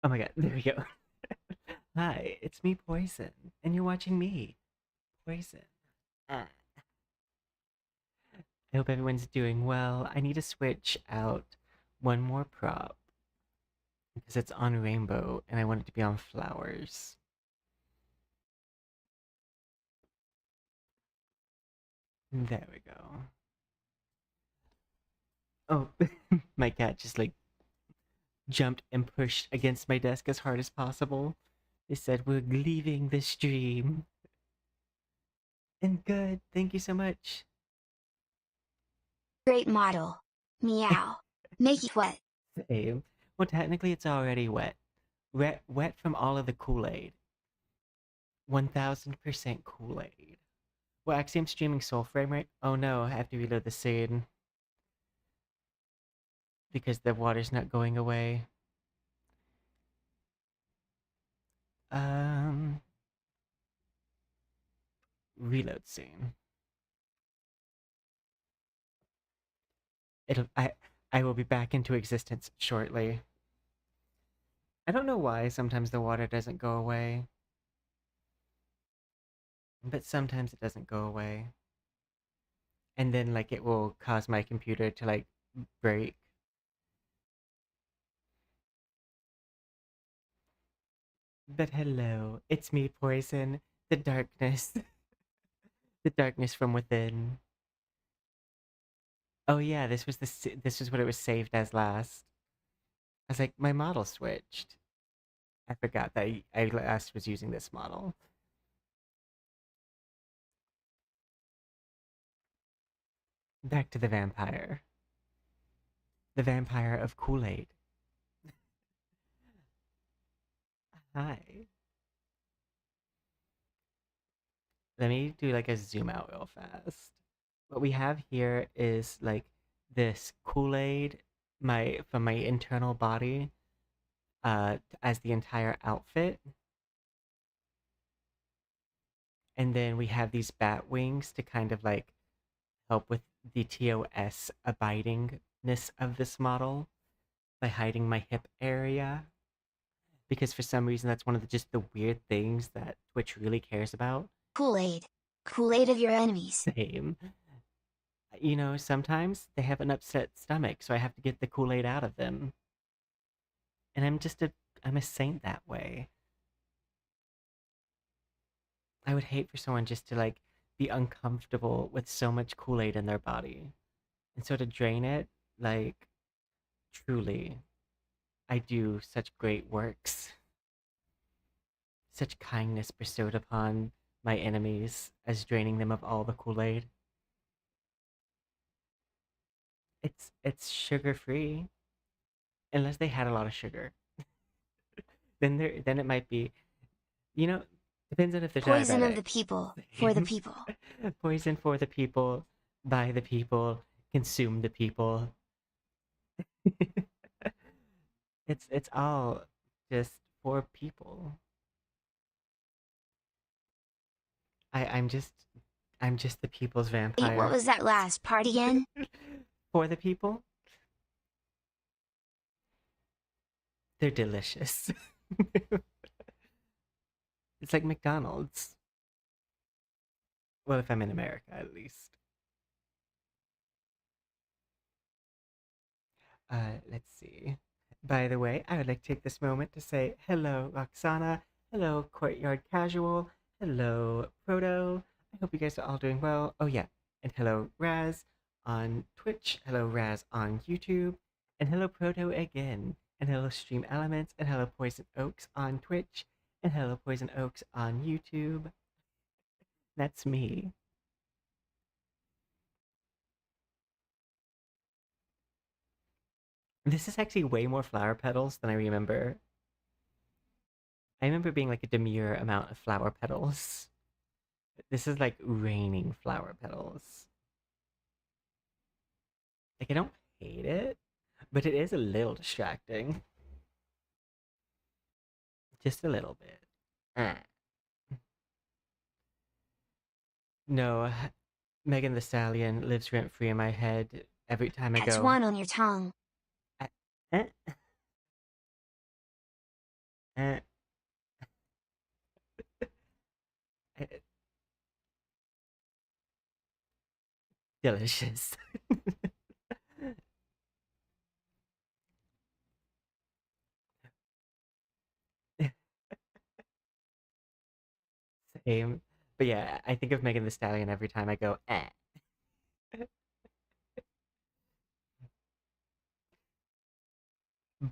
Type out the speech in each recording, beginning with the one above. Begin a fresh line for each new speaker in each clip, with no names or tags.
Oh my god, there we go. Hi, it's me, Poison, and you're watching me, Poison. I hope everyone's doing well. I need to switch out one more prop because it's on rainbow and I want it to be on flowers. There we go. Oh, my cat just like jumped and pushed against my desk as hard as possible. They said, "We're leaving the stream." And good, thank you so much.
Great model. Meow. Make it wet.
Same. Well, technically, it's already wet. Wet from all of the Kool-Aid. 1000% Kool-Aid. Well, actually, I'm streaming Soul Frame, right? Oh no, I have to reload the scene because the water's not going away. Um, Reload scene. I will be back into existence shortly. I don't know why sometimes the water doesn't go away, but sometimes it doesn't go away. And then like it will cause my computer to like break. But hello, it's me, Poison, the darkness, the darkness from within. Oh yeah, this was what it was saved as last. I was like, my model switched. I forgot that I last was using this model. Back to the vampire. The vampire of Kool-Aid. Hi. Let me do like a zoom out real fast. What we have here is like this Kool-Aid from my internal body as the entire outfit. And then we have these bat wings to kind of like help with the TOS abidingness of this model by hiding my hip area. Because for some reason that's one of just the weird things that Twitch really cares about.
Kool-Aid. Kool-Aid of your enemies.
Same. You know, sometimes they have an upset stomach, so I have to get the Kool-Aid out of them. And I'm a saint that way. I would hate for someone just to like be uncomfortable with so much Kool-Aid in their body. And so to drain it, like truly, I do such great works. Such kindness bestowed upon my enemies as draining them of all the Kool-Aid. It's sugar free. Unless they had a lot of sugar. Then it might be, you know, depends on if they're
Poison of
diabetic.
the people. For the people.
Poison for the people, by the people, consume the people. It's all just for people. I'm just the people's
Wait,
vampire.
what was that last part again?
For the people. They're delicious. It's like McDonald's. Well, if I'm in America, at least. Let's see. By the way, I would like to take this moment to say hello, Roxana. Hello, Courtyard Casual. Hello, Proto. I hope you guys are all doing well. Oh, yeah. And hello, Raz on Twitch. Hello, Raz on YouTube. And hello, Proto again. And hello, Stream Elements. And hello, Poison Oaks on Twitch. And hello, Poison Oaks on YouTube. That's me. This is actually way more flower petals than I remember. I remember being like a demure amount of flower petals. This is like raining flower petals. Like, I don't hate it, but it is a little distracting. Just a little bit. Ah. No, Megan the Stallion lives rent free in my head every time I
That's
go.
one on your tongue.
I, eh? Eh, eh, delicious. Same. But yeah, I think of Megan the Stallion every time I go, eh.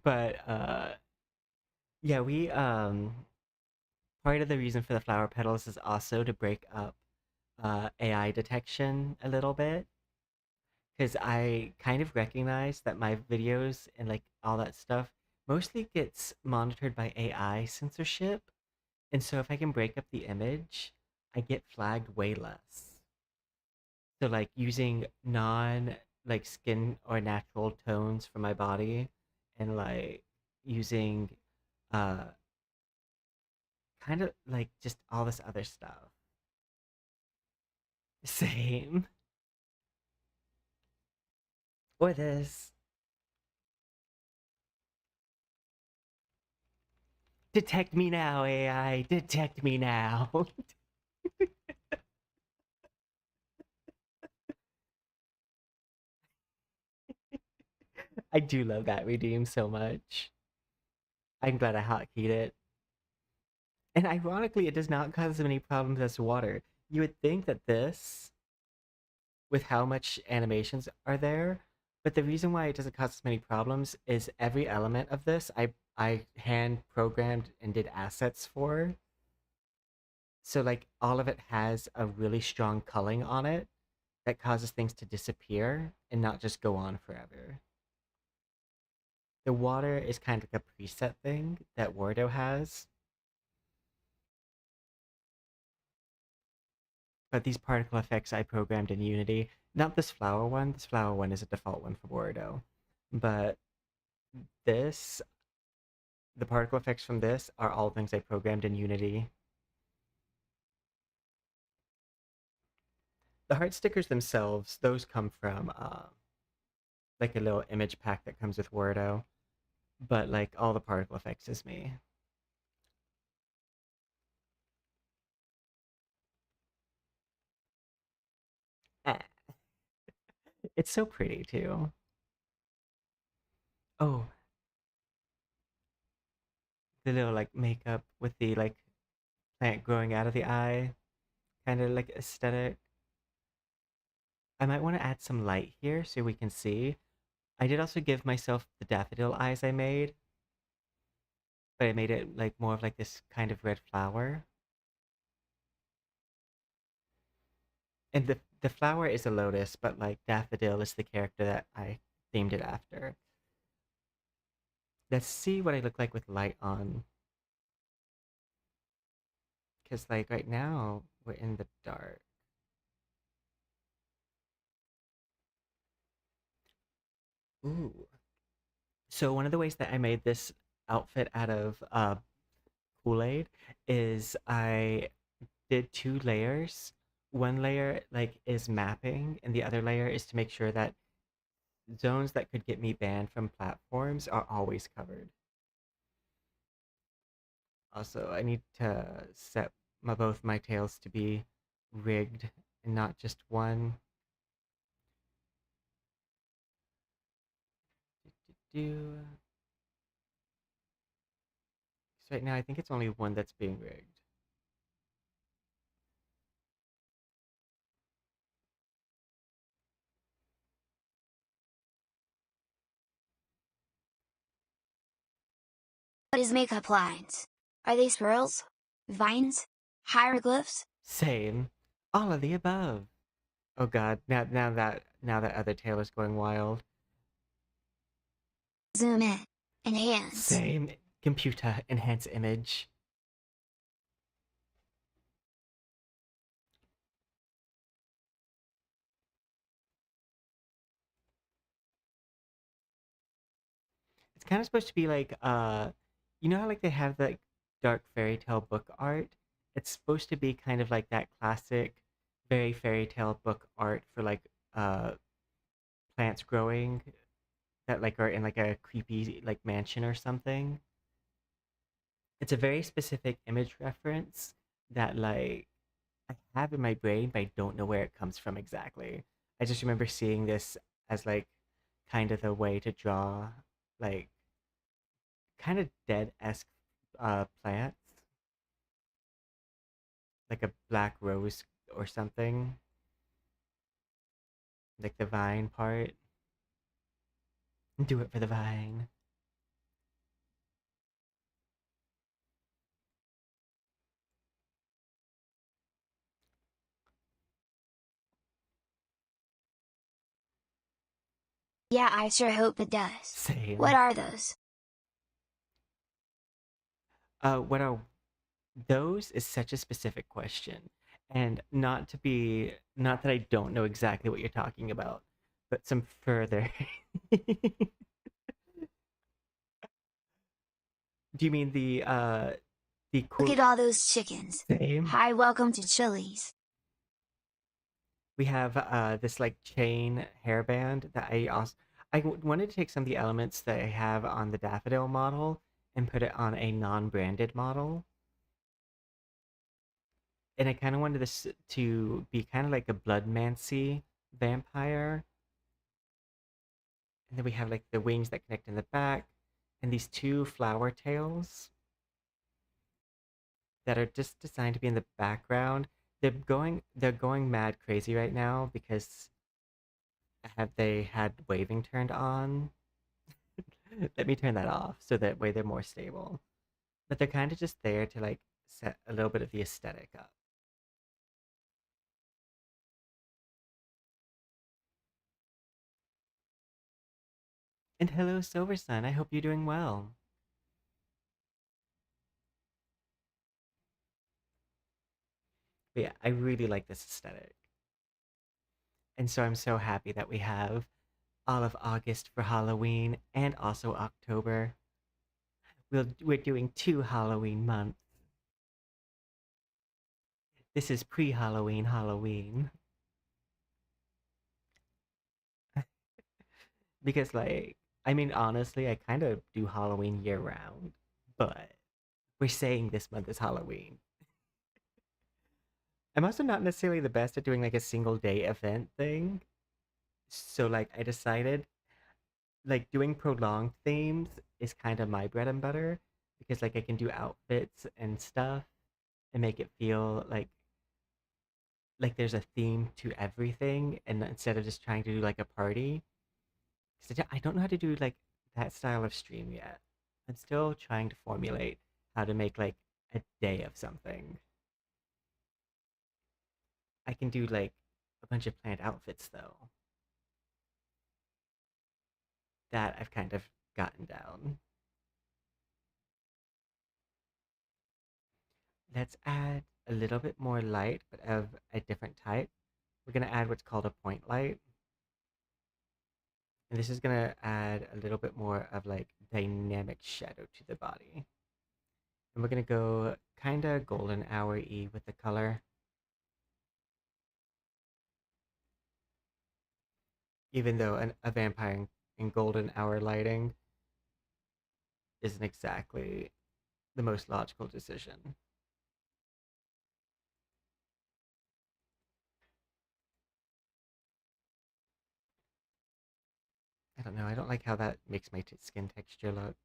But yeah, we part of the reason for the flower petals is also to break up AI detection a little bit. Because I kind of recognize that my videos and like all that stuff mostly gets monitored by AI censorship. And so if I can break up the image, I get flagged way less. So like using non like skin or natural tones for my body and like using uh kind of like just all this other stuff. Same. Or this. Detect me now, AI. Detect me now. I do love that redeem so much. I'm glad I hotkeyed it. And ironically, it does not cause as many problems as water. You would think that this, with how much animations are there, but the reason why it doesn't cause as many problems is every element of this I hand programmed and did assets for. So like all of it has a really strong culling on it that causes things to disappear and not just go on forever. The water is kind of like a preset thing that Wardo has. But these particle effects I programmed in Unity. Not this flower one. This flower one is a default one for Wardo. But this, the particle effects from this are all things I programmed in Unity. The heart stickers themselves, those come from like a little image pack that comes with Wardo. But like all the particle effects is me. Eh, it's so pretty too. Oh, the little like makeup with the like plant growing out of the eye, kind of like aesthetic. I might want to add some light here so we can see. I did also give myself the daffodil eyes I made, but I made it like more of like this kind of red flower. And the flower is a lotus, but like daffodil is the character that I themed it after. Let's see what I look like with light on. Because like right now we're in the dark. Ooh. So one of the ways that I made this outfit out of Kool-Aid is I did two layers. One layer like is mapping, and the other layer is to make sure that zones that could get me banned from platforms are always covered. Also, I need to set both my tails to be rigged and not just one. Do. So right now, I think it's only one that's being rigged.
What is makeup lines? Are they swirls? Vines? Hieroglyphs?
Same. All of the above. Oh God! Now that other tail is going wild.
Zoom in. Enhance.
Same. Computer enhance image. It's kind of supposed to be like you know how like they have that dark fairy tale book art? It's supposed to be kind of like that classic very fairy tale book art for like uh plants growing that like are in like a creepy like mansion or something. It's a very specific image reference that like I have in my brain, but I don't know where it comes from exactly. I just remember seeing this as like kind of the way to draw like kind of dead-esque plants, like a black rose or something, like the vine part. Do it for the vine.
Yeah, I sure hope it does. What
Same.
are those?
What are those is such a specific question. And not that I don't know exactly what you're talking about, but some further. Do you mean the
Look
cool
at all those chickens.
same?
Hi, welcome to Chili's.
We have this like chain hairband that wanted to take some of the elements that I have on the Daffodil model and put it on a non-branded model. And I kind of wanted this to be kind of like a bloodmancy vampire. And then we have like the wings that connect in the back and these two flower tails that are just designed to be in the background. They're going mad crazy right now because have they had waving turned on? Let me turn that off so that way they're more stable. But they're kind of just there to like set a little bit of the aesthetic up. And hello, Silver Sun. I hope you're doing well. But yeah, I really like this aesthetic. And so I'm so happy that we have all of August for Halloween and also October. We're doing 2 Halloween months. This is pre-Halloween Halloween. Because like I mean honestly, I kind of do Halloween year round, but we're saying this month is Halloween. I'm also not necessarily the best at doing like a single day event thing. So like I decided like doing prolonged themes is kind of my bread and butter because like I can do outfits and stuff and make it feel like there's a theme to everything and instead of just trying to do like a party. 'Cause I don't know how to do like that style of stream yet. I'm still trying to formulate how to make like a day of something. I can do like a bunch of planned outfits though. That I've kind of gotten down. Let's add a little bit more light, but of a different type. We're gonna add what's called a point light. And this is gonna add a little bit more of like dynamic shadow to the body. And we're gonna go kinda golden hour-y with the color. Even though a vampire in golden hour lighting isn't exactly the most logical decision. I don't know. I don't like how that makes my skin texture look.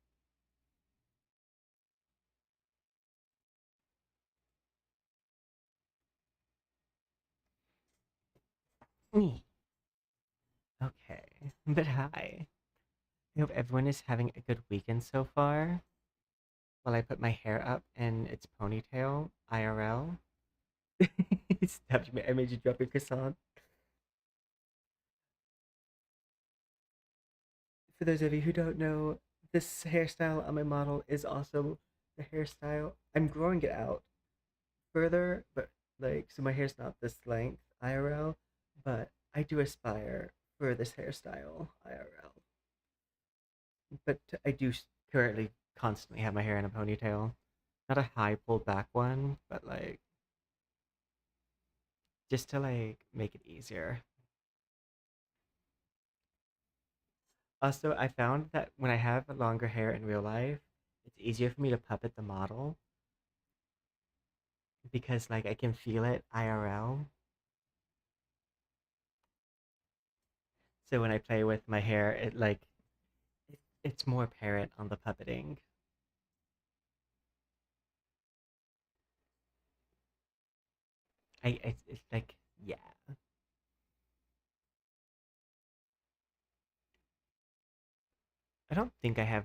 Mm. Okay, but hi. I hope everyone is having a good weekend so far. While I put my hair up in its ponytail, IRL. Stop! I made you drop your croissant. For those of you who don't know, this hairstyle on my model is also the hairstyle. I'm growing it out further, but like, so my hair's not this length IRL, but I do aspire for this hairstyle IRL. But I do currently constantly have my hair in a ponytail. Not a high pulled back one, but like, just to like make it easier. Also, I found that when I have longer hair in real life, it's easier for me to puppet the model because like I can feel it IRL. So when I play with my hair, it like it's more apparent on the puppeting. It's like yeah. I don't think I have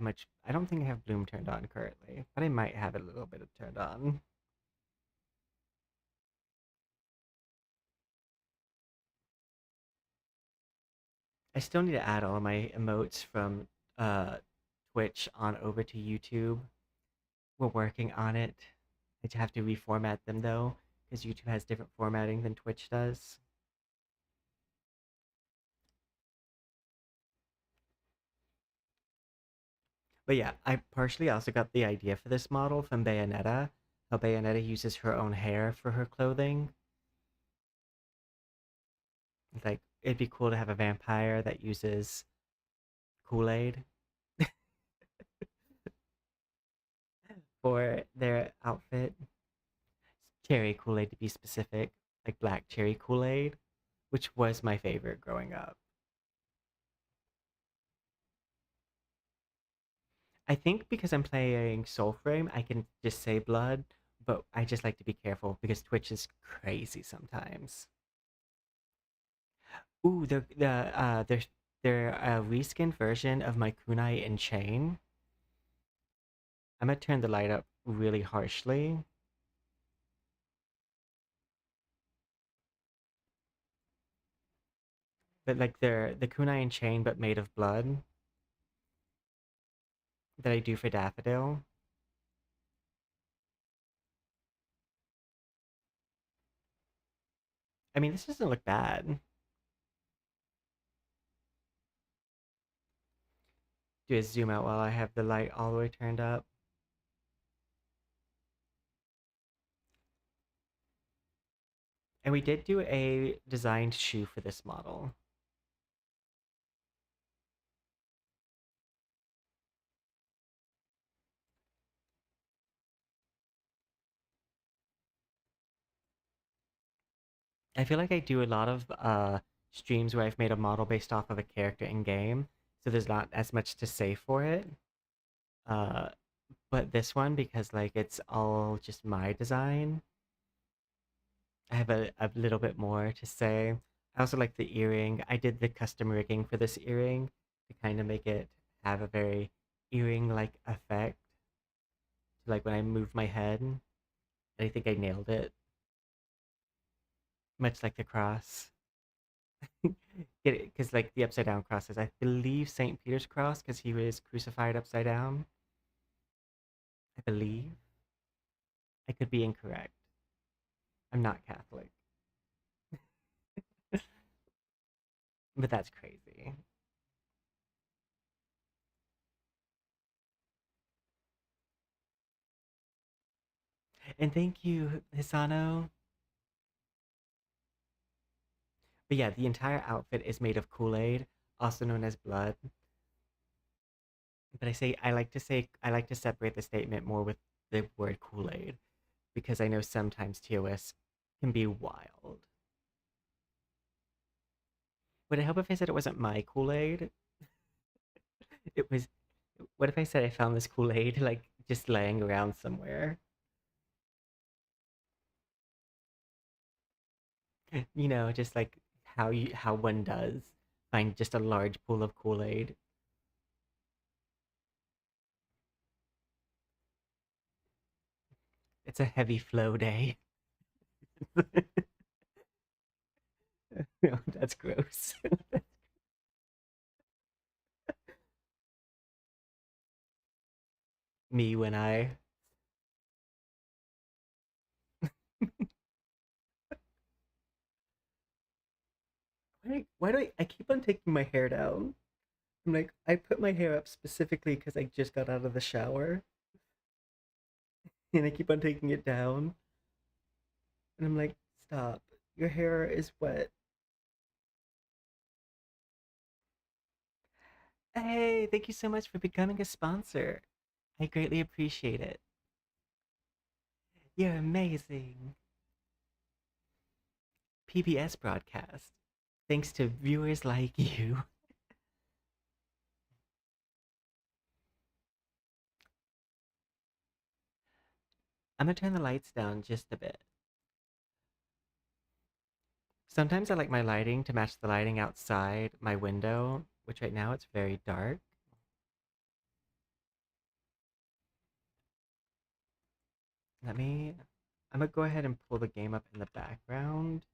bloom turned on currently, but I might have it a little bit of turned on. I still need to add all my emotes from uh Twitch on over to YouTube. We're working on it. I have to reformat them though, because YouTube has different formatting than Twitch does. But yeah, I partially also got the idea for this model from Bayonetta. How Bayonetta uses her own hair for her clothing. It's like it'd be cool to have a vampire that uses Kool-Aid for their outfit. Cherry Kool-Aid to be specific, like black cherry Kool-Aid, which was my favorite growing up. I think because I'm playing Soulframe, I can just say blood, but I just like to be careful because Twitch is crazy sometimes. Ooh, they're a reskin version of my kunai and chain. I'm gonna turn the light up really harshly, but like they're the kunai and chain, but made of blood that I do for Daffodil. I mean, this doesn't look bad. Do a zoom out while I have the light all the way turned up. And we did do a designed shoe for this model. I feel like I do a lot of streams where I've made a model based off of a character in game, so there's not as much to say for it. Uh, but this one, because like it's all just my design, I have a little bit more to say. I also like the earring. I did the custom rigging for this earring to kind of make it have a very earring-like effect. Like when I move my head, I think I nailed it, much like the cross. Get it? Because like the upside down crosses, I believe Saint Peter's cross, because he was crucified upside down. I believe. I could be incorrect. I'm not Catholic, but that's crazy. And thank you, Hisano. But yeah, the entire outfit is made of Kool-Aid, also known as blood. But I like to separate the statement more with the word Kool-Aid because I know sometimes TOS can be wild. Would it help if I said it wasn't my Kool-Aid? It was. What if I said I found this Kool-Aid like just laying around somewhere? You know, just like how one does find just a large pool of Kool-Aid. It's a heavy flow day. No, that's gross. Me when I why do I keep on taking my hair down? I'm like I put my hair up specifically because I just got out of the shower and I keep on taking it down and I'm like stop. Your hair is wet. Hey, thank you so much for becoming a sponsor. I greatly appreciate it. You're amazing. PBS broadcast. Thanks to viewers like you. I'm gonna turn the lights down just a bit. Sometimes I like my lighting to match the lighting outside my window, which right now it's very dark. I'm gonna go ahead and pull the game up in the background.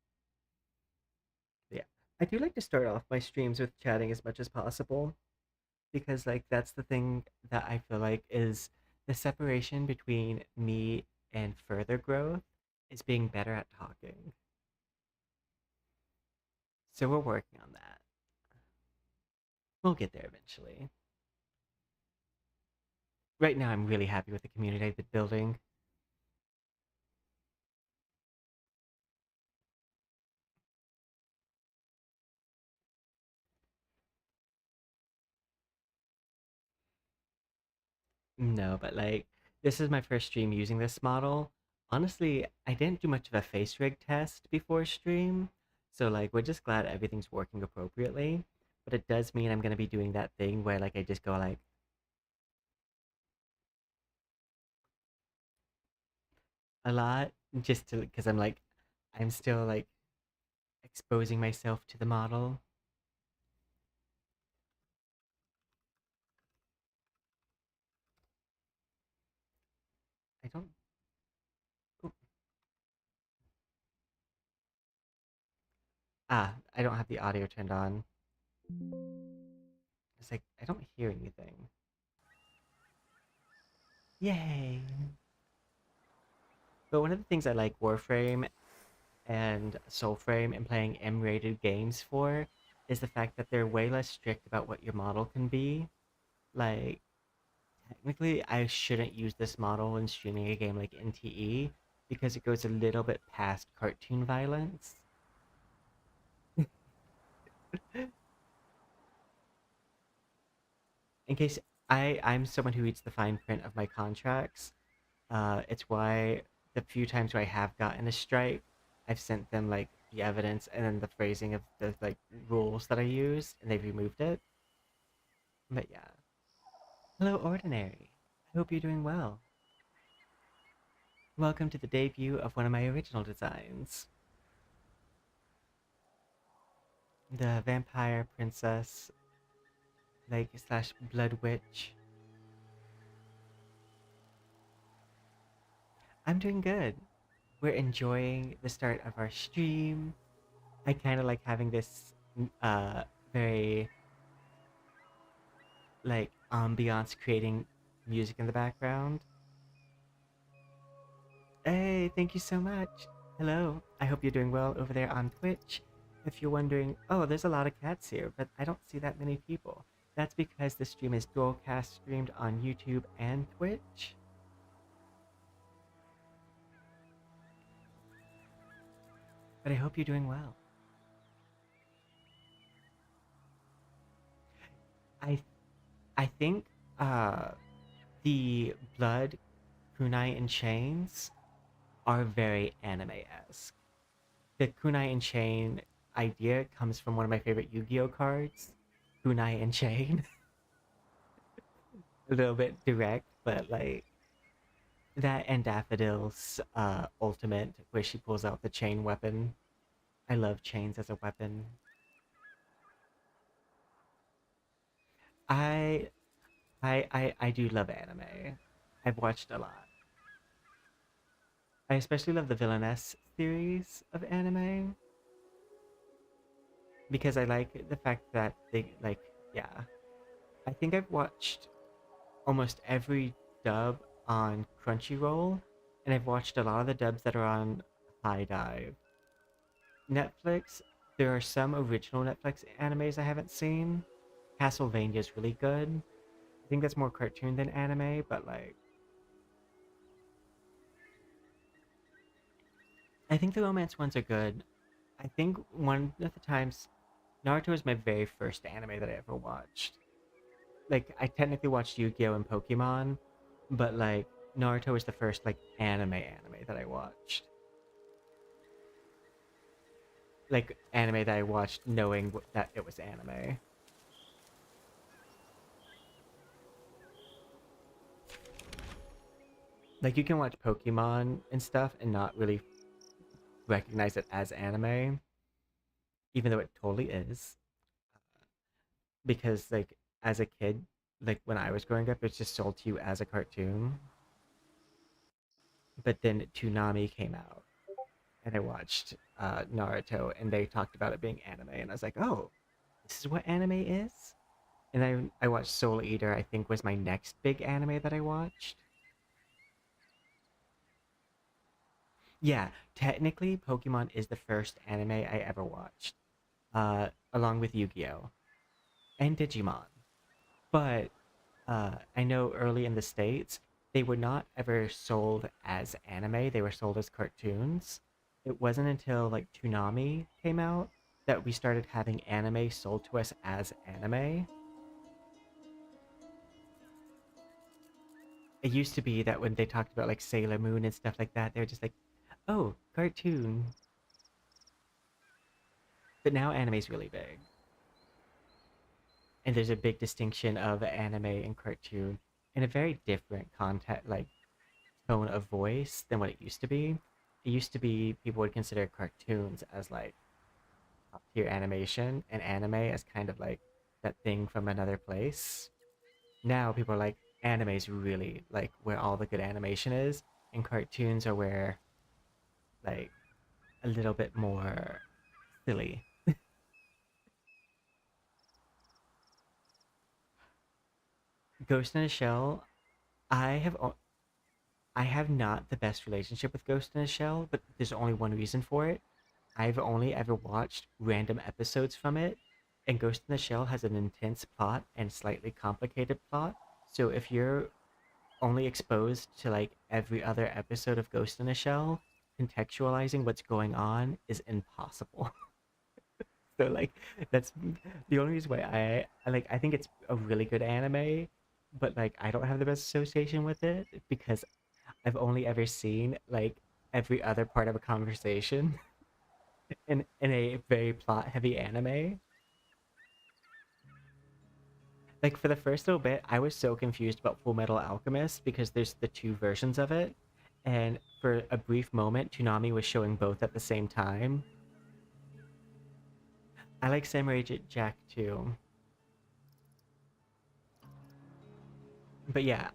Yeah. I do like to start off my streams with chatting as much as possible because like that's the thing that I feel like is the separation between me and further growth is being better at talking. So we're working on that. We'll get there eventually. Right now I'm really happy with the community I've been building. No, but like this is my first stream using this model. Honestly, I didn't do much of a face rig test before stream. So like we're just glad everything's working appropriately. But it does mean I'm gonna be doing that thing where like I just go like a lot just to because I'm like I'm still like exposing myself to the model. I don't oh, I don't have the audio turned on. It's like I don't hear anything. Yay. But one of the things I like Warframe and Soulframe and playing M-rated games for is the fact that they're way less strict about what your model can be. Like, technically, I shouldn't use this model when streaming a game like NTE because it goes a little bit past cartoon violence. In case I'm someone who reads the fine print of my contracts, it's why the few times where I have gotten a strike, I've sent them like the evidence and then the phrasing of the like rules that I used, and they've removed it. But yeah. Hello, Ordinary. I hope you're doing well. Welcome to the debut of one of my original designs. The Vampire Princess, like, slash Blood Witch. I'm doing good. We're enjoying the start of our stream. I kind of like having this, very, like, ambiance creating music in the background. Hey, thank you so much. Hello. I hope you're doing well over there on Twitch. If you're wondering, oh, there's a lot of cats here, but I don't see that many people. That's because the stream is dual cast streamed on YouTube and Twitch. But I hope you're doing well. I I think the blood, kunai, and chains are very anime-esque. The kunai and chain idea comes from one of my favorite Yu-Gi-Oh cards, kunai and chain. A little bit direct, but like that and Daffodil's ultimate, where she pulls out the chain weapon. I love chains as a weapon. I I do love anime. I've watched a lot. I especially love the Villainess series of anime because I like the fact that they like yeah. I think I've watched almost every dub on Crunchyroll, and I've watched a lot of the dubs that are on High Dive. Netflix, there are some original Netflix animes I haven't seen. Castlevania is really good. I think that's more cartoon than anime, but like I think the romance ones are good. I think one of the times Naruto was my very first anime that I ever watched. Like I technically watched Yu-Gi-Oh and Pokemon, but like Naruto was the first like anime that I watched. Like anime that I watched knowing that it was anime. Like you can watch Pokemon and stuff and not really recognize it as anime, even though it totally is. Because like as a kid, like when I was growing up, it's just sold to you as a cartoon. But then Toonami came out, and I watched Naruto, and they talked about it being anime, and I was like, oh, this is what anime is. And I watched Soul Eater. I think was my next big anime that I watched. Yeah, technically, Pokemon is the first anime I ever watched, along with Yu-Gi-Oh and Digimon. But I know early in the States, they were not ever sold as anime, they were sold as cartoons. It wasn't until like Toonami came out that we started having anime sold to us as anime. It used to be that when they talked about like Sailor Moon and stuff like that, they were just like, oh, cartoon. But now anime's really big. And there's a big distinction of anime and cartoon in a very different context, like tone of voice than what it used to be. It used to be people would consider cartoons as like top tier animation and anime as kind of like that thing from another place. Now people are like anime is really like where all the good animation is, and cartoons are where like a little bit more silly. Ghost in a Shell, I have I have not the best relationship with Ghost in a Shell, but there's only one reason for it. I've only ever watched random episodes from it, and Ghost in the Shell has an intense plot and slightly complicated plot. So if you're only exposed to like every other episode of Ghost in the Shell, contextualizing what's going on is impossible. So like that's the only reason why I think it's a really good anime, but like I don't have the best association with it because I've only ever seen like every other part of a conversation in a very plot heavy anime. Like for the first little bit, I was so confused about Full Metal Alchemist because there's the two versions of it. And for a brief moment, Toonami was showing both at the same time. I like Samurai Jack too. But yeah,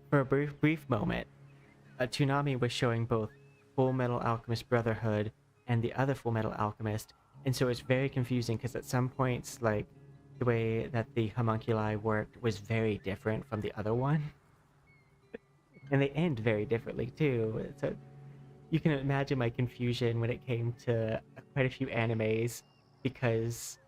for a brief moment, Toonami was showing both Full Metal Alchemist Brotherhood and the other Full Metal Alchemist, and so it's very confusing because at some points, like the way that the homunculi worked was very different from the other one, and they end very differently too. So you can imagine my confusion when it came to quite a few animes because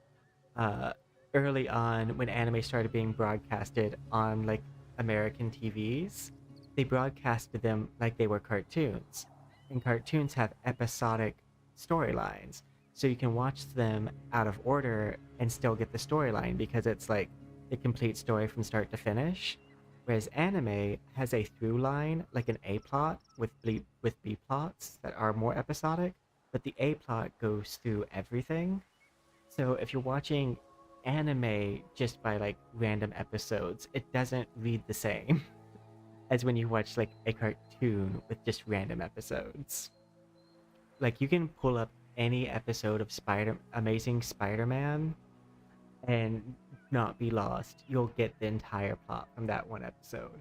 uh, early on when anime started being broadcasted on like American TVs, they broadcasted them like they were cartoons. And cartoons have episodic storylines. So you can watch them out of order and still get the storyline because it's like the complete story from start to finish. Whereas anime has a through line, like an A plot with B plots that are more episodic, but the A plot goes through everything. So if you're watching anime just by like random episodes, it doesn't read the same as when you watch like a cartoon with just random episodes. Like you can pull up any episode of Amazing Spider-Man and not be lost. You'll get the entire plot from that one episode.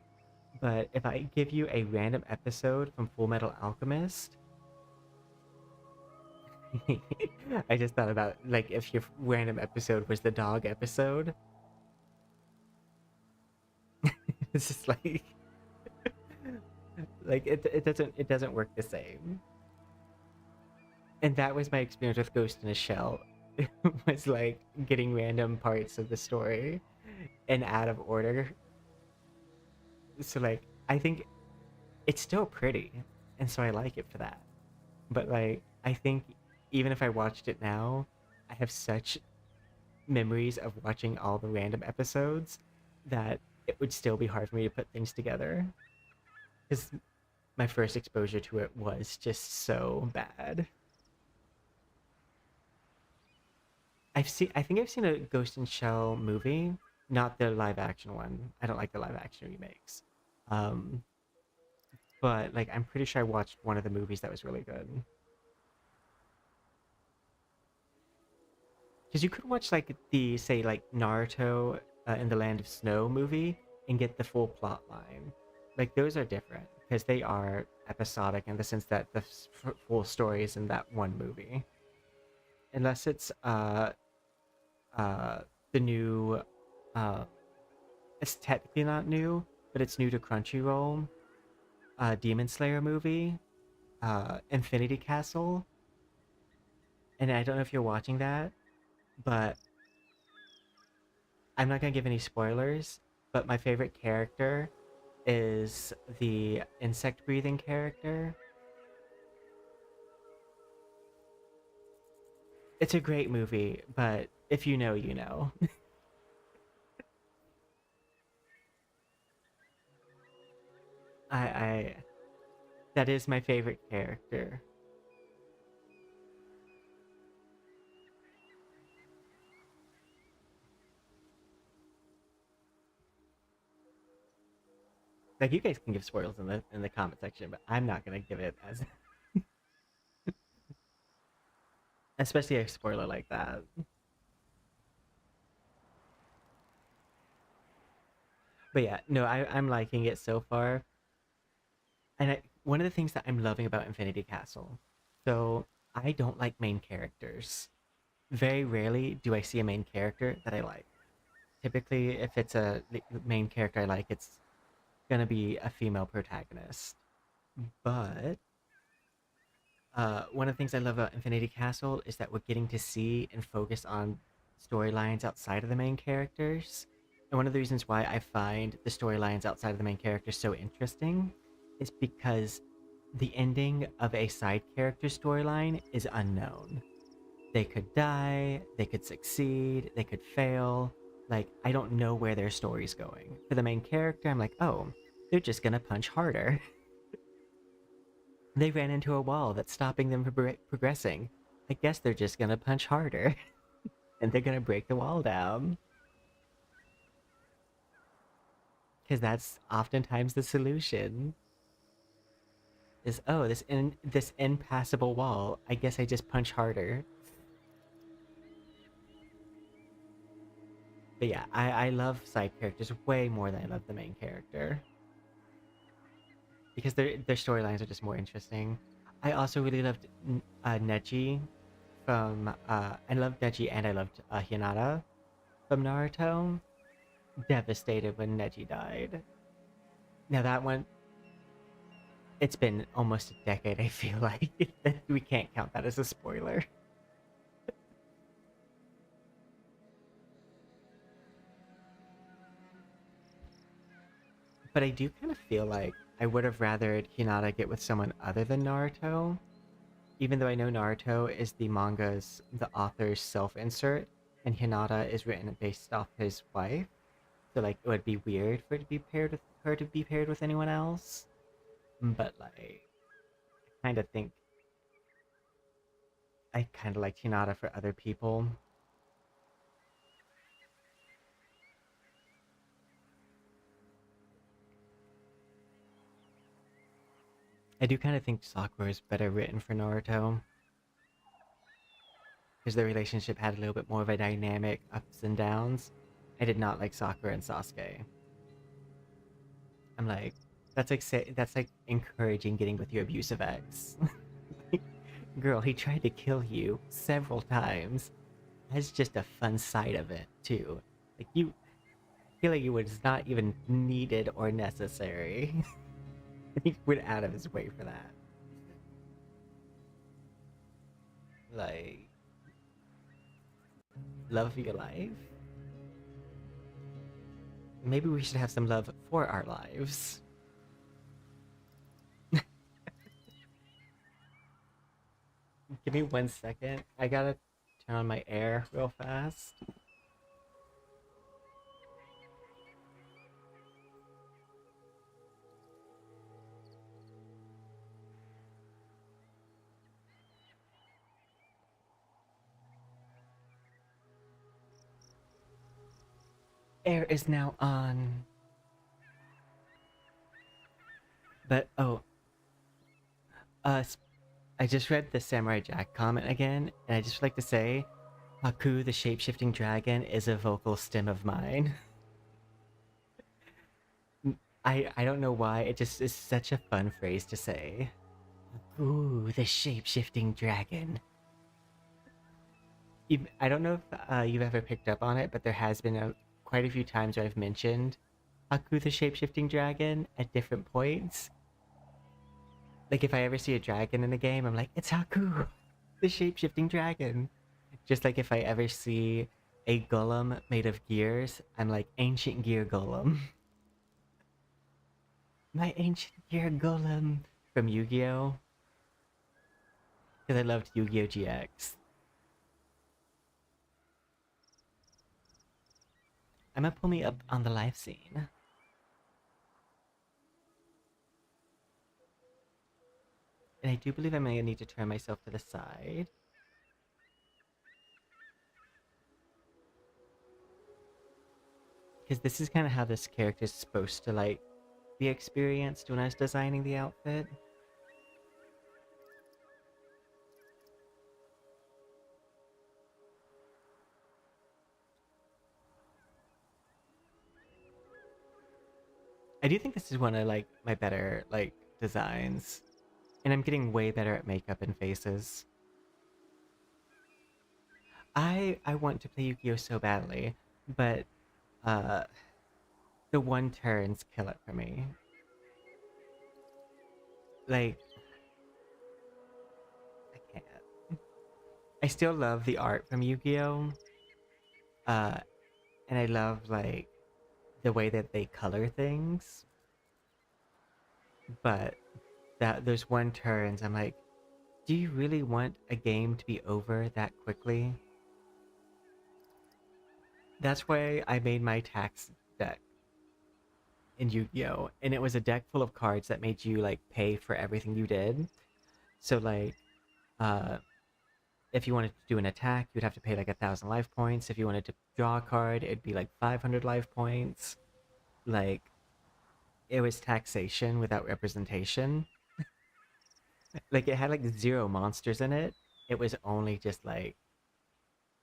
But if I give you a random episode from Full Metal Alchemist, I just thought about like if your random episode was the dog episode. It's just like it doesn't work the same. And that was my experience with Ghost in a Shell. It was like getting random parts of the story and out of order. So like I think it's still pretty, and so I like it for that. But like I think even if I watched it now, I have such memories of watching all the random episodes that it would still be hard for me to put things together. Because my first exposure to it was just so bad. I think I've seen a Ghost in Shell movie, not the live action one. I don't like the live action remakes. Um, but like I'm pretty sure I watched one of the movies that was really good. Because you could watch like the say like Naruto in the Land of Snow movie and get the full plot line. Like those are different because they are episodic in the sense that the full story is in that one movie. Unless it's uh the new uh it's technically not new, but it's new to Crunchyroll. Demon Slayer movie, Infinity Castle, and I don't know if you're watching that, but I'm not gonna give any spoilers. But my favorite character is the insect breathing character. It's a great movie, but if you know, you know. I that is my favorite character. Like you guys can give spoilers in the comment section, but I'm not gonna give it as especially a spoiler like that. But yeah, no, I'm liking it so far. And one of the things that I'm loving about Infinity Castle, so I don't like main characters. Very rarely do I see a main character that I like. Typically, if it's a main character I like, it's gonna be a female protagonist. But one of the things I love about Infinity Castle is that we're getting to see and focus on storylines outside of the main characters. And one of the reasons why I find the storylines outside of the main characters so interesting is because the ending of a side character storyline is unknown. They could die, they could succeed, they could fail. Like, I don't know where their story's going. For the main character, I'm like, oh, they're just gonna punch harder. They ran into a wall that's stopping them from progressing. I guess they're just gonna punch harder. And they're gonna break the wall down. Because that's oftentimes the solution. Is, oh, this impassable wall. I guess I just punch harder. But yeah, I love side characters way more than I love the main character. Because their storylines are just more interesting. I also really loved Neji from I loved Neji and I loved Hinata from Naruto. Devastated when Neji died. Now that one, it's been almost a decade. I feel like we can't count that as a spoiler. But I do kind of feel like I would have rathered Hinata get with someone other than Naruto, even though I know Naruto is the author's self-insert, and Hinata is written based off his wife. So like it would be weird for it to be paired with her to be paired with anyone else. But like I kind of think I kind of like Hinata for other people. I do kind of think Sakura is better written for Naruto because their relationship had a little bit more of a dynamic ups and downs. I did not like Sakura and Sasuke. I'm like, that's like encouraging getting with your abusive ex. Girl, he tried to kill you several times. That's just a fun side of it too. Like you feel like it was not even needed or necessary. He went out of his way for that. Like, love of your life? Maybe we should have some love for our lives. Give me 1 second. I gotta turn on my air real fast. air is now on. But uh, I just read the Samurai Jack comment again, and I just would like to say, Haku, the shape-shifting dragon, is a vocal stem of mine. I don't know why, it just is such a fun phrase to say. Ooh, the shape-shifting dragon. I don't know if you've ever picked up on it, but there has been quite a few times where I've mentioned Haku, the shape-shifting dragon, at different points. Like if I ever see a dragon in a game, I'm like, it's Haku, the shape-shifting dragon. Just like if I ever see a golem made of gears, I'm like, ancient gear golem. My ancient gear golem from Yu-Gi-Oh! Because I loved Yu-Gi-Oh! GX. I'm gonna pull me up on the live scene. And I do believe I may need to turn myself to the side. Because this is kind of how this character is supposed to like be experienced when I was designing the outfit. I do think this is one of like my better like designs. And I'm getting way better at makeup and faces. I want to play Yu-Gi-Oh so badly, but uh the one turns kill it for me. Like I can't. I still love the art from Yu-Gi-Oh! Uh and I love like the way that they color things. But that those one turns, I'm like, do you really want a game to be over that quickly? That's why I made my tax deck in Yu-Gi-Oh! And it was a deck full of cards that made you like pay for everything you did. So like uh if you wanted to do an attack, you'd have to pay like 1,000 life points. If you wanted to draw a card, it'd be like 500 life points. Like it was taxation without representation. Like it had like zero monsters in it. It was only just like,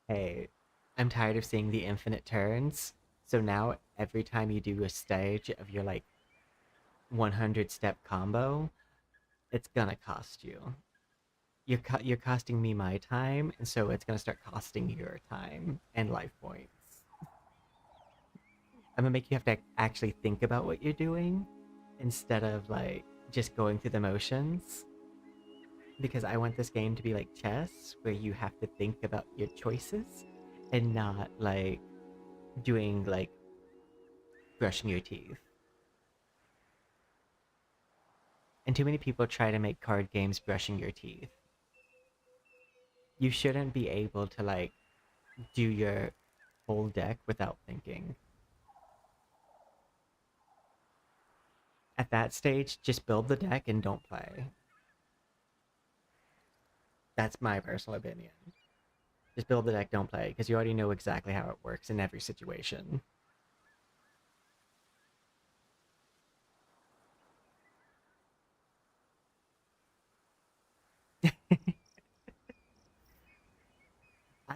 hey, I'm tired of seeing the infinite turns. So now every time you do a stage of your like 100 step combo, it's gonna cost you. You're costing me my time, and so it's gonna start costing your time and life points. I'm gonna make you have to actually think about what you're doing instead of like just going through the motions. Because I want this game to be like chess, where you have to think about your choices and not like doing like brushing your teeth. And too many people try to make card games brushing your teeth. You shouldn't be able to like do your whole deck without thinking. At that stage, just build the deck and don't play. That's my personal opinion. Just build the deck, don't play, because you already know exactly how it works in every situation.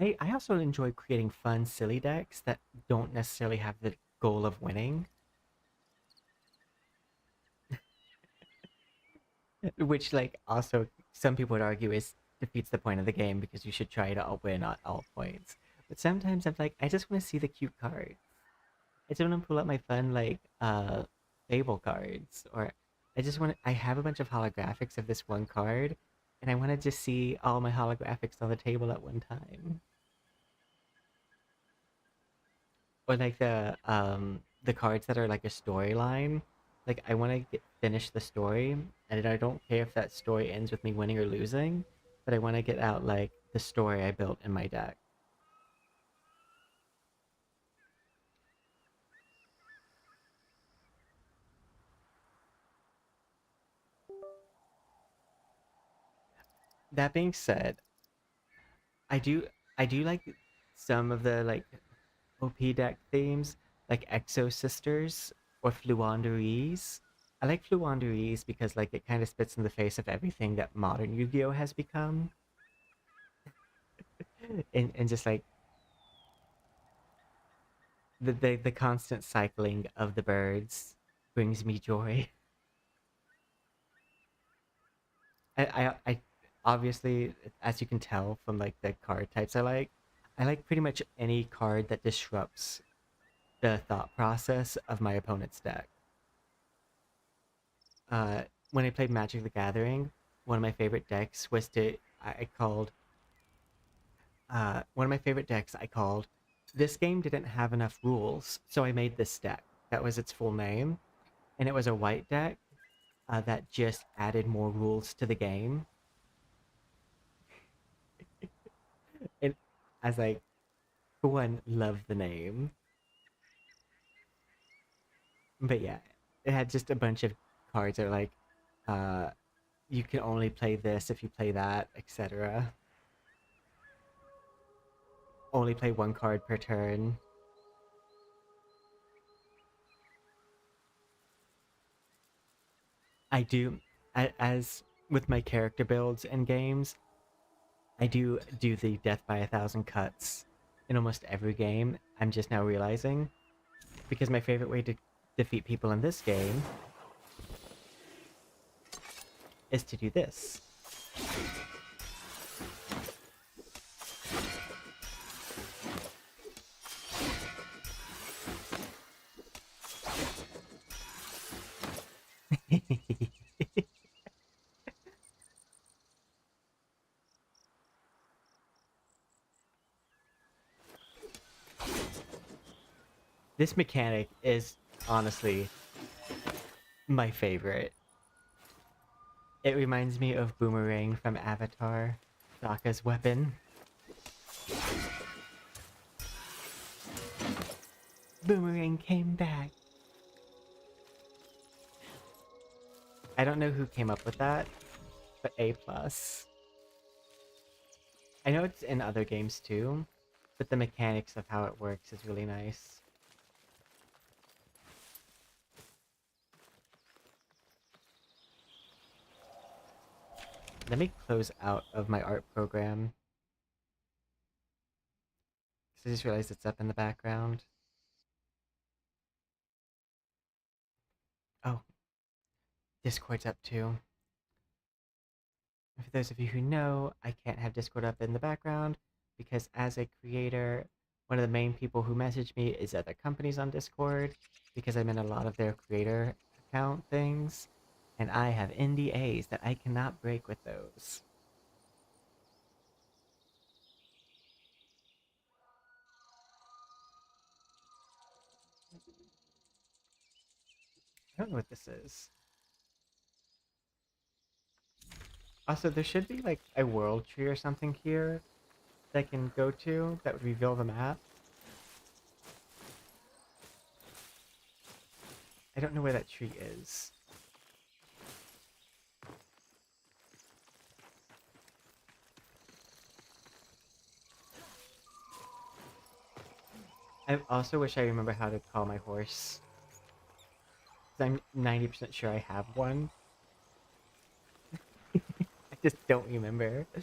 I also enjoy creating fun, silly decks that don't necessarily have the goal of winning. Which, like, also some people would argue is defeats the point of the game because you should try to all win at all points. But sometimes I'm like, I just want to see the cute cards. I just want to pull out my fun, like, Fable cards. Or I have a bunch of holographics of this one card, and I want to just see all my holographics on the table at one time. Or like the cards that are like a storyline. Like I want to finish the story, and I don't care if that story ends with me winning or losing, but I want to get out like the story I built in my deck. That being said, I do I do like some of the like OP deck themes. like Exo Sisters or Fluanderies. I like Fluanderies because like it kind of spits in the face of everything that modern Yu-Gi-Oh has become, and just like the constant cycling of the birds brings me joy. I obviously, as you can tell from like the card types I like pretty much any card that disrupts the thought process of my opponent's deck. Uh, when I played Magic the Gathering, one of my favorite decks was I called one of my favorite decks I called this game didn't have enough rules, so I made this deck. That was its full name, and it was a white deck that just added more rules to the game. And I was like, for one, love the name, but yeah, it had just a bunch of cards that are like, uh, you can only play this if you play that, etc. Only play one card per turn. I do, as with my character builds and games, I do the death by 1,000 cuts in almost every game. I'm just now realizing because my favorite way to defeat people in this game is to do this. This mechanic is honestly my favorite. It reminds me of Boomerang from Avatar, Sokka's weapon. Boomerang came back. I don't know who came up with that, but A plus. I know it's in other games too, but the mechanics of how it works is really nice. Let me close out of my art program. I just realized it's up in the background. Oh, Discord's up too. And for those of you who know, I can't have Discord up in the background because as a creator, one of the main people who message me is other companies on Discord because I'm in a lot of their creator account things, and I have NDAs that I cannot break with those. I don't know what this is. Also, there should be like a world tree or something here that I can go to that would reveal the map. I don't know where that tree is. I also wish I remember how to call my horse. I'm 90% sure I have one. I just don't remember. I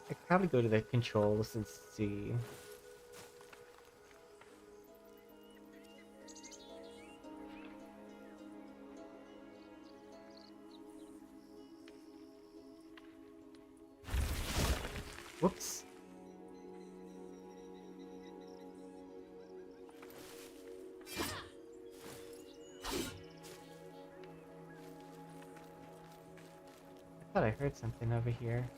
could probably go to the controls and see. Whoops. I thought I heard something over here.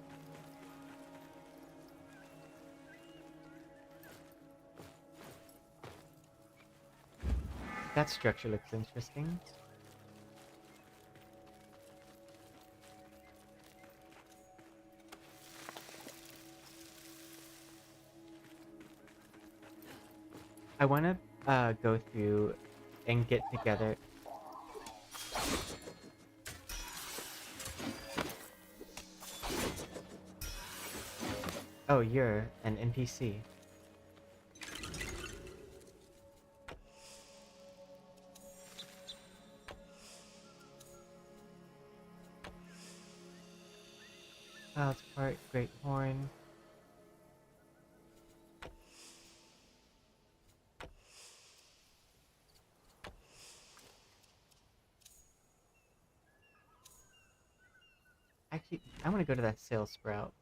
That structure looks interesting. I want to go through and get together. Oh, you're an NPC. Cloud's part, Great Horn. Actually, I want to go to that Sail Sprout.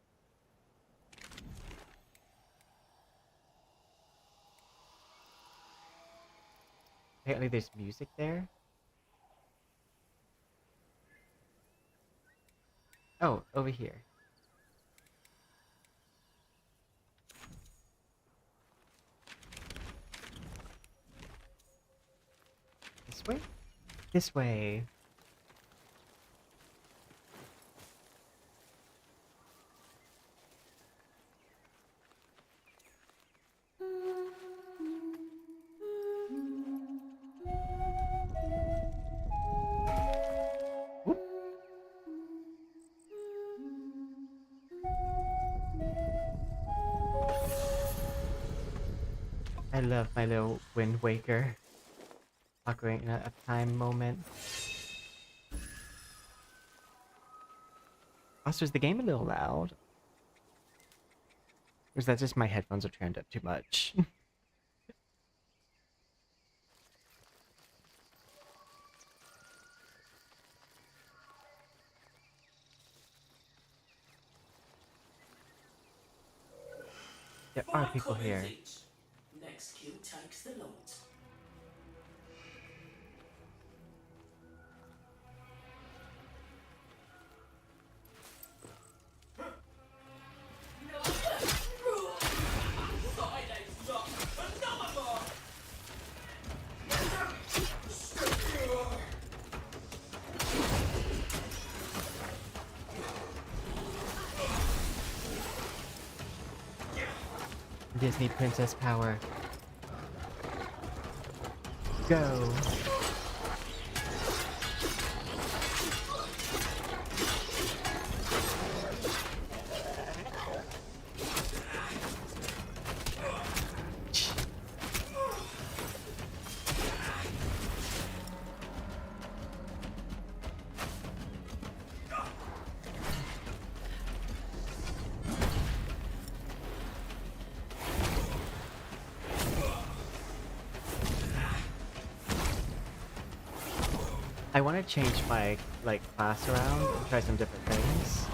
Apparently there's music there. Oh, over here. This way? This way. Whoop. I love my little Wind Waker. Ocarina of Time moment. Also, is the game a little loud? Or is that just my headphones are turned up too much? There are people here.
Next kill takes the lot.
Disney princess power. Go. I want to change my class around and try some different things.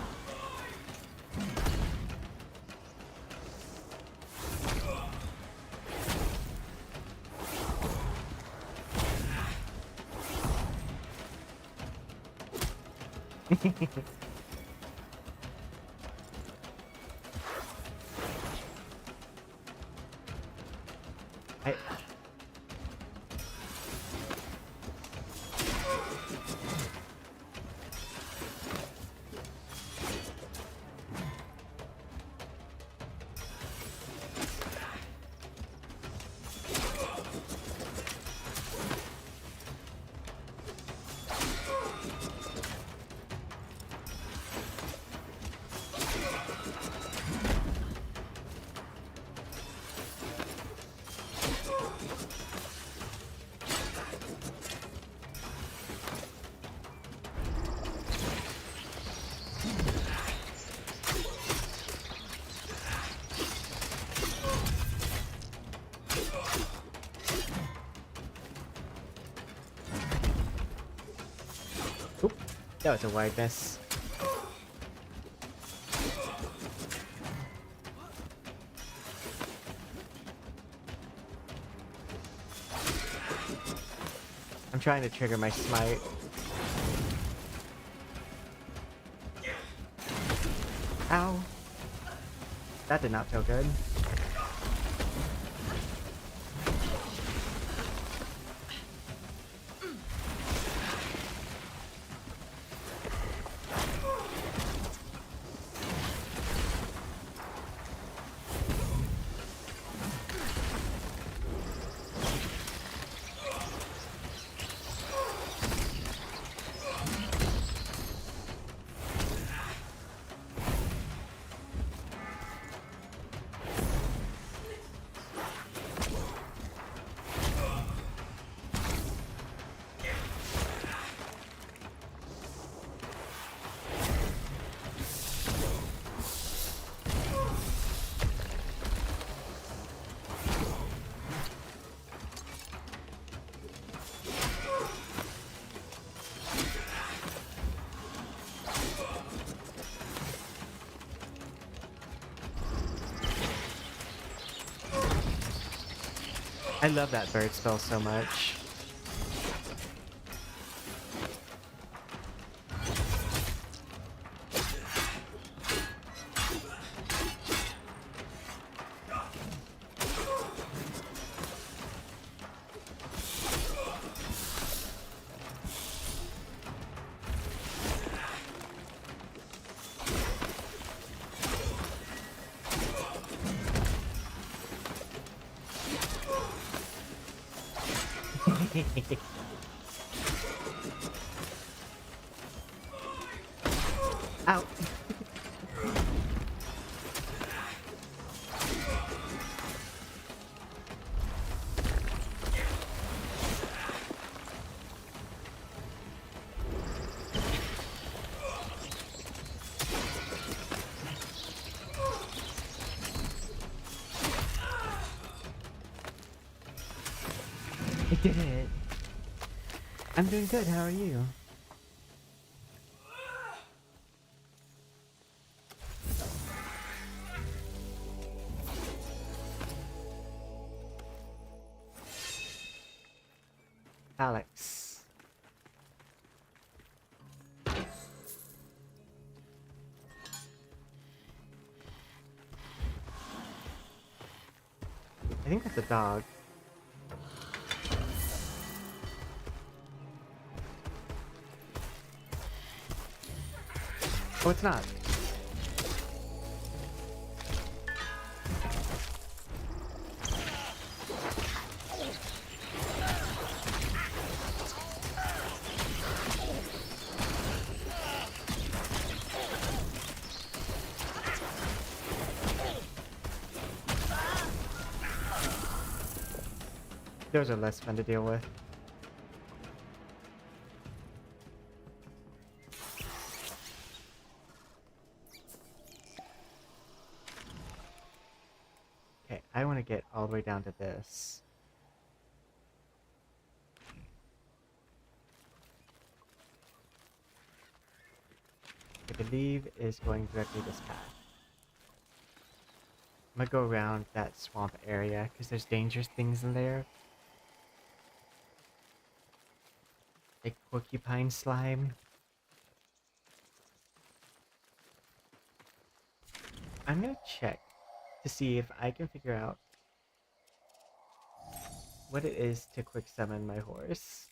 That was a wide miss. I'm trying to trigger my smite. Ow. That did not feel good. I love that bird spell so much. Ow. I did it. I'm doing good, how are you? Alex. I think that's a dog. Oh, it's not. Those are less fun to deal with. Okay, I want to get all the way down to this. I believe is going directly this path. I'm gonna go around that swamp area because there's dangerous things in there. Like porcupine slime. I'm gonna check to see if I can figure out what it is to quick summon my horse.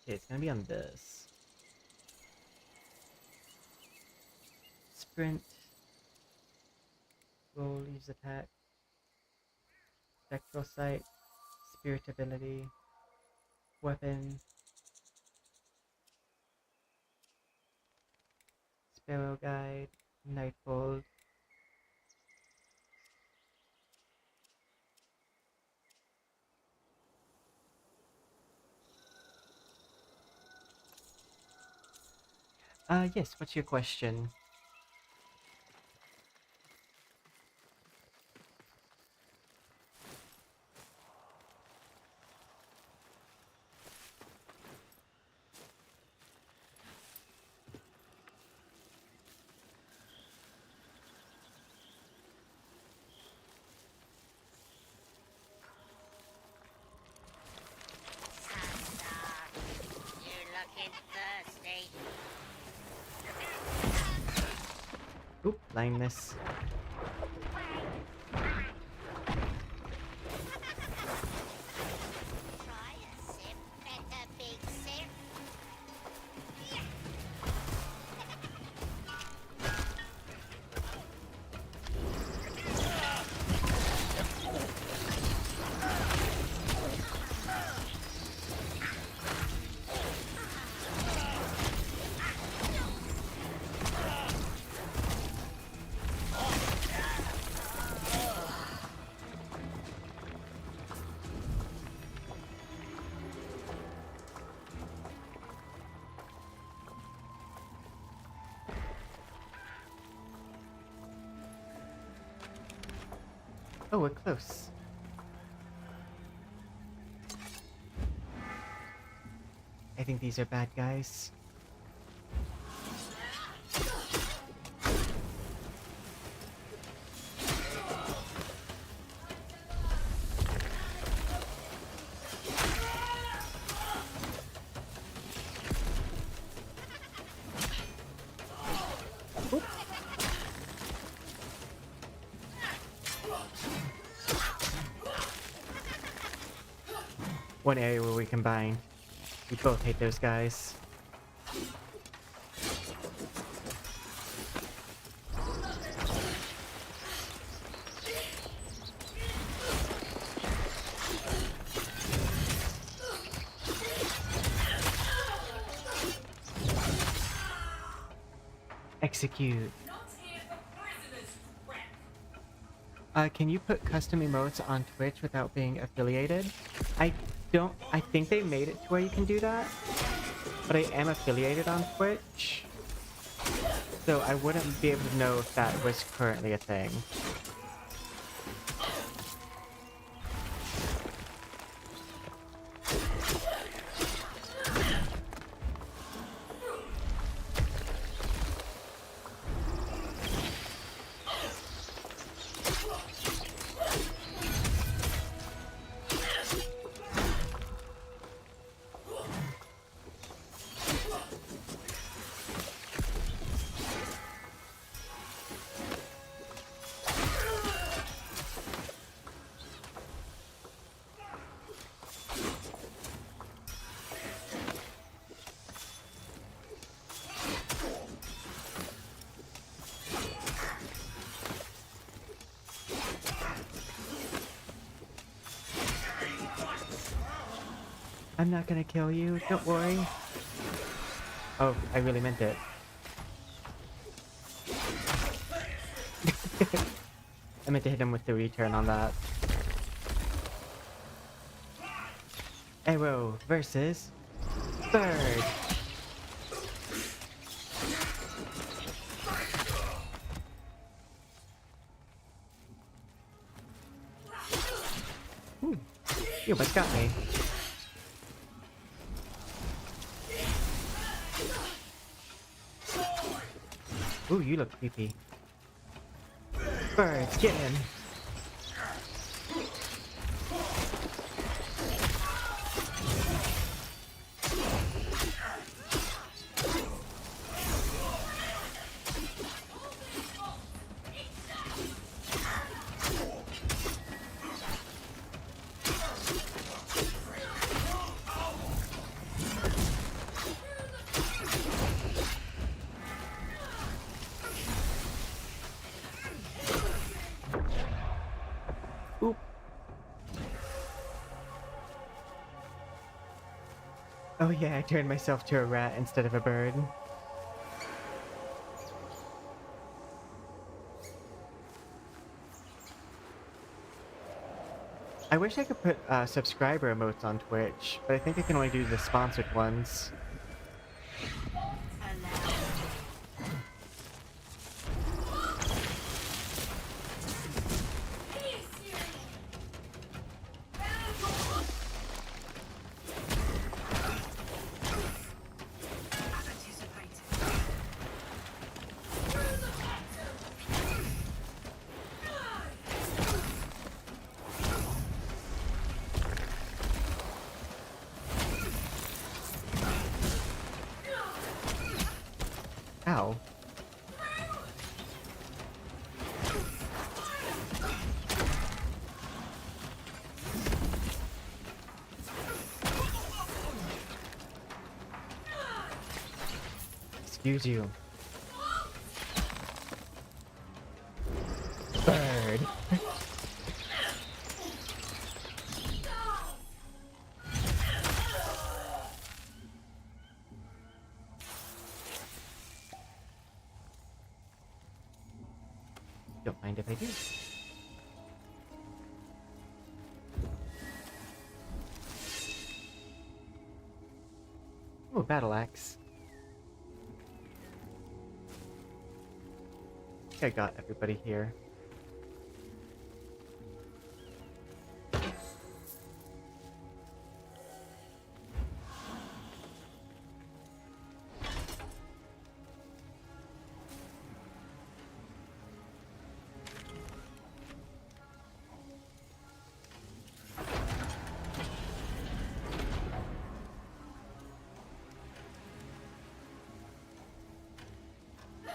Okay, it's gonna be on this. Sprint. Roll, leaves attack. Spectral sight. Spirit ability. Weapon. Sparrow guide. Nightfold. Yes, what's your question? Oop, blindness. Oh, we're close. I think these are bad guys. Oop. One area where we combine. We both hate those guys. Execute. Can you put custom emotes on Twitch without being affiliated? I think they made it to where you can do that, but I am affiliated on Twitch, so I wouldn't be able to know if that was currently a thing. I'm not gonna kill you, don't worry. Oh, I really meant it. I meant to hit him with the return on that. Arrow versus Bird. Ooh, you almost got me. Ooh, you look creepy. Birds, get him! Oop. Oh yeah, I turned myself to a rat instead of a bird. I wish I could put subscriber emotes on Twitch, but I think I can only do the sponsored ones. Ow. Excuse you. Bird. Don't mind if I do. Oh, battle axe. I think I got everybody here.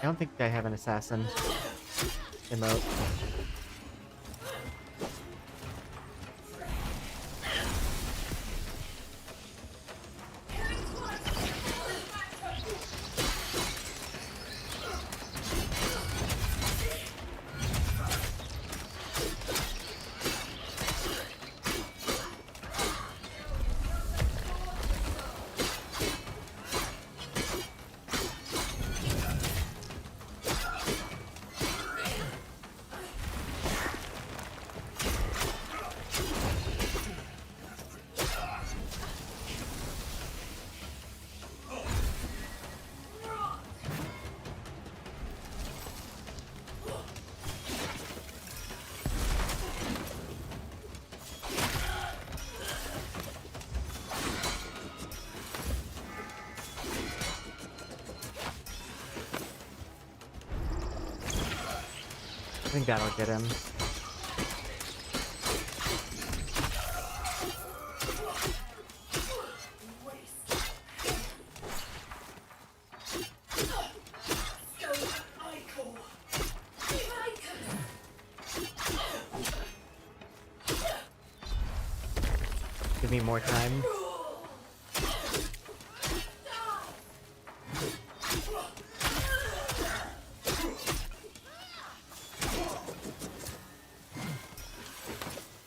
I don't think I have an assassin emote. I think that'll get him. Give me more time.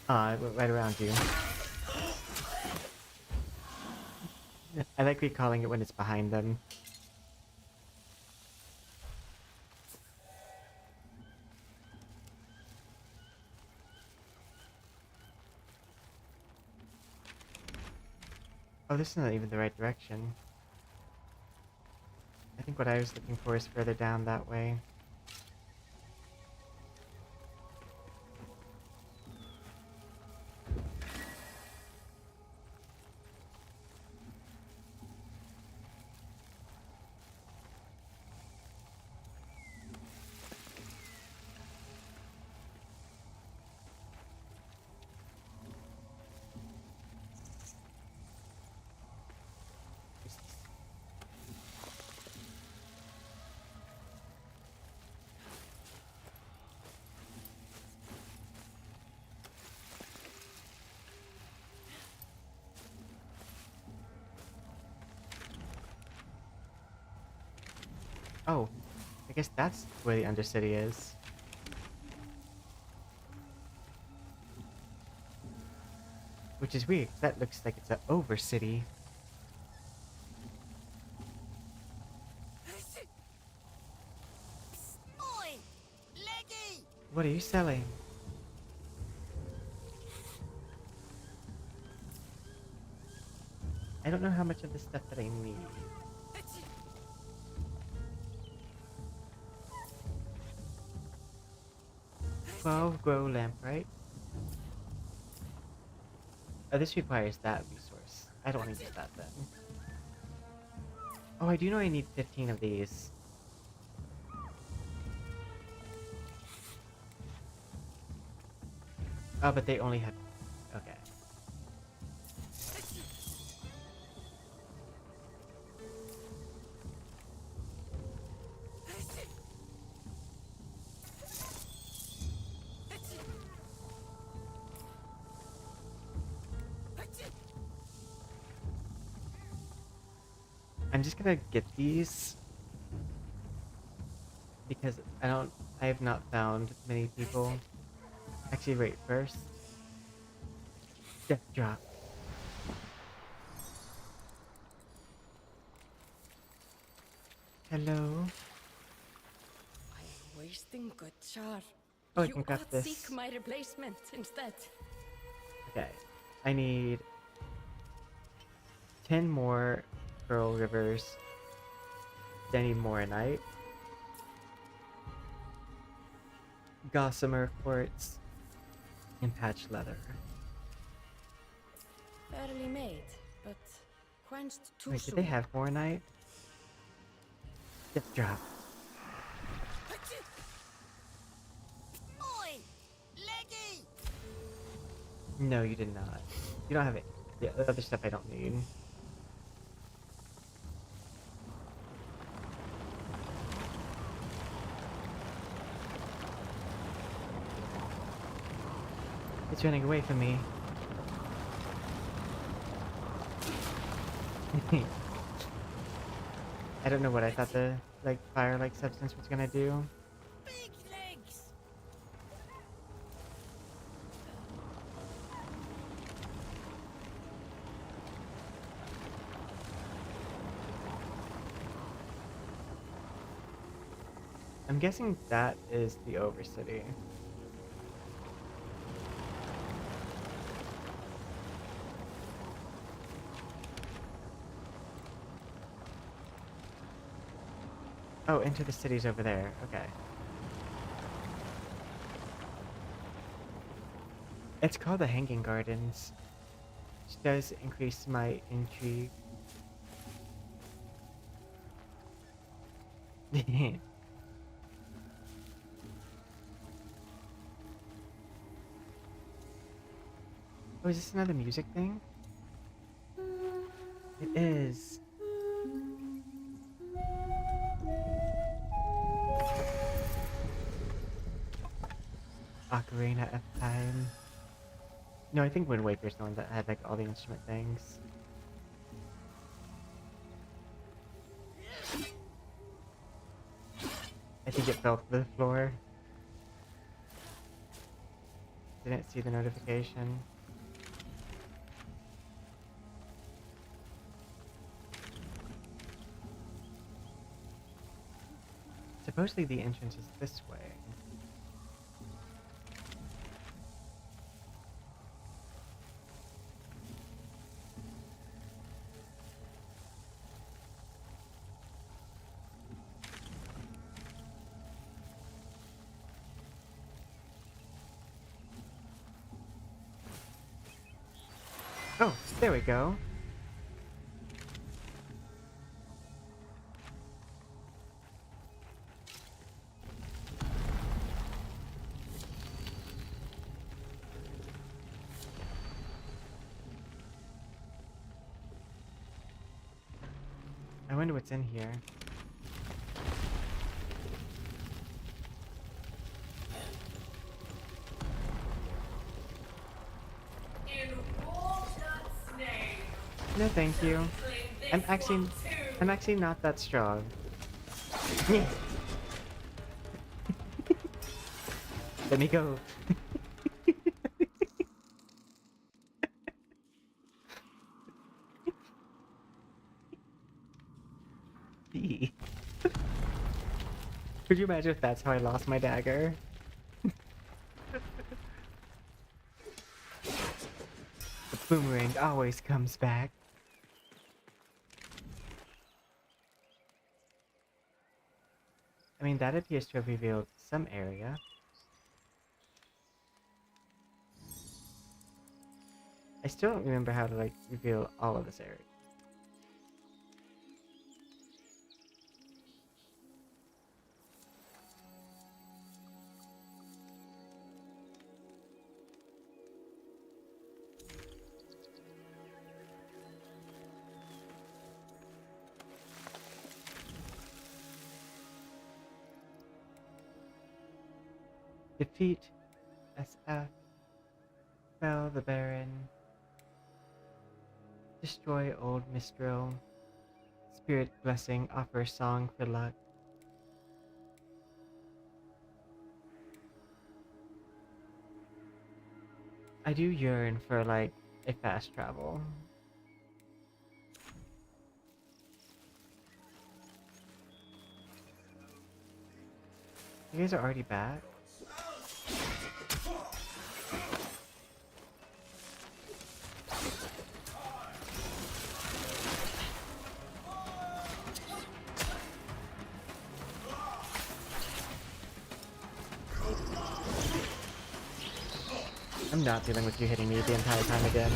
I went right around you. I like recalling it when it's behind them. Oh, this is not even the right direction. I think what I was looking for is further down that way. Oh, I guess that's where the Undercity is. Which is weird, 'cause that looks like it's an Overcity. What are you selling? I don't know how much of the stuff that I need. 12 grow lamprite. Oh, this requires that resource. I don't want to use that then. Oh, I do know I need 15 of these. Oh, but they only have... Okay. I'm just gonna get these because I have not found many people. Actually, wait, first. Death drop. Hello.
I am wasting good char.
Oh, I
You
can craft
ought
this.
seek my replacement instead.
Okay. I need 10 more Pearl Rivers. Then I need more Night. Gossamer Quartz. And Patch Leather.
Fairly made, but quenched too
Wait,
soon.
did they have more Night? Death drop. No, you did not. You don't have it. Yeah, the other stuff I don't need. It's running away from me. I don't know what I thought the like fire-like substance was gonna do.
Big legs!
I'm guessing that is the Overcity. Oh, Into the City's over there. Okay. It's called the Hanging Gardens, which does increase my intrigue. Oh, is this another music thing? It is. Ocarina of Time. No, I think Wind Waker's the one that had like all the instrument things. I think it fell to the floor. Didn't see the notification. Supposedly the entrance is this way. Oh, there we go. I wonder what's in here. No, thank you. I'm actually not that strong. Let me go. Could you imagine if that's how I lost my dagger? The boomerang always comes back. I mean, that appears to have revealed some area. I still don't remember how to, like, reveal all of this area. Defeat SF. Fell the Baron. Destroy old Mistral. Spirit blessing. Offer song for luck. I do yearn for like a fast travel. You guys are already back? I'm not dealing with you hitting me the entire time again.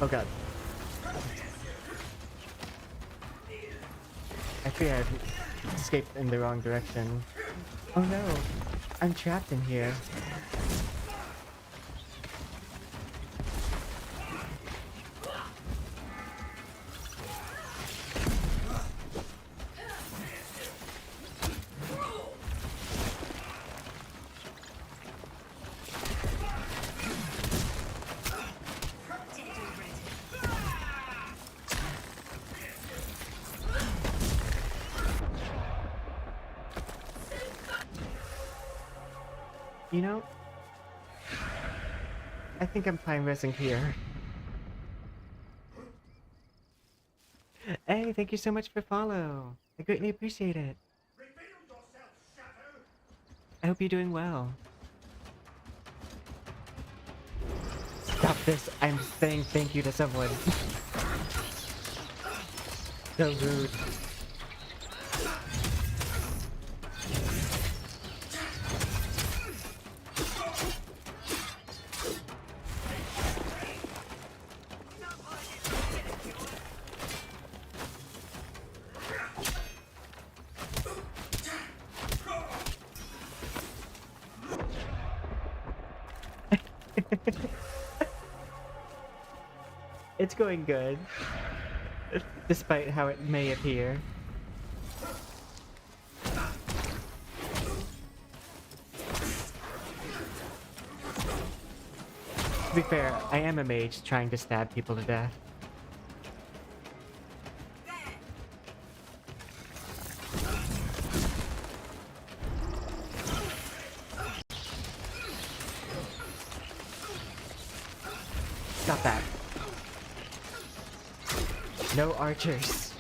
Oh god. I think I've escaped in the wrong direction. Oh no! I'm trapped in here. You know, I think I'm fine resting here. Hey, thank you so much for follow. I greatly appreciate it. I hope you're doing well. Stop this. I'm saying thank you to someone. So rude. It's going good, despite how it may appear. To be fair, I am a mage trying to stab people to death. Stop that. No archers.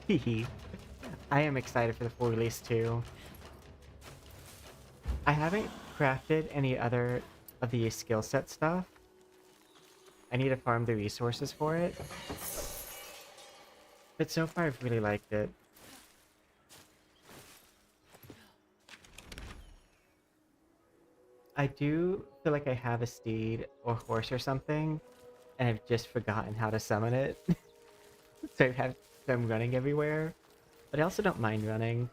Hehe. I am excited for the full release too. I haven't crafted any other of the skill set stuff. I need to farm the resources for it. But so far I've really liked it. I do feel like I have a steed or horse or something, and I've just forgotten how to summon it. So I'm running everywhere. But I also don't mind running.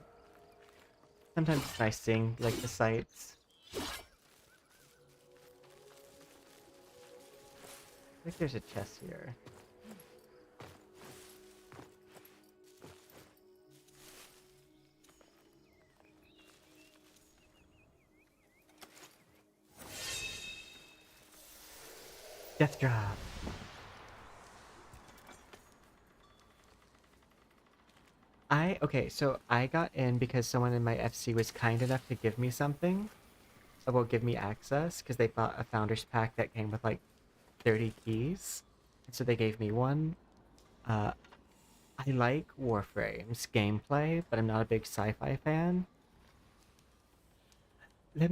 Sometimes it's nice seeing, like, the sights. I think there's a chest here. Death drop. Okay, so I got in because someone in my FC was kind enough to give me something. Well, give me access, because they bought a founder's pack that came with like 30 keys. And so they gave me one. I like Warframe's gameplay, but I'm not a big sci-fi fan. I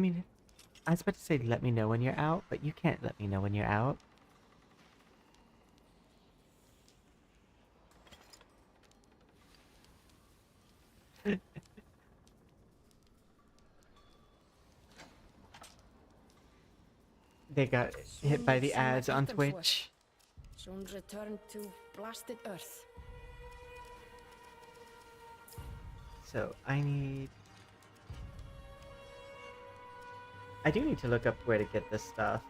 was about to say let me know when you're out, but you can't let me know when you're out. They got hit by the ads on Twitch.
Soon return to blasted earth.
So I do need to look up where to get this stuff.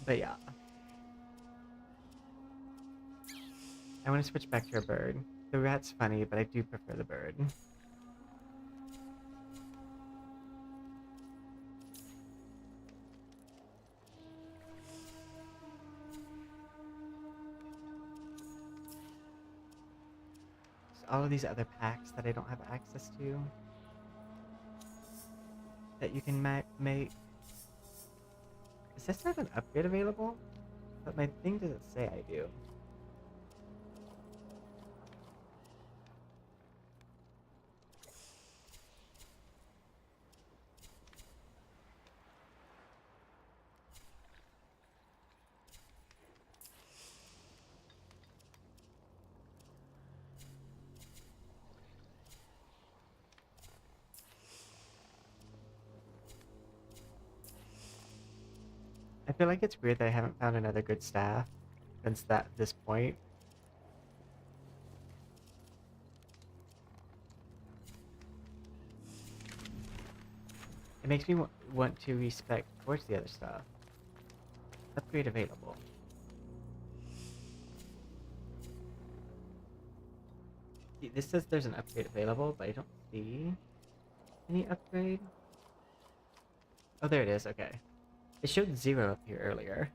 But yeah. I want to switch back to a bird. The rat's funny, but I do prefer the bird. all of these other packs that I don't have access to that you can make. Does this have an upgrade available? But my thing doesn't say I do. I feel like it's weird that I haven't found another good staff since this point. It makes me want to respec towards the other stuff. Upgrade available. This says there's an upgrade available, but I don't see any upgrade. Oh, there it is. Okay. It showed 0 up here earlier.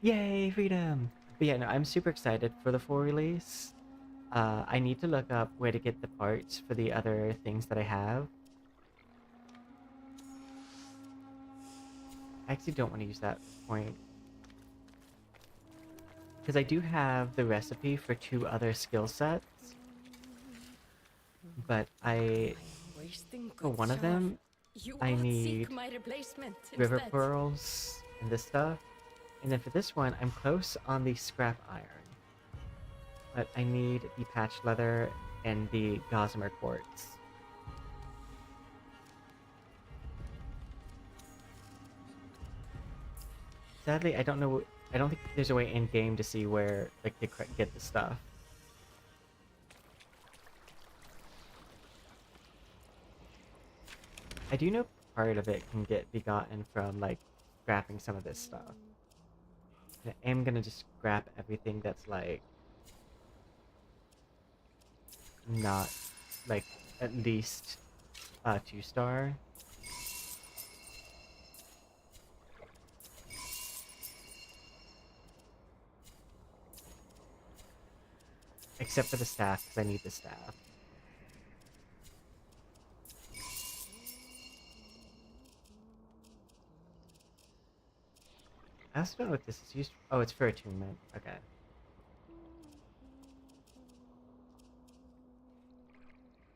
Yay, freedom! But yeah, no, I'm super excited for the full release. I need to look up where to get the parts for the other things that I have. I actually don't want to use that point. Because I do have the recipe for 2 other skill sets. But for one of them, I need river pearls and this stuff. And then for this one, I'm close on the scrap iron. But I need the patch leather and the gossamer quartz. Sadly, I don't think there's a way in game to see where like to get the stuff. I do know part of it can be gotten from like scrapping some of this stuff. And I am gonna just scrap everything that's like not like at least 2-star. Except for the staff, because I need the staff. I also don't know what this is used for. Oh, it's for attunement. Okay.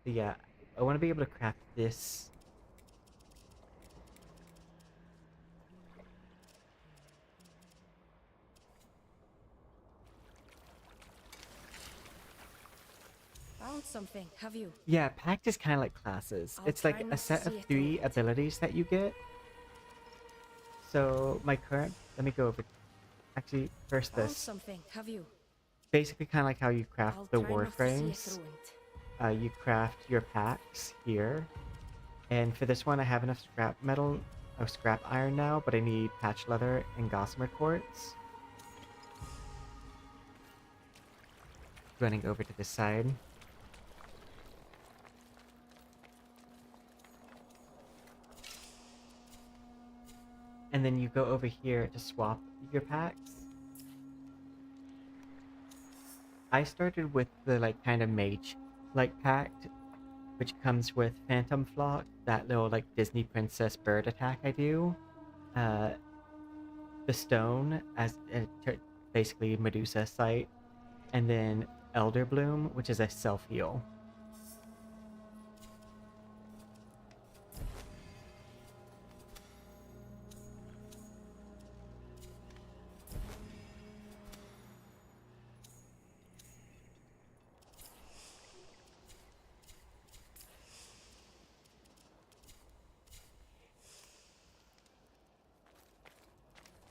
But yeah, I want to be able to craft this.
Found something, have you?
Yeah, pact is kind of like classes. It's like a set of 3 abilities that you get. So my current, let me go over. Actually, first
Found
this.
something, have you?
Basically, kind of like how you craft
I'll
the
try not to see it
warframes.
through it.
You craft your packs here, and for this one, I have enough scrap iron now, but I need patch leather and gossamer quartz. Running over to this side. And then you go over here to swap your packs. I started with the like kind of mage-like pact, which comes with Phantom Flock, that little like Disney princess bird attack I do. The stone as basically Medusa sight, and then Elder Bloom, which is a self-heal.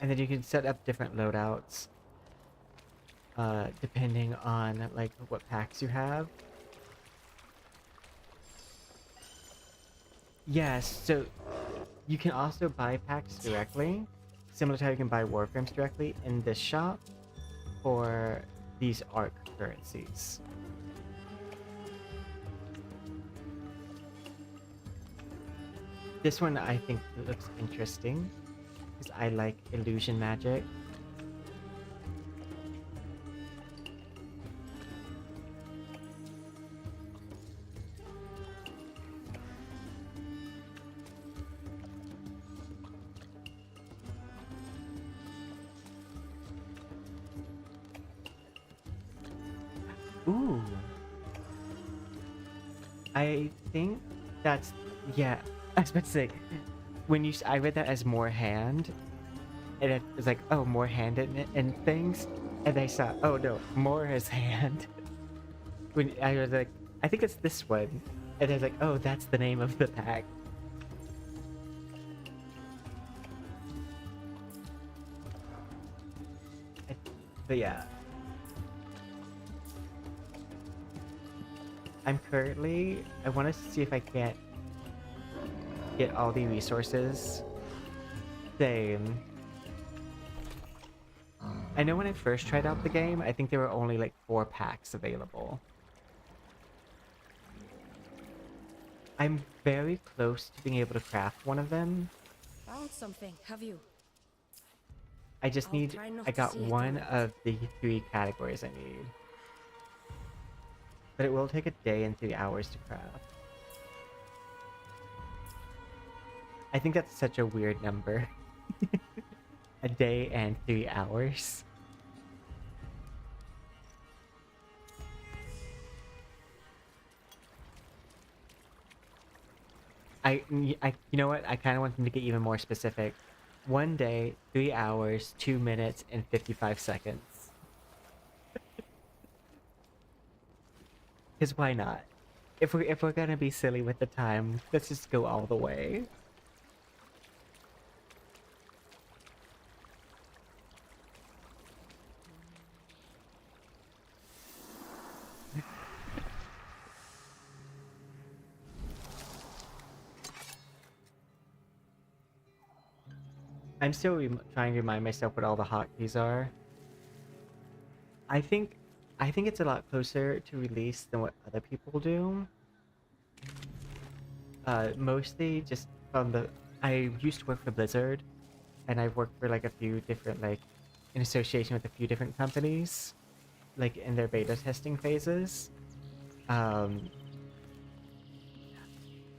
And then you can set up different loadouts depending on like what packs you have. Yes, so you can also buy packs directly, similar to how you can buy warframes directly in this shop for these ARC currencies. This one I think looks interesting because I like illusion magic. Ooh. I think that's, yeah. I was about to say, I read that as more hand, and it was like, oh, more hand and things, and I saw, oh no, more is hand. When I was like, I think it's this one, and I was like, oh, that's the name of the pack. But yeah. I want to see if I can't get all the resources. Same. I know when I first tried out the game, I think there were only like 4 packs available. I'm very close to being able to craft one of them.
Found something, have you?
I just
I'll try not
I
to
got
see it
one
on it.
of the 3 categories I need. But it will take a day and 3 hours to craft. I think that's such a weird number. A day and 3 hours. You know what? I kind of want them to get even more specific. 1 day, 3 hours, 2 minutes, and 55 seconds. Because why not? If we're gonna be silly with the time, let's just go all the way. I'm still trying to remind myself what all the hotkeys are. I think it's a lot closer to release than what other people do. Mostly just from I used to work for Blizzard, and I've worked for like a few different, like, in association with a few different companies, like in their beta testing phases.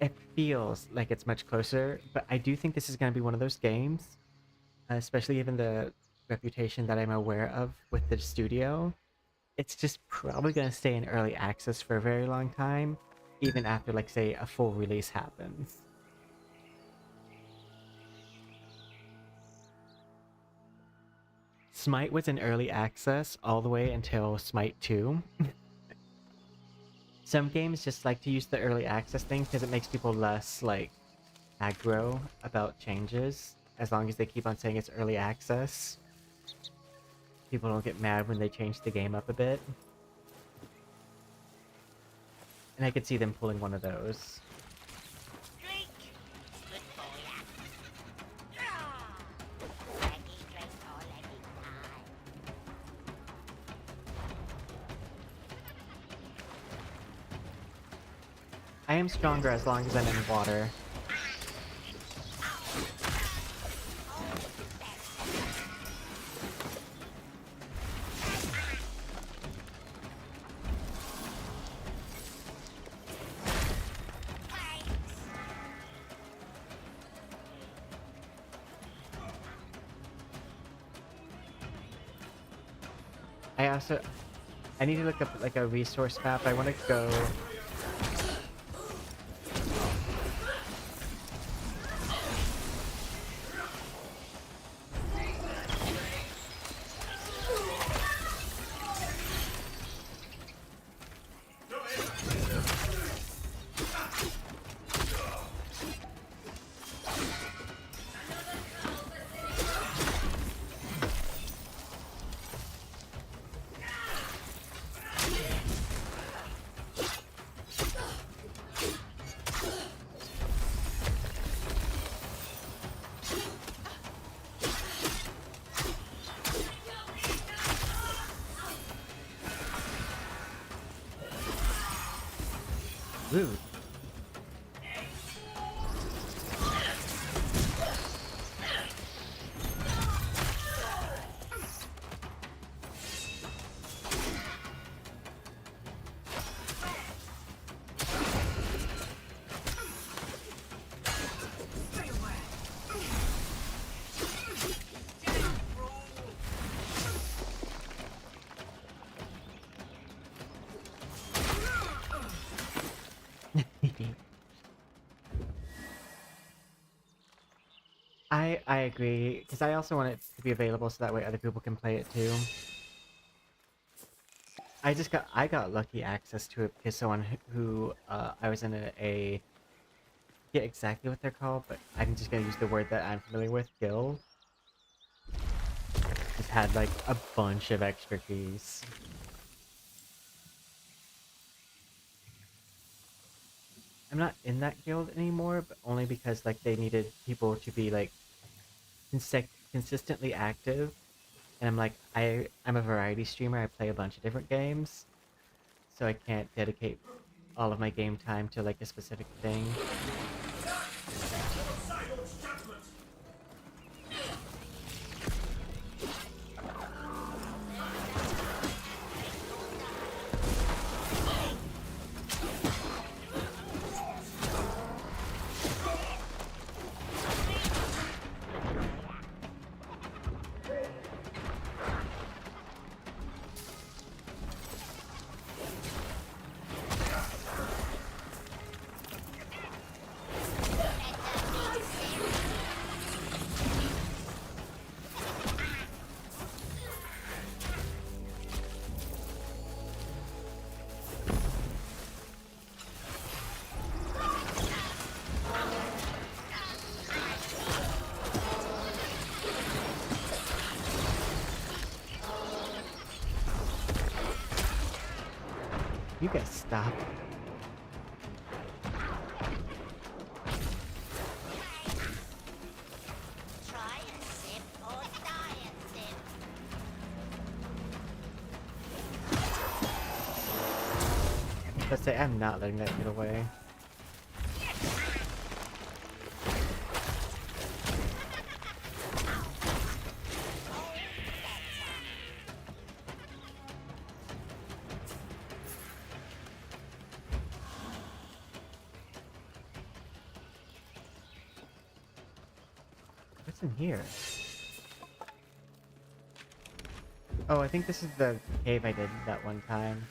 It feels like it's much closer, but I do think this is going to be one of those games, especially given the reputation that I'm aware of with the studio. It's just probably going to stay in early access for a very long time, even after, like, say, a full release happens. Smite was in early access all the way until Smite 2. Some games just like to use the early access thing because it makes people less, like, aggro about changes, as long as they keep on saying it's early access. People don't get mad when they change the game up a bit. And I could see them pulling one of those. I am stronger as long as I'm in water. I need to look up like a resource map. I want to go. Rude. I agree, because I also want it to be available so that way other people can play it too. I got lucky access to it because someone who I was in a get exactly what they're called, but I'm just gonna use the word that I'm familiar with, guild. Just had like a bunch of extra keys. I'm not in that guild anymore, but only because like they needed people to be like consistently active, and I'm like I'm a variety streamer. I play a bunch of different games, so I can't dedicate all of my game time to like a specific thing. You guys stop.
Try a sip or die a sip.
Let's say I'm not letting that get away. What's in here? Oh, I think this is the cave I did that one time.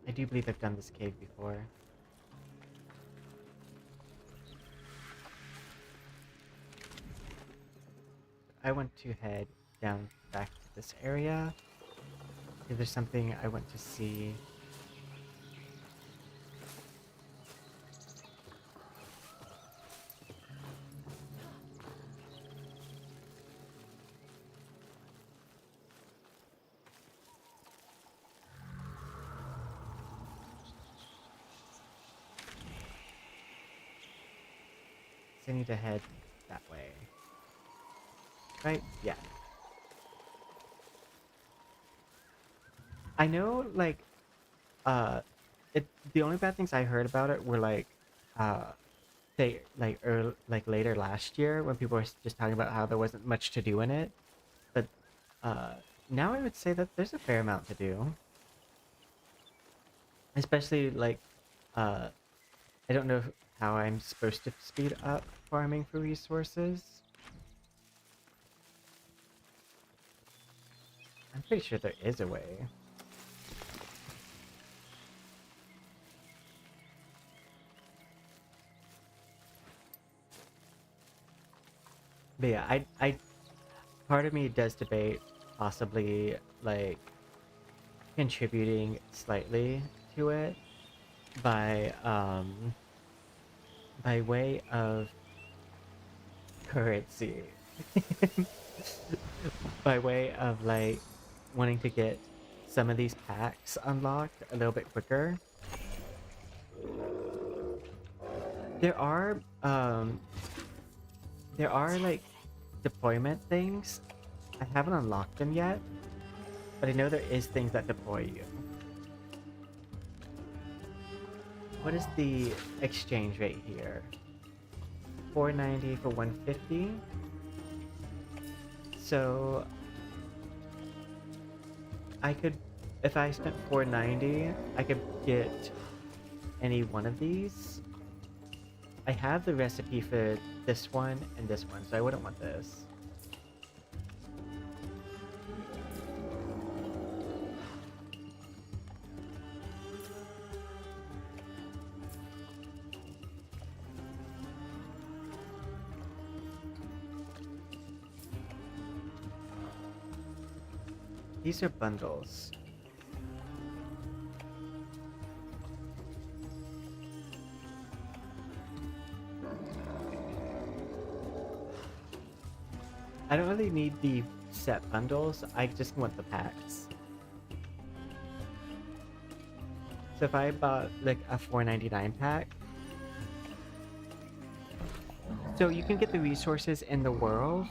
I do believe I've done this cave before. I want to head down back to this area. If there's something I want to see. So I need to head that way. Right? Yeah. I know, like, the only bad things I heard about it were, like, say, like, later last year when people were just talking about how there wasn't much to do in it. But, now I would say that there's a fair amount to do. Especially, like, I don't know how I'm supposed to speed up farming for resources. I'm pretty sure there is a way. But yeah, part of me does debate possibly, like, contributing slightly to it by way of currency. By way of, like, wanting to get some of these packs unlocked a little bit quicker. There are, like, deployment things. I haven't unlocked them yet, but I know there is things that deploy you. What is the exchange rate here? 490 for 150. So I could, if I spent 490, I could get any one of these. I have the recipe for this one and this one, so I wouldn't want this. These are bundles. I don't really need the set bundles, I just want the packs. So if I bought like a $4.99 pack, so you can get the resources in the world,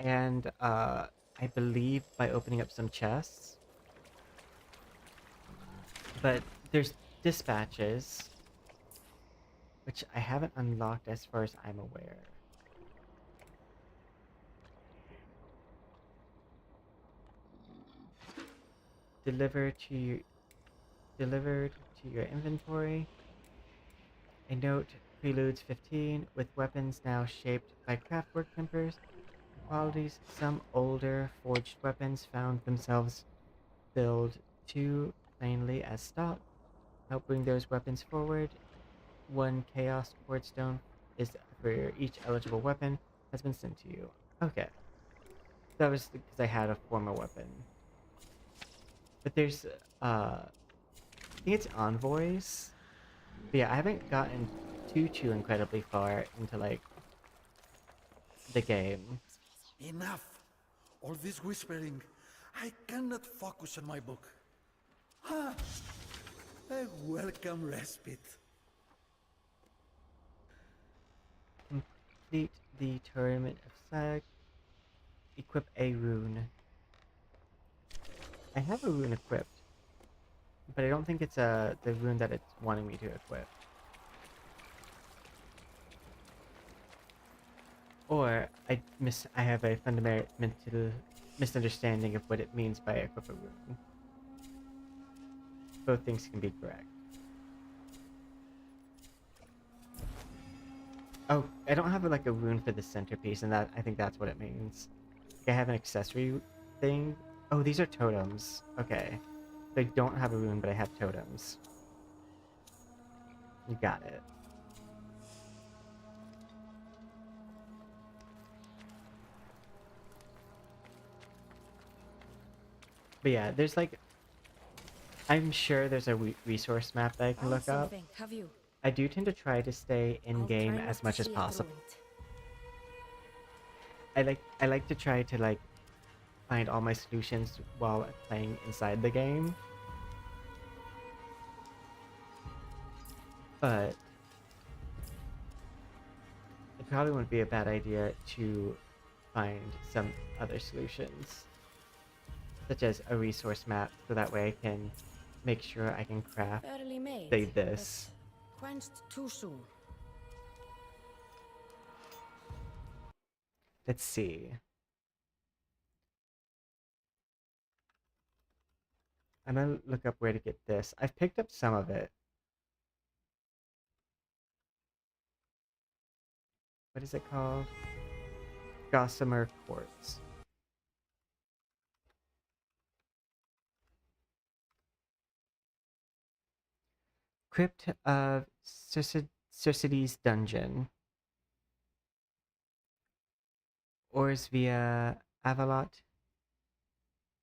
and I believe by opening up some chests. But there's dispatches, which I haven't unlocked as far as I'm aware. Delivered to your inventory. A note preludes 15 with weapons now shaped by craftwork tempers and qualities. Some older forged weapons found themselves billed too plainly as stock. Help bring those weapons forward. 1 chaos cordstone is for each eligible weapon has been sent to you. Okay. That was because I had a former weapon. But there's I think it's envoys. But yeah, I haven't gotten too incredibly far into like the game.
Enough! All this whispering. I cannot focus on my book. Ah, a welcome respite.
Complete the tournament of Slag. Equip a rune. I have a rune equipped, but I don't think it's the rune that it's wanting me to equip. Or I have a fundamental misunderstanding of what it means by equip a rune. Both things can be correct. Oh, I don't have like a rune for the centerpiece, and I think that's what it means. I have an accessory thing. Oh, these are totems. Okay. So I don't have a rune, but I have totems. You got it. But yeah, there's like... I'm sure there's a resource map that I can look up.
Have you?
I do tend to try to stay in-game
I'll try
as
not
much
to
as
see it
possible.
ruined.
I like to try to like find all my solutions while playing inside the game. But it probably wouldn't be a bad idea to find some other solutions, such as a resource map, so that way I can make sure I can craft,
Barely made,
say this.
but quenched too soon.
Let's see. I'm gonna look up where to get this. I've picked up some of it. What is it called? Gossamer Quartz. Crypt of Circe's Dungeon. Ors via Avalot.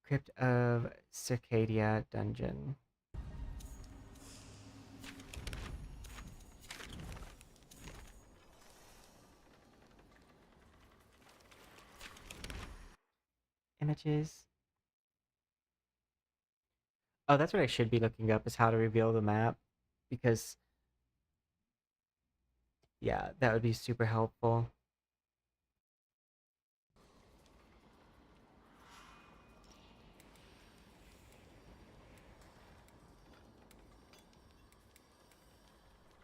Crypt of Circadia Dungeon. Images. Oh, that's what I should be looking up, is how to reveal the map. Because, yeah, that would be super helpful.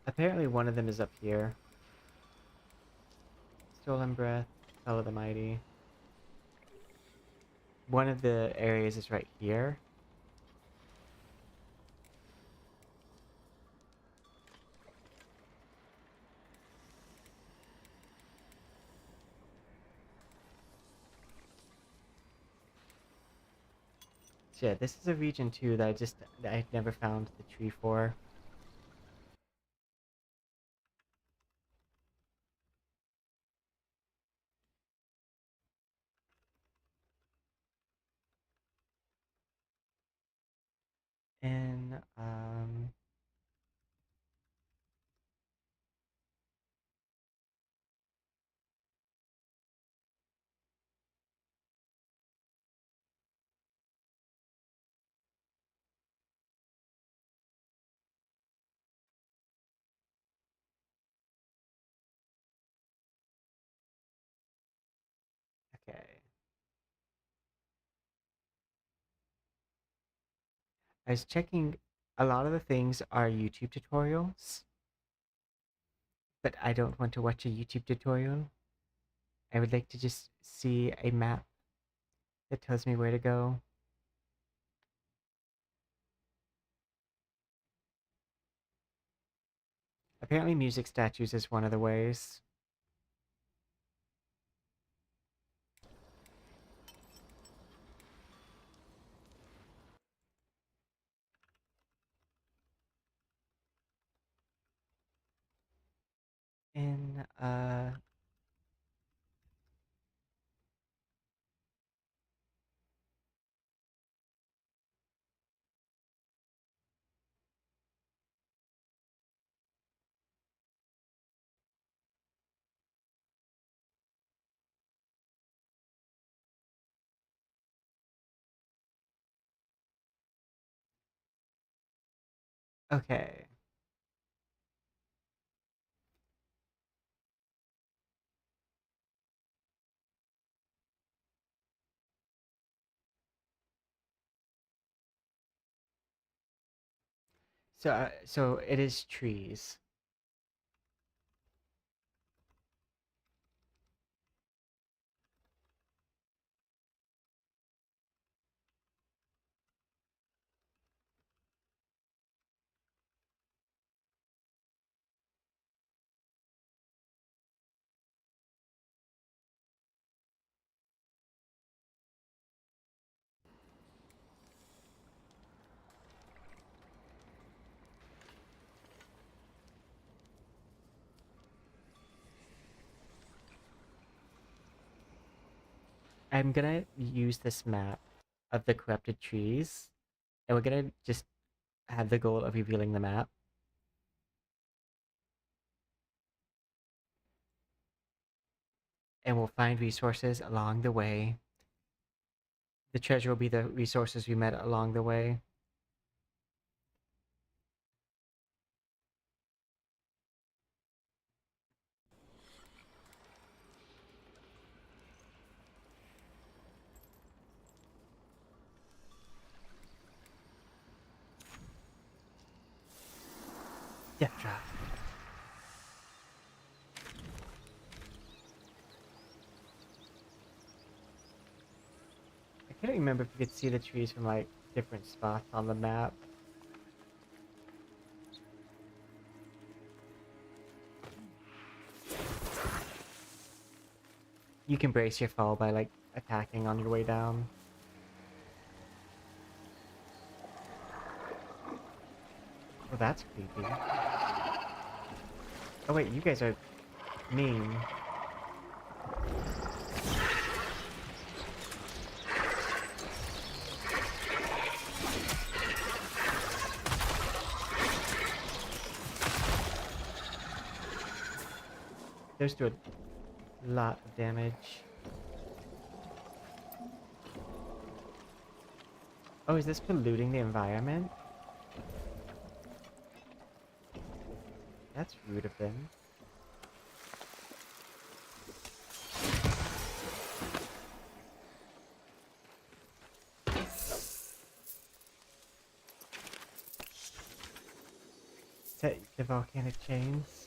Apparently one of them is up here. Stolen Breath, Spell of the Mighty. One of the areas is right here. So yeah, this is a region too that I've never found the tree for. And okay. I was checking, a lot of the things are YouTube tutorials, but I don't want to watch a YouTube tutorial. I would like to just see a map that tells me where to go. Apparently music statues is one of the ways. And okay. So it is trees. I'm gonna use this map of the corrupted trees, and we're gonna just have the goal of revealing the map. And we'll find resources along the way. The treasure will be the resources we met along the way. Death drop. I can't remember if you could see the trees from like different spots on the map. You can brace your fall by like attacking on your way down. Well, that's creepy. Oh wait, you guys are mean. Those do a lot of damage. Oh, is this polluting the environment? That's rude of them. Set the volcanic chains.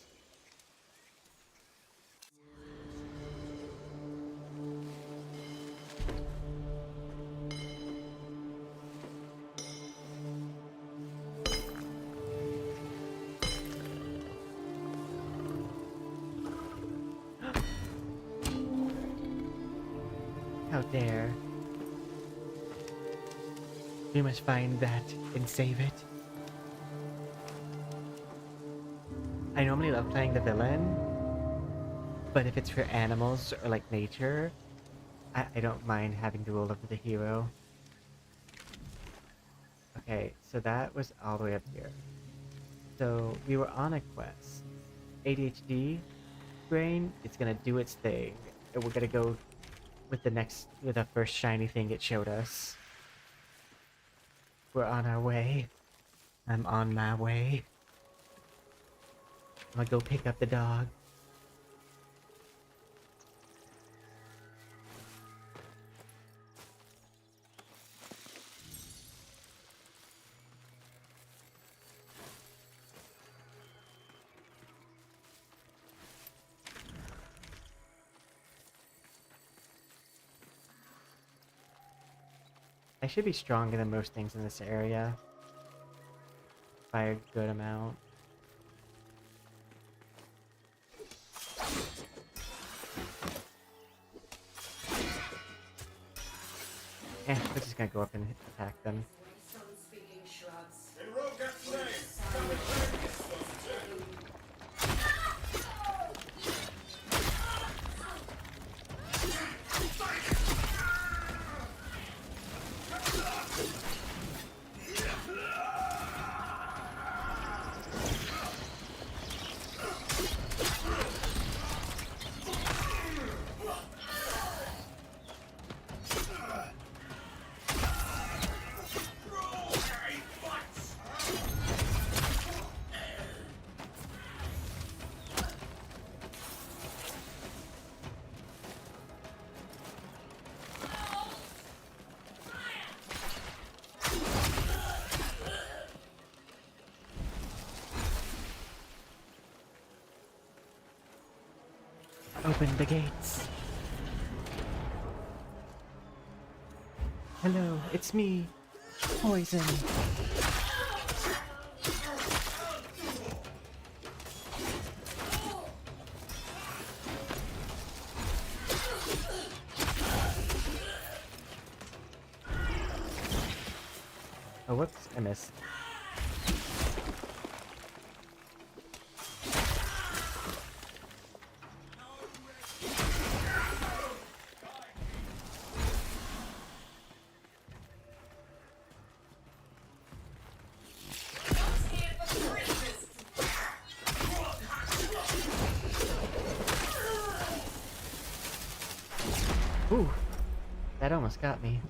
How dare. We must find that and save it. I normally love playing the villain, but if it's for animals or like nature, I don't mind having the role of the hero. Okay, so that was all the way up here. So we were on a quest. ADHD brain, it's gonna do its thing. And we're gonna go with the first shiny thing it showed us. We're on our way. I'm on my way. I'm gonna go pick up the dog. I should be stronger than most things in this area. By a good amount. We're just gonna go up and attack them. Open the gates. Hello, it's me, Poison. Oh, whoops, I missed. Ooh, that almost got me.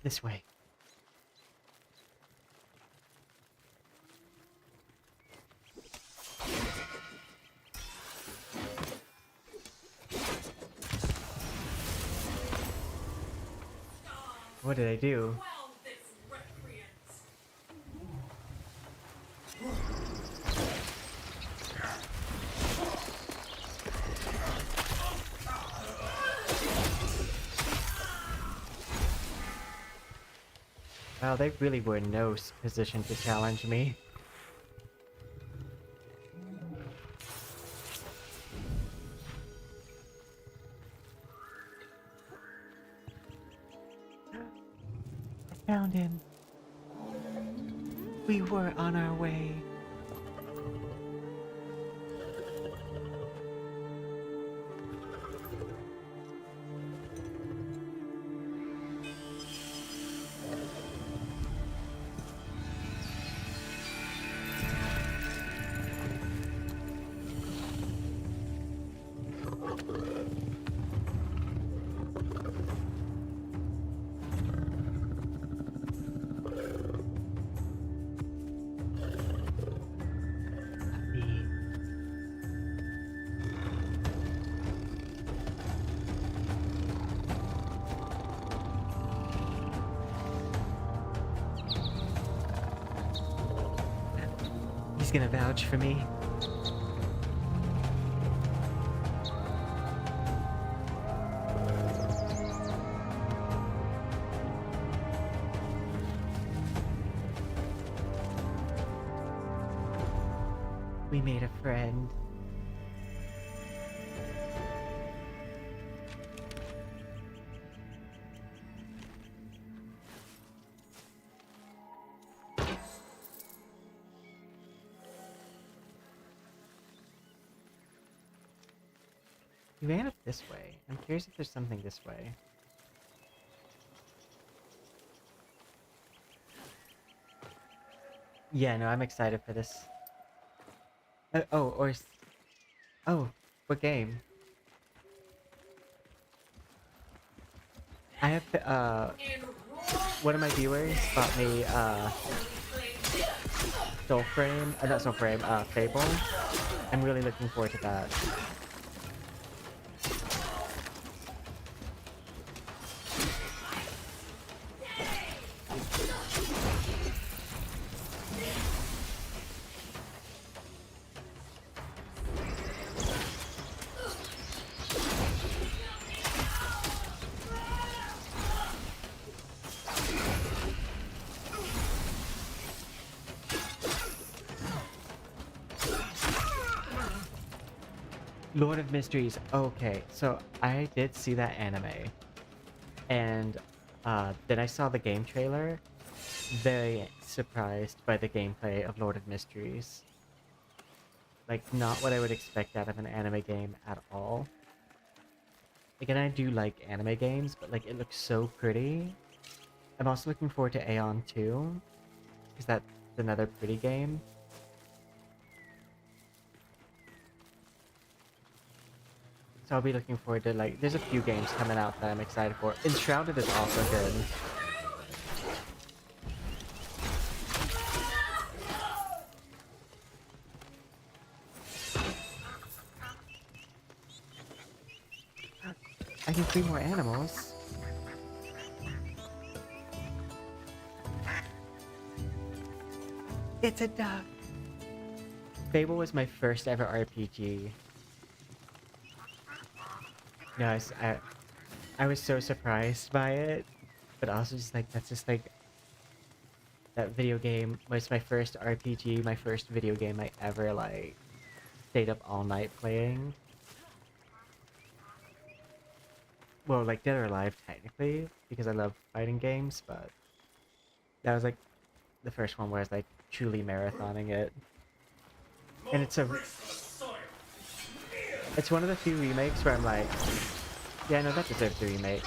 This way. What did I do? Wow, they really were in no position to challenge me. I found him. We were on our way. He's gonna vouch for me. We made a friend. We ran up this way. I'm curious if there's something this way. Yeah, no, I'm excited for this. Oh, what game? I have, one of my viewers bought me, Soulframe, not Soulframe, Fable. I'm really looking forward to that. Lord of Mysteries. Okay, so I did see that anime. And then I saw the game trailer. Very surprised by the gameplay of Lord of Mysteries. Like, not what I would expect out of an anime game at all. Again, I do like anime games, but like, it looks so pretty. I'm also looking forward to Aeon 2, because that's another pretty game. So I'll be looking forward to, like, there's a few games coming out that I'm excited for. Enshrouded is also good. I can free more animals. It's a duck! Fable was my first ever RPG. No, I was so surprised by it, but also just like, that's just like, that video game was my first RPG, my first video game I ever like stayed up all night playing. Well, like Dead or Alive technically, because I love fighting games, but that was like the first one where I was like truly marathoning it. And it's one of the few remakes where I'm like, yeah, no, that deserves a remake.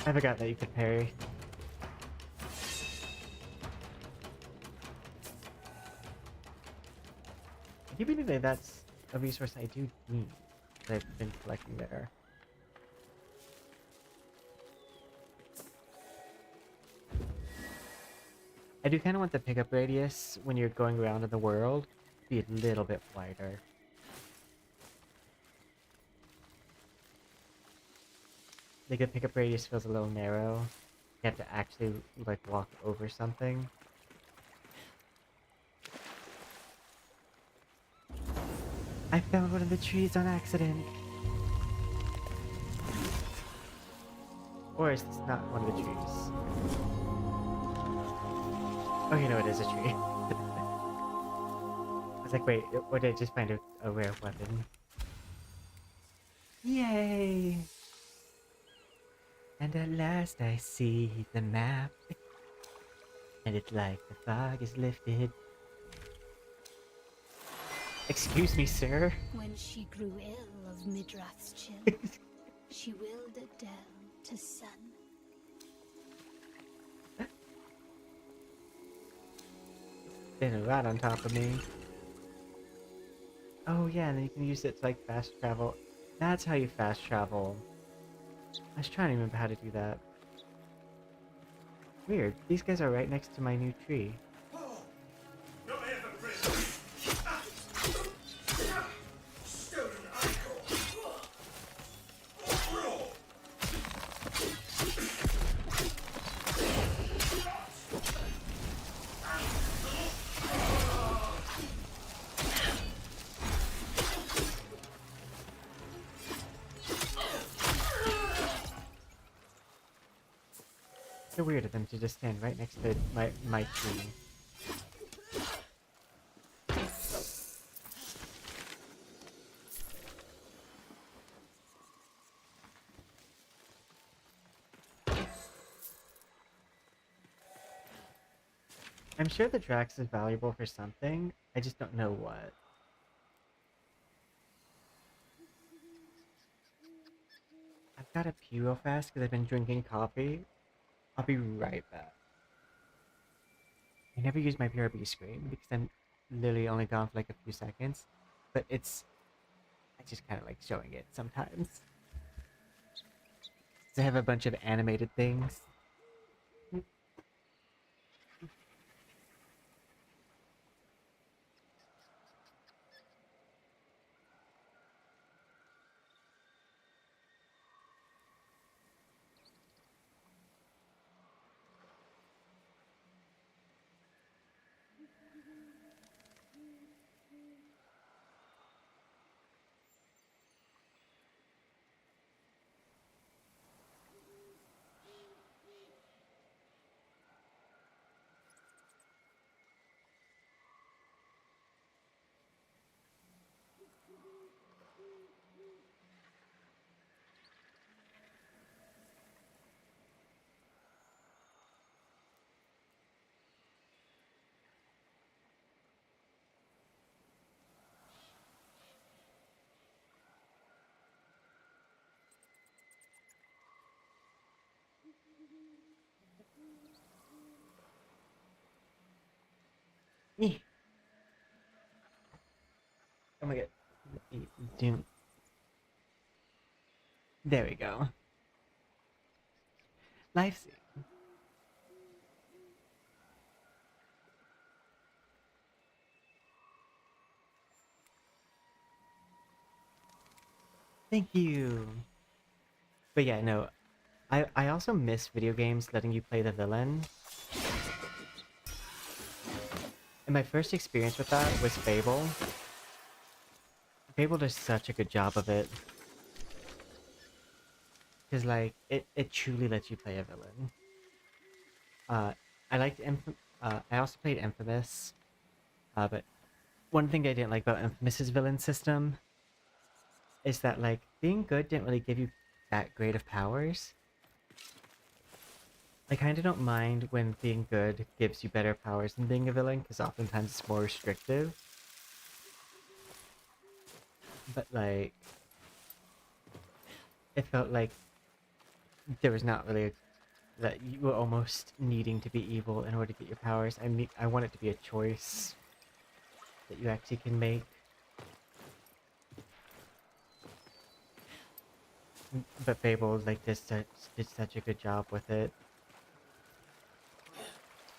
I forgot that you could parry. I do believe that that's a resource I do need that I've been collecting there. I do kind of want the pickup radius when you're going around in the world to be a little bit wider. Like the pickup radius feels a little narrow. You have to actually like walk over something. I found one of the trees on accident. Or is this not one of the trees? Oh, you know, it is a tree. I was like, wait, or did I just find a rare weapon? Yay! And at last I see the map. And it's like the fog is lifted. Excuse me, sir.
When she grew ill of Midrath's chill, she willed it down to sun.
Been right on top of me. Oh yeah, and then you can use it to like fast travel. That's how you fast travel. I was trying to remember how to do that. Weird. These guys are right next to my new tree. So weird of them to just stand right next to my tree. I'm sure the Drax is valuable for something, I just don't know what. I've got to pee real fast because I've been drinking coffee. I'll be right back. I never use my BRB screen because I'm literally only gone for like a few seconds, but I just kind of like showing it sometimes. I have a bunch of animated things. Eh. Oh my god. There we go. Life. Thank you. But yeah, no. I also miss video games letting you play the villain. And my first experience with that was Fable. Fable does such a good job of it. Because, like, it truly lets you play a villain. I liked I also played Infamous. But one thing I didn't like about Infamous's villain system is that, like, being good didn't really give you that great of powers. I kinda don't mind when being good gives you better powers than being a villain, because oftentimes it's more restrictive. But, like, it felt like there was not really that you were almost needing to be evil in order to get your powers. I want it to be a choice that you actually can make. But Fable, like, did such a good job with it.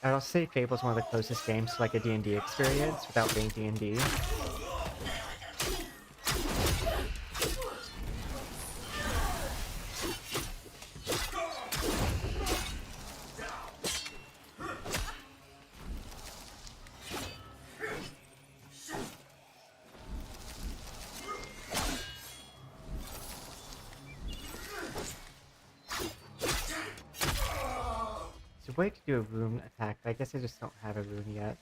I'd also say Fable's one of the closest games to like a D&D experience without being D&D. It's a way to do a rune attack, but I guess I just don't have a rune yet.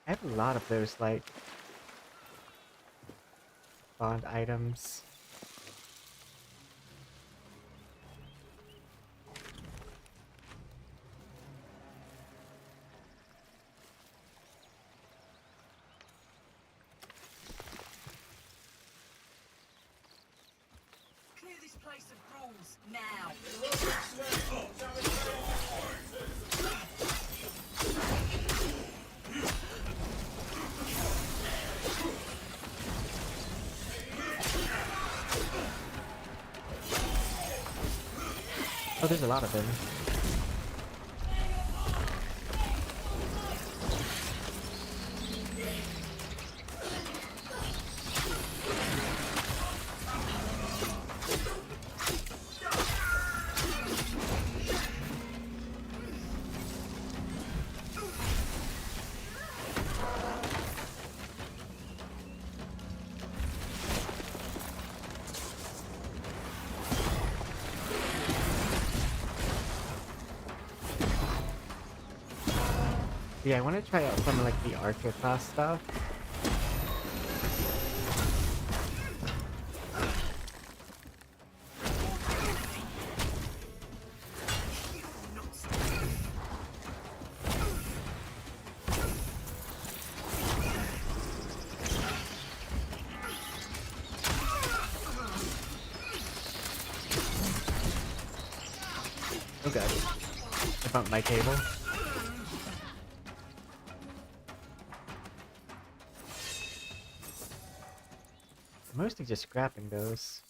I have a lot of those, like, bond items.
Clear this place of ghouls now.
Oh, there's a lot of them. Yeah, I want to try out some of like the archer class stuff. Oh god. I bumped my table. Mostly just scrapping those.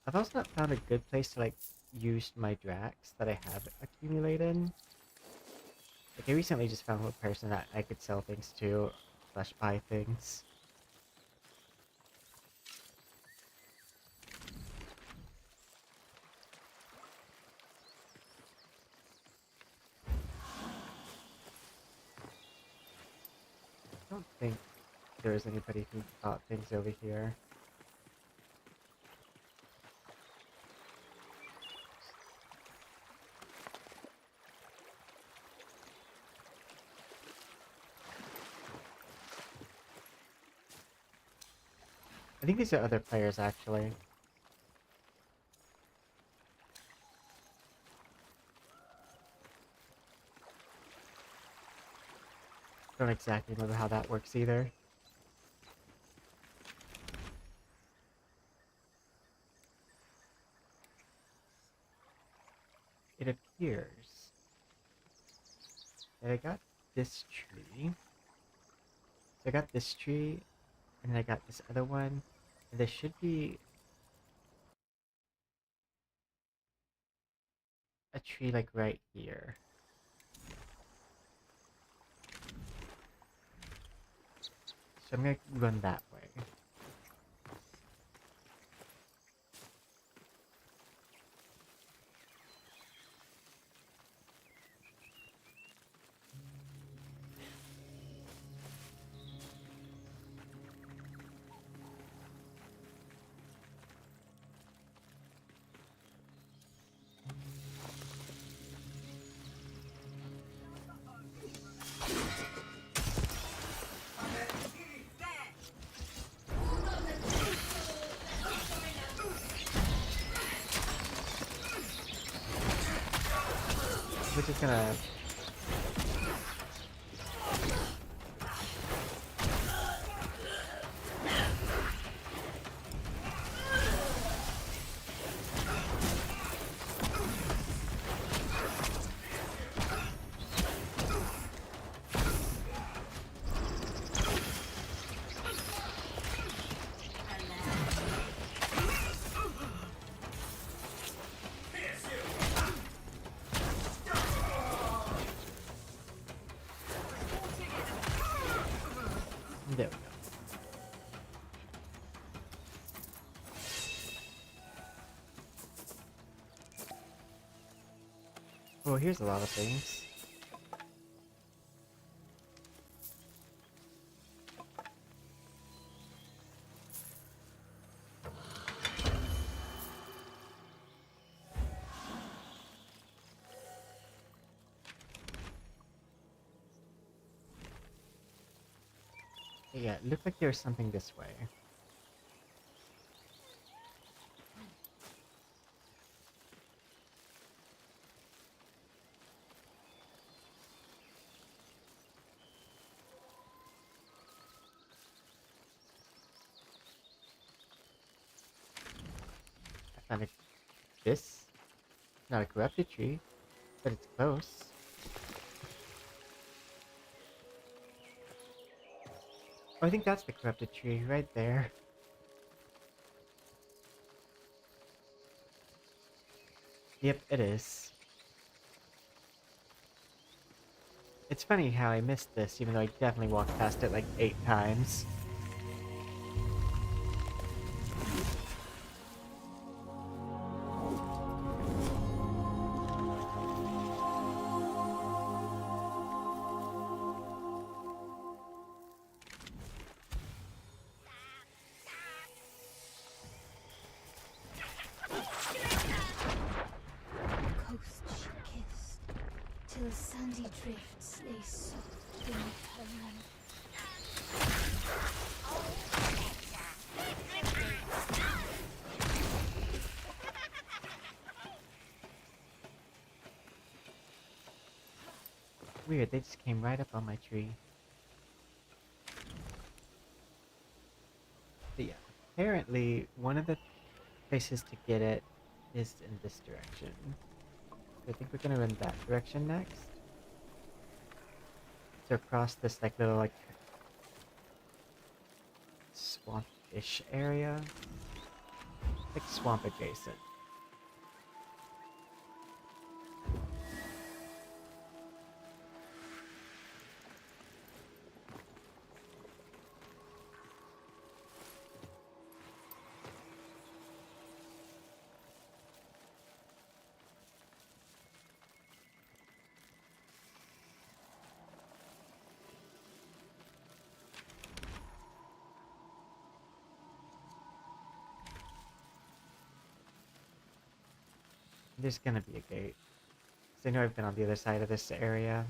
I've also not found a good place to like use my Drax that I have accumulated. Like I recently just found a person that I could sell things to, slash buy things. I don't think there's anybody who bought things over here. I think these are other players actually. Don't exactly remember how that works either. It appears that I got this tree. So I got this tree, and then I got this other one, and there should be a tree like right here. So I'm gonna run that way. We're just gonna... There we go. Oh, here's a lot of things. Yeah, it looked like there was something this way. I found this. Not a corrupted tree, but it's close. Oh, I think that's the corrupted tree right there. Yep, it is. It's funny how I missed this, even though I definitely walked past it like 8 times.
Coast she kissed, till sandy drifts lay soft beneath her run.
Weird, they just came right up on my tree. But yeah, apparently one of the places to get it is in this direction. So I think we're gonna run that direction next. So across this like little like swamp-ish area. Like swamp adjacent. There's gonna be a gate. 'Cause I know I've been on the other side of this area.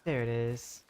There it is.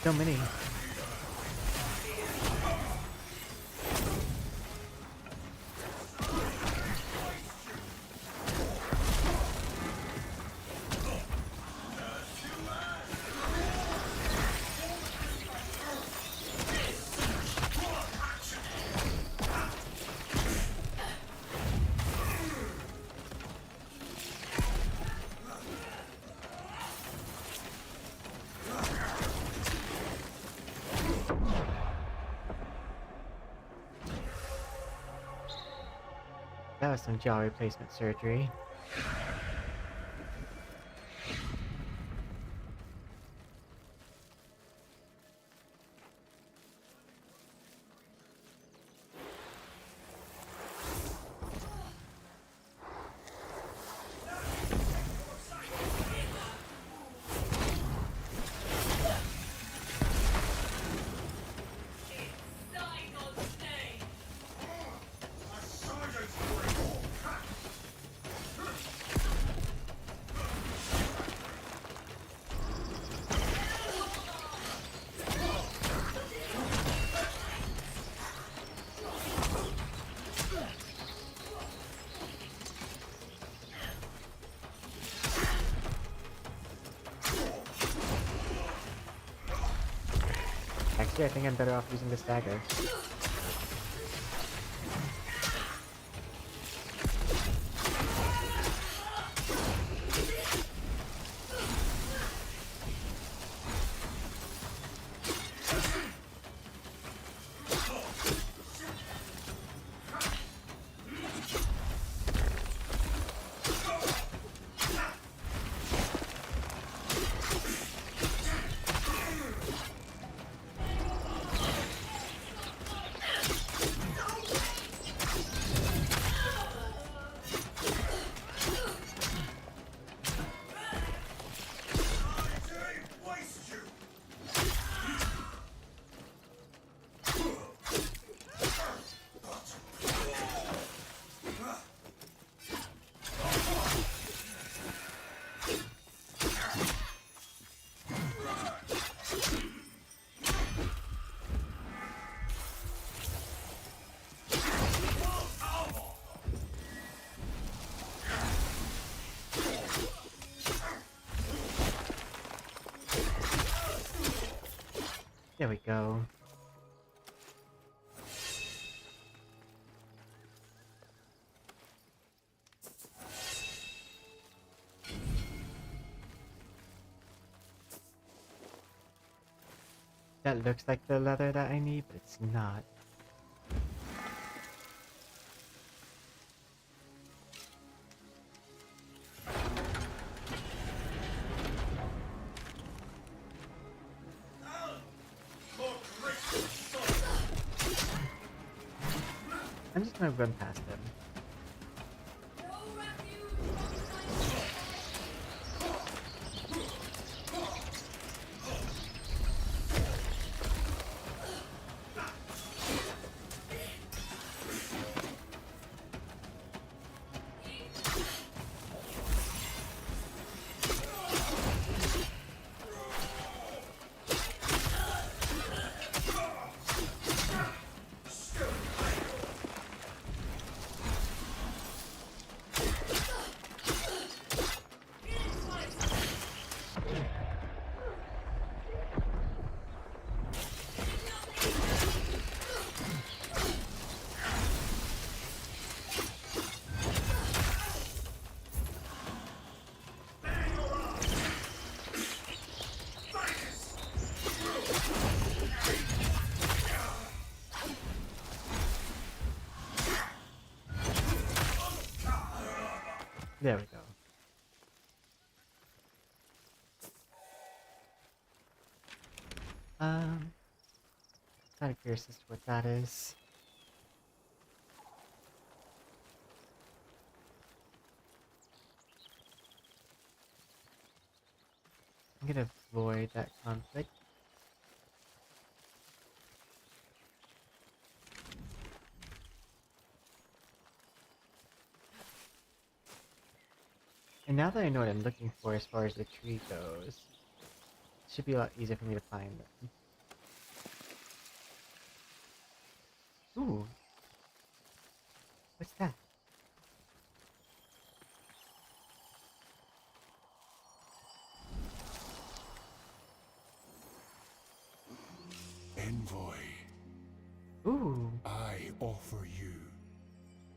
So many. That was some jaw replacement surgery. Actually, I think I'm better off using this dagger. There we go. That looks like the leather that I need, but it's not. I'm just gonna run past him. There we go. Kind of curious as to what that is. I'm gonna avoid that conflict. And now that I know what I'm looking for as far as the tree goes, it should be a lot easier for me to find them. Ooh. What's that?
Envoy,
Ooh.
I offer you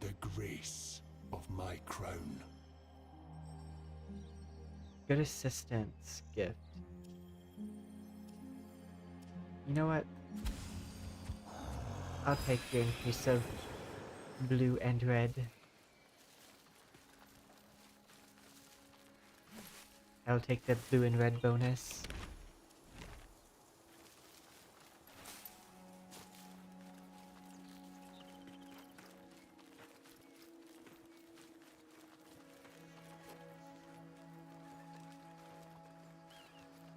the grace of my crown.
Good assistance gift. You know what? I'll take your increase of blue and red. I'll take the blue and red bonus.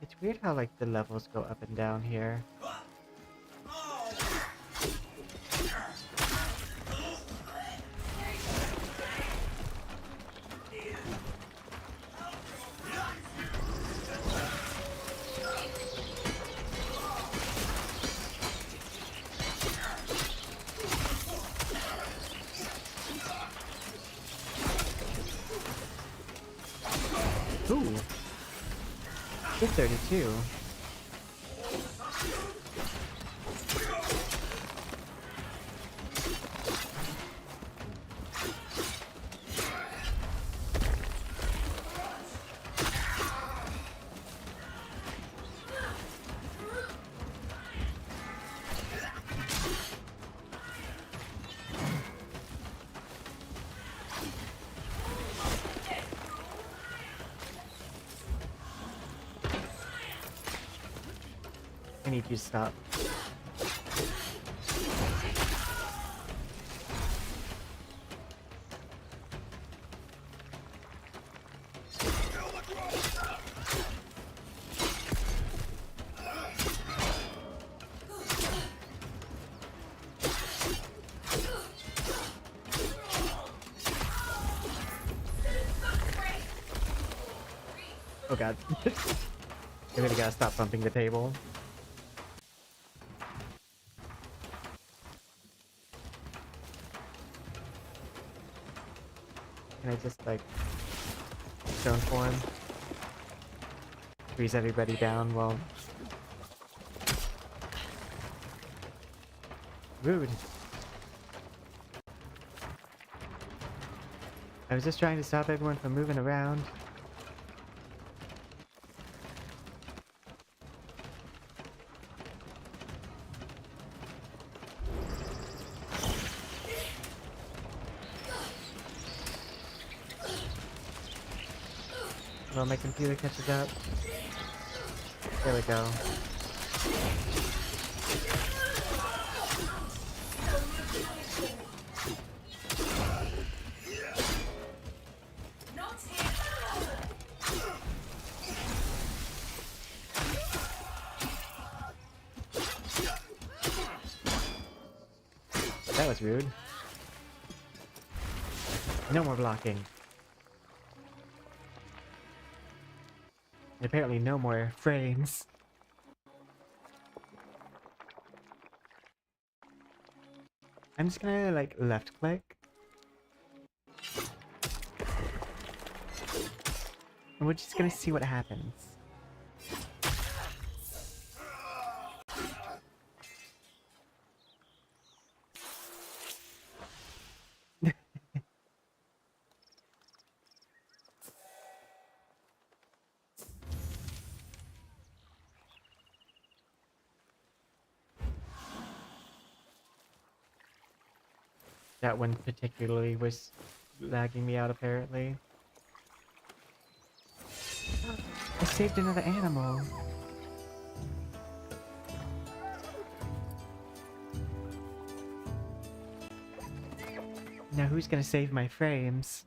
It's weird how like the levels go up and down here. Ooh. 232. I need you to stop. Oh god. I really gotta stop bumping the table. Can I just like stone form? Freeze everybody down while... Rude. I was just trying to stop everyone from moving around. while my computer catches up. There we go.
Not here.
That was rude. No more blocking. And apparently no more frames. I'm just gonna like left click. And we're just gonna see what happens. That one particularly was lagging me out apparently. I saved another animal. Now who's gonna save my frames?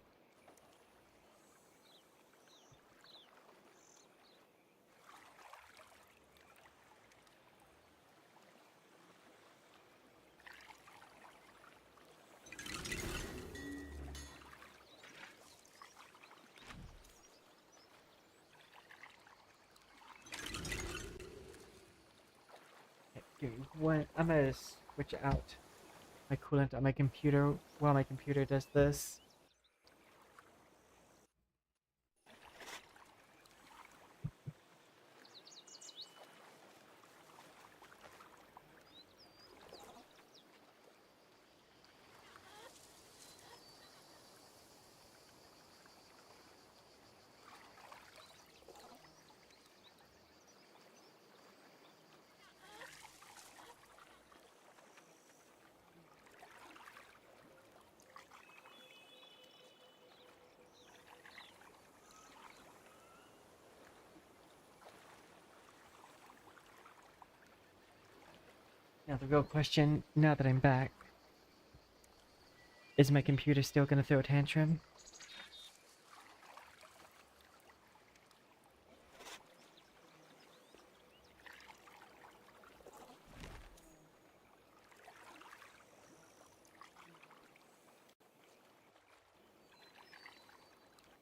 Give me one. I'm gonna switch out my coolant on my computer while my computer does this. Now the real question, now that I'm back, is my computer still gonna throw a tantrum?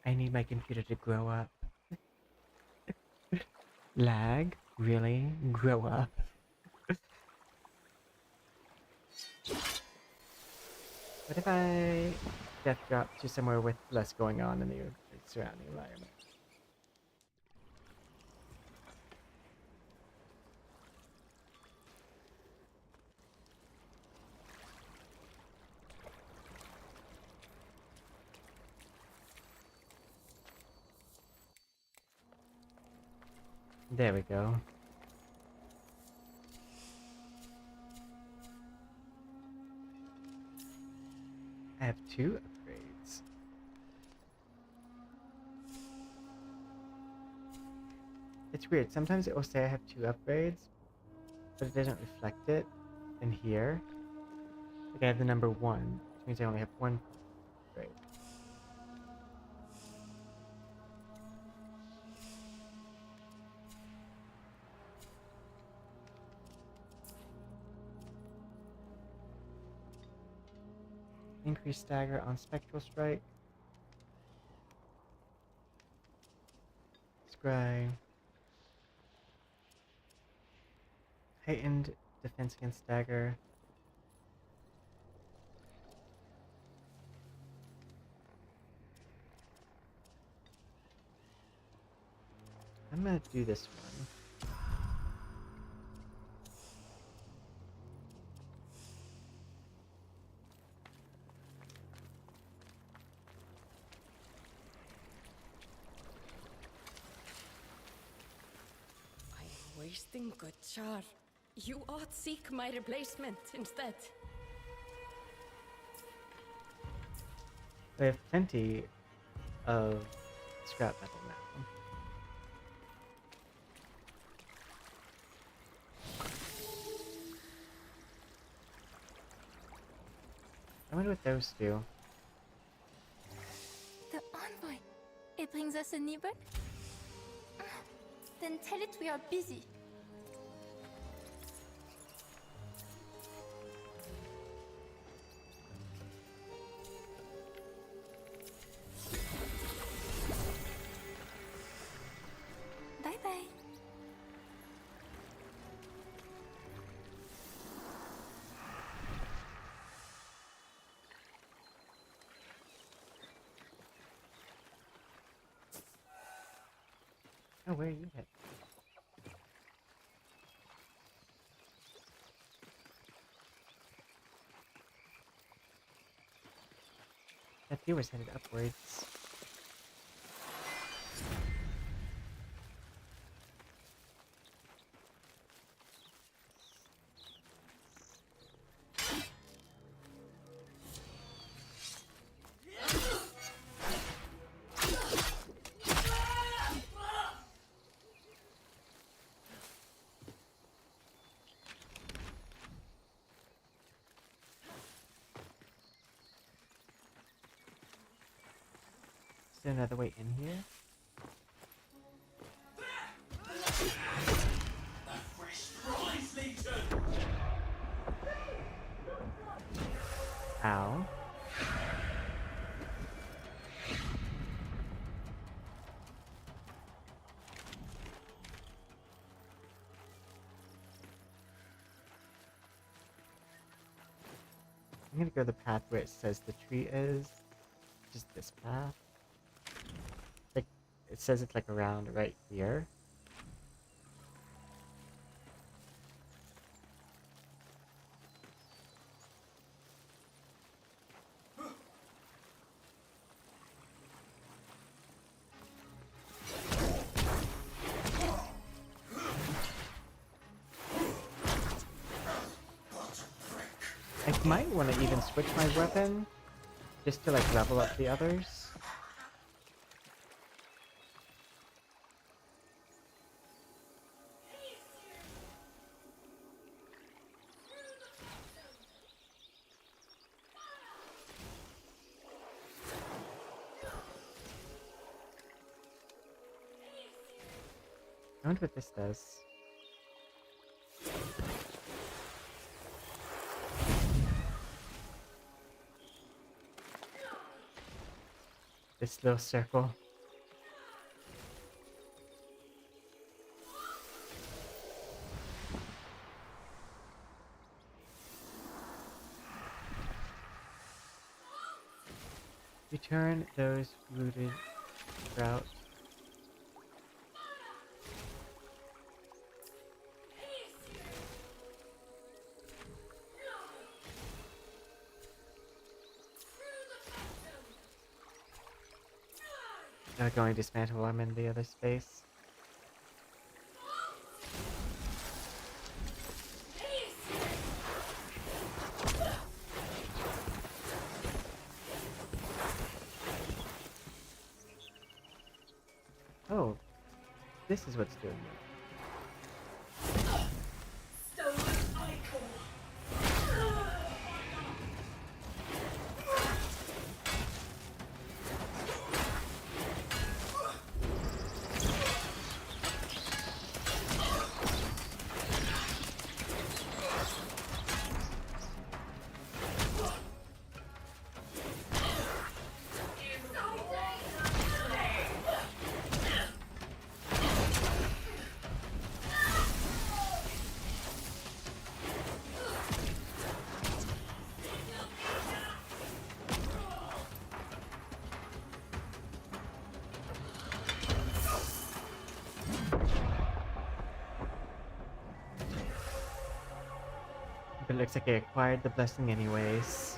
I need my computer to grow up. Lag? Really? Grow up. What if I death drop to somewhere with less going on in the surrounding environment? There we go. I have 2 upgrades. It's weird. Sometimes it will say I have 2 upgrades, but it doesn't reflect it in here. Like I have the number 1, which means I only have 1 upgrade. Increase stagger on spectral strike. Scry. Heightened defense against stagger. I'm gonna do this one.
Wasting good char. You ought seek my replacement instead.
I have plenty of scrap metal now. I wonder what those do.
The envoy. It brings us a nibble? Then tell it we are busy. Bye-bye.
Oh, where are you at? That viewer's headed upwards. Is there another way in here? Ow. I'm gonna go the path where it says the tree is. Just this path. Like, it says it's like around right here. I might want to even switch my weapon just to like level up the others. I wonder what this does. This little circle. Return those rooted sprouts. Now going to dismantle them in the other space. Oh, this is what's doing it. But it looks like I acquired the blessing anyways.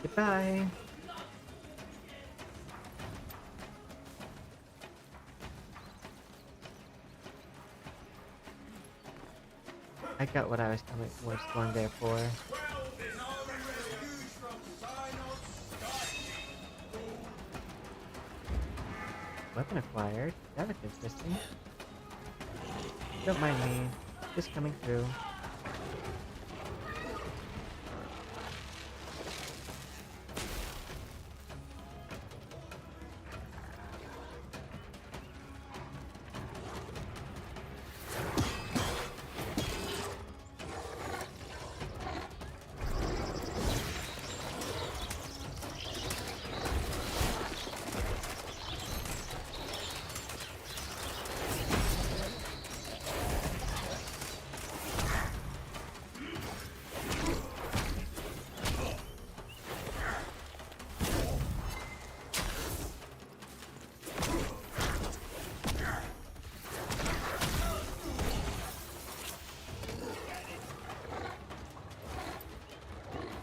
Goodbye. I got what I was going there for. Weapon acquired. That looks interesting. Don't mind me. Just coming through.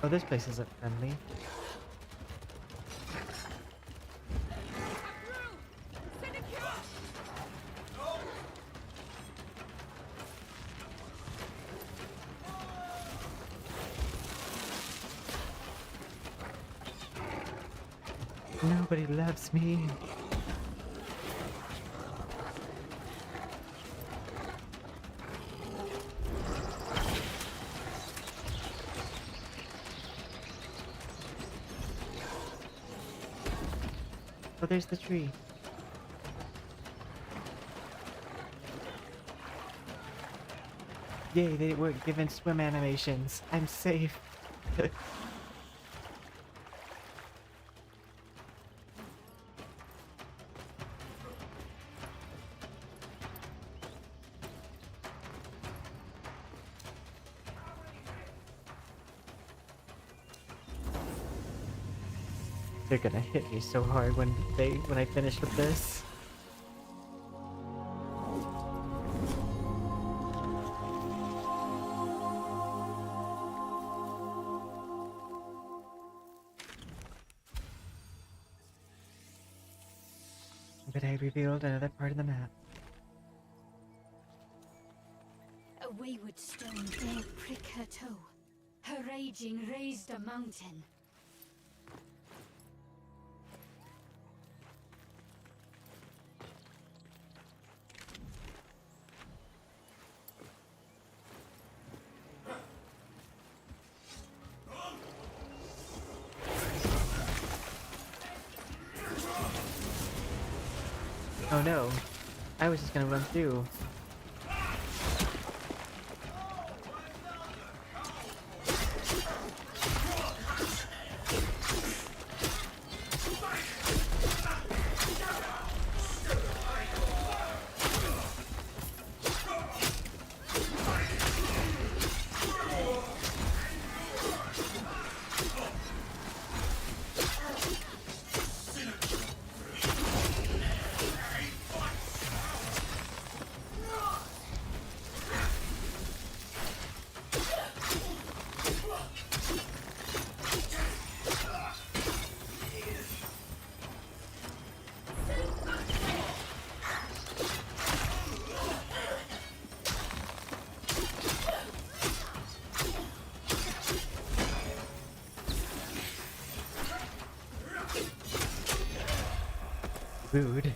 Oh, this place isn't friendly. Nobody loves me. Oh, there's the tree. Yay, they weren't given swim animations. I'm safe. They're gonna hit me so hard when I finish with this. But I revealed another part of the map.
A wayward stone dared prick her toe. Her raging raised a mountain.
Oh no, I was just gonna run through. Rude.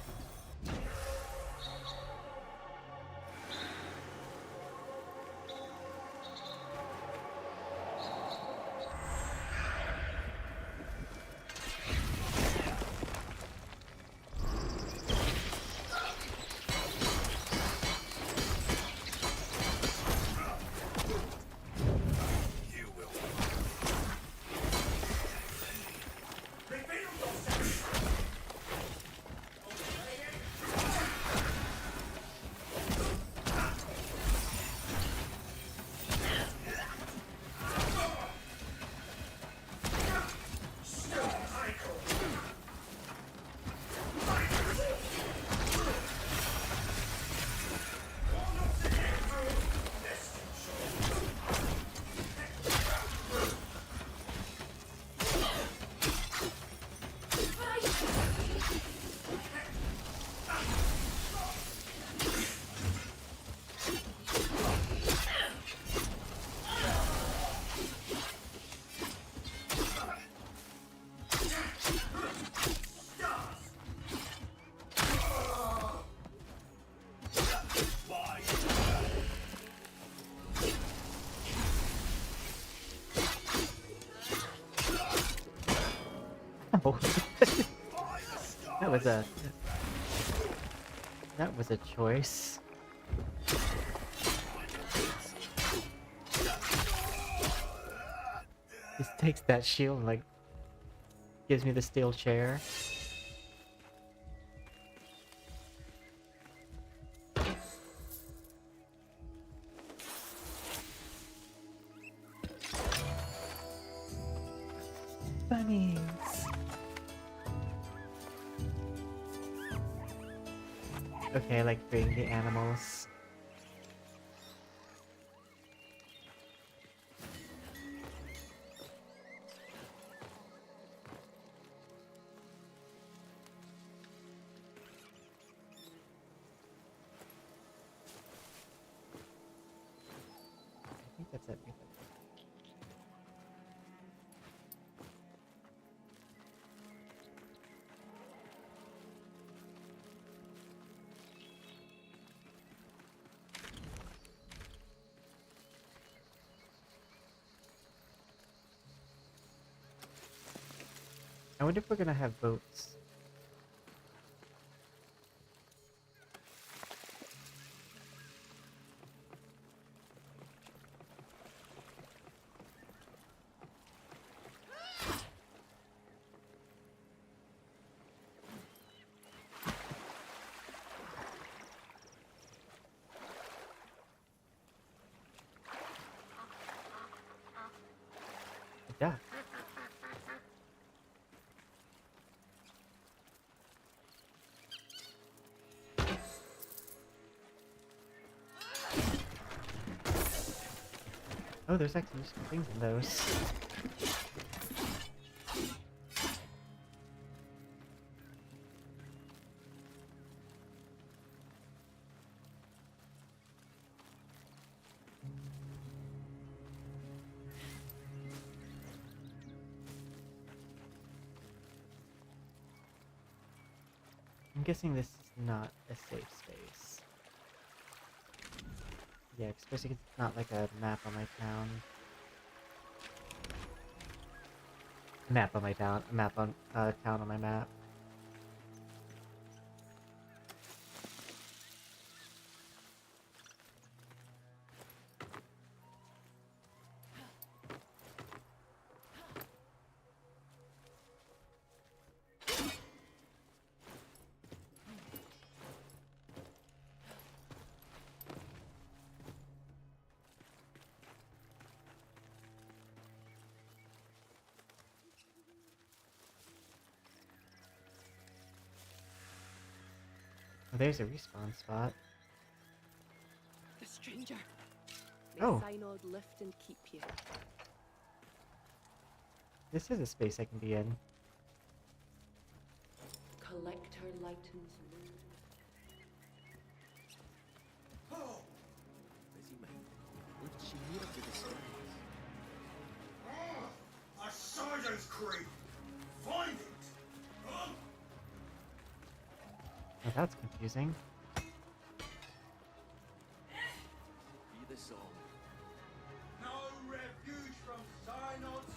Ow! That was a choice. Just takes that shield and like gives me the steel chair. Bunnies. Okay, I like freeing the animals. I think that's everything. I wonder if we're gonna have boats. Yeah. Oh, there's actually some things in those. I'm guessing this is not a safe space. Yeah, especially 'cause it's not like a map on my town. Map on my town. A map on town on my map. Oh, there's a respawn spot.
The stranger.
Oh.
May Synod lift and keep you.
This is a space I can be in.
Collector lightens mood.
Oh! Busy man. Lift she near to the skies.
A sergeant's crate! Find it! Huh?
Oh, that's confusing.
Be the song.
No refuge from Synods!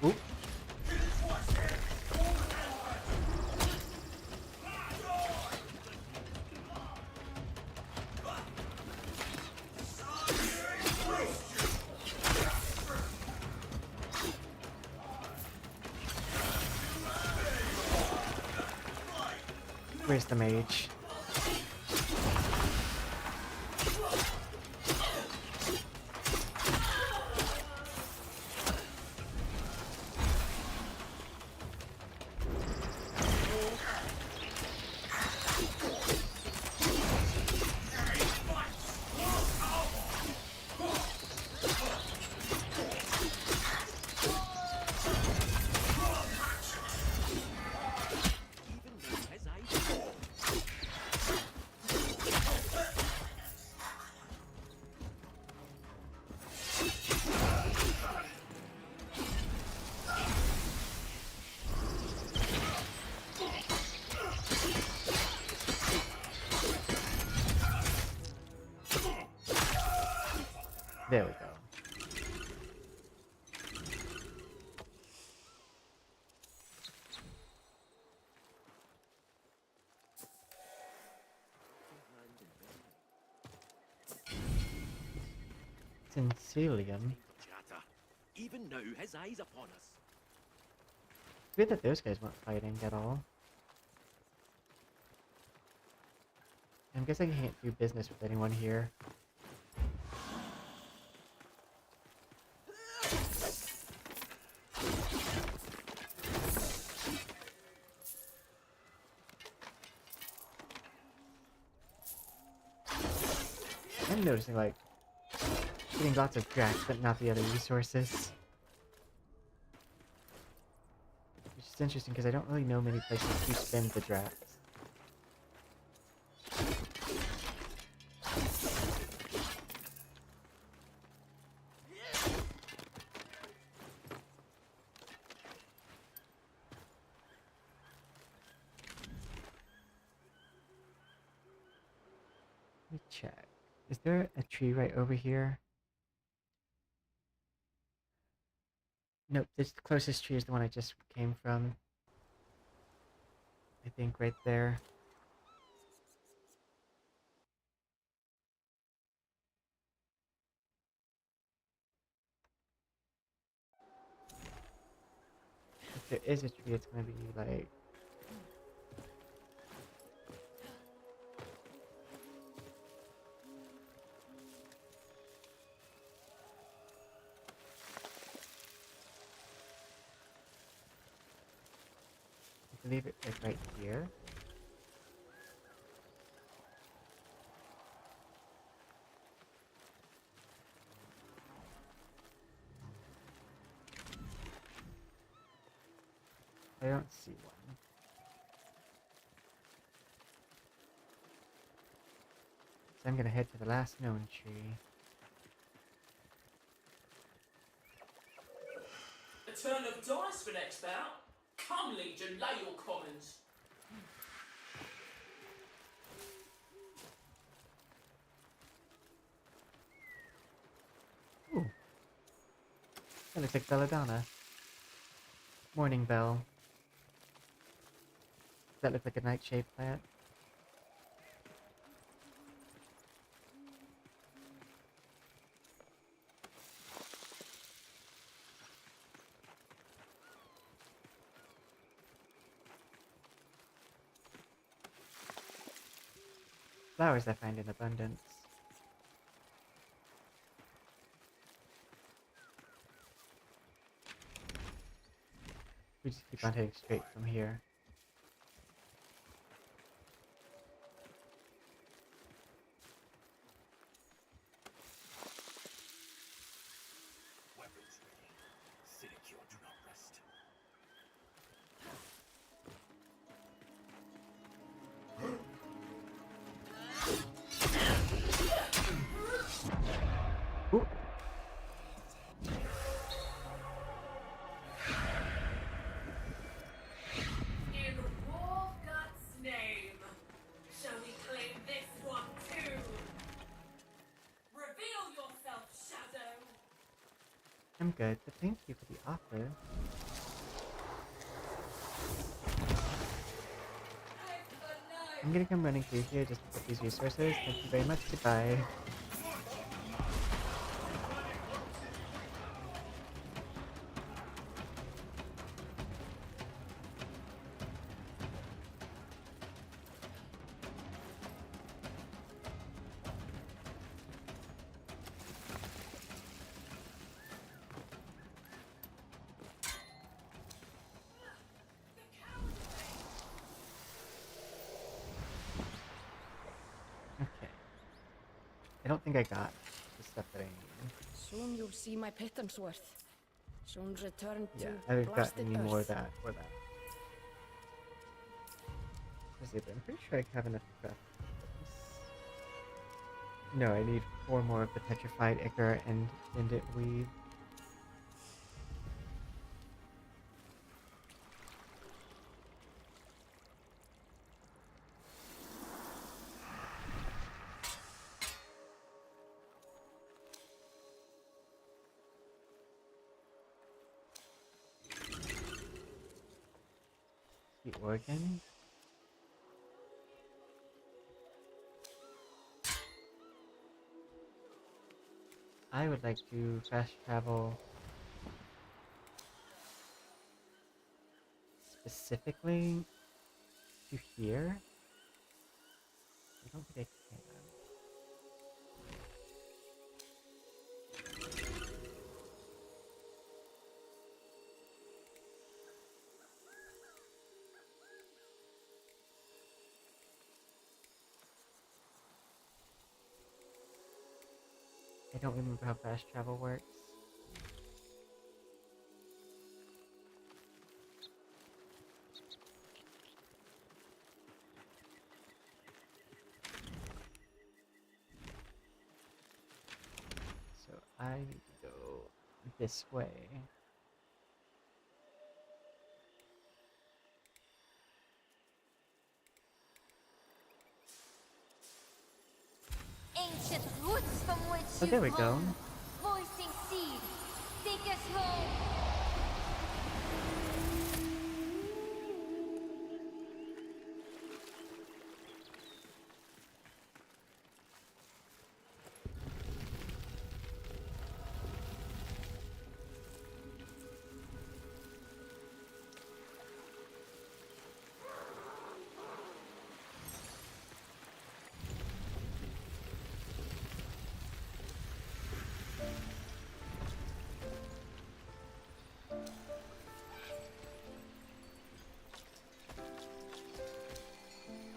Oop. Where's the mage? There we go. Sincilium.
Chatter. Even now his eyes upon us.
It's weird that those guys weren't fighting at all. I'm guessing I can't do business with anyone here. I'm noticing, like, getting lots of dracks, but not the other resources. Which is interesting, because I don't really know many places to spend the dracks. Let me check. Is there a tree right over here? Nope, this closest tree is the one I just came from. I think right there. If there is a tree, it's gonna be like... I believe it's like right here. I don't see one. So I'm gonna head to the last known tree.
A turn of dice for next bout. Come, Legion, lay your commons.
Ooh. That looks like Belladonna. Morning Bell. Does that look like a nightshade plant? Flowers I find in abundance. We just keep on heading straight from here.
Weapons ready. Sinecure, do not rest.
Ooh.
In Wolfgut's name, shall we claim this one too? Reveal yourself, Shadow!
I'm good, but thank you for the offer. I'm gonna come running through here just to get these resources. Thank you very much. Goodbye. Okay. I don't think I got the stuff that I need.
Soon you'll see my pittance worth. Soon return to
Yeah, I haven't got
blasted
any more of
earth.
that or that. Let's see, but I'm pretty sure I have enough stuff. No, I need 4 more of the petrified ichor and it weave. organs. I would like to fast travel specifically to here. I don't think I can. I don't remember how fast travel works. So I need to go this way.
Ancient roots from which
Oh, there we
you've
go.
grown. Voicing seed. Take us home.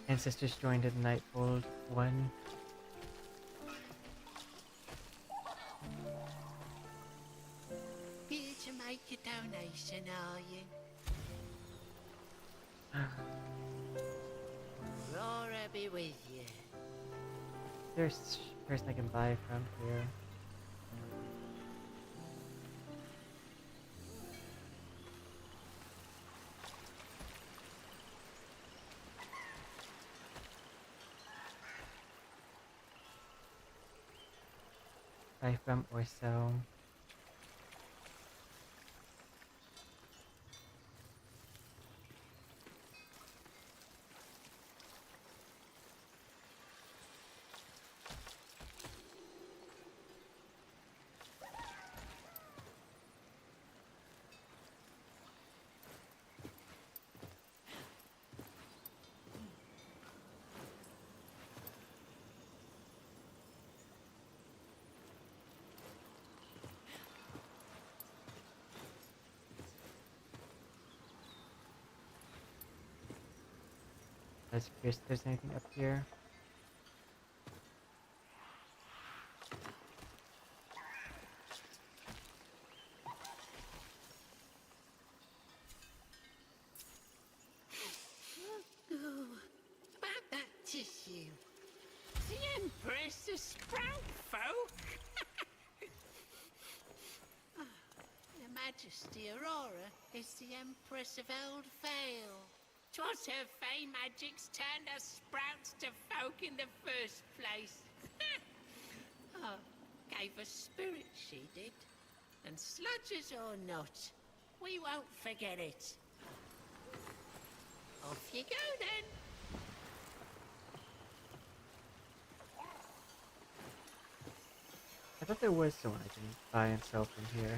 Ancestors joined in the Nightfold 1.
Here to make a donation, are you? Laura be with you.
There's a person I can buy from here. Buy from or sell. I was curious if there's anything up here.
About that tissue. The Empress of Sprout Folk. Her Majesty Aurora is the Empress of Old Vale. 'Twas her fey magics turned us sprouts to folk in the first place. Oh, gave us spirit, she did. And sludges or not, we won't forget it. Off you go then.
I thought there was someone I can buy and sell from here.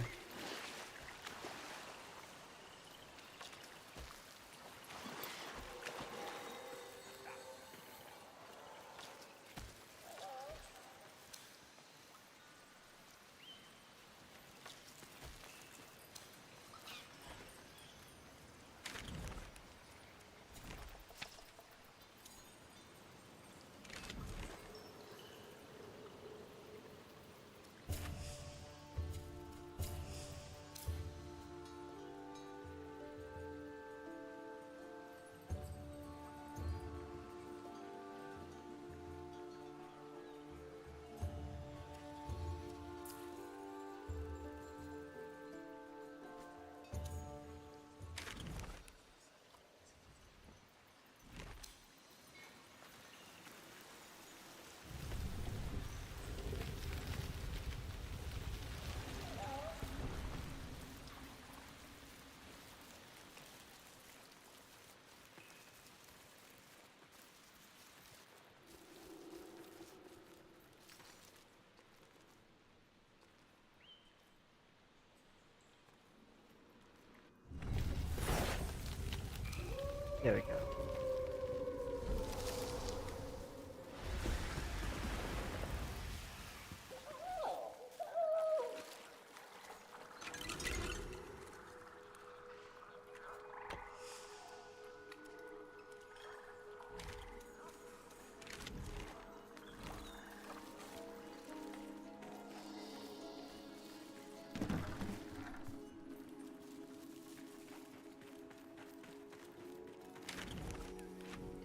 There we go.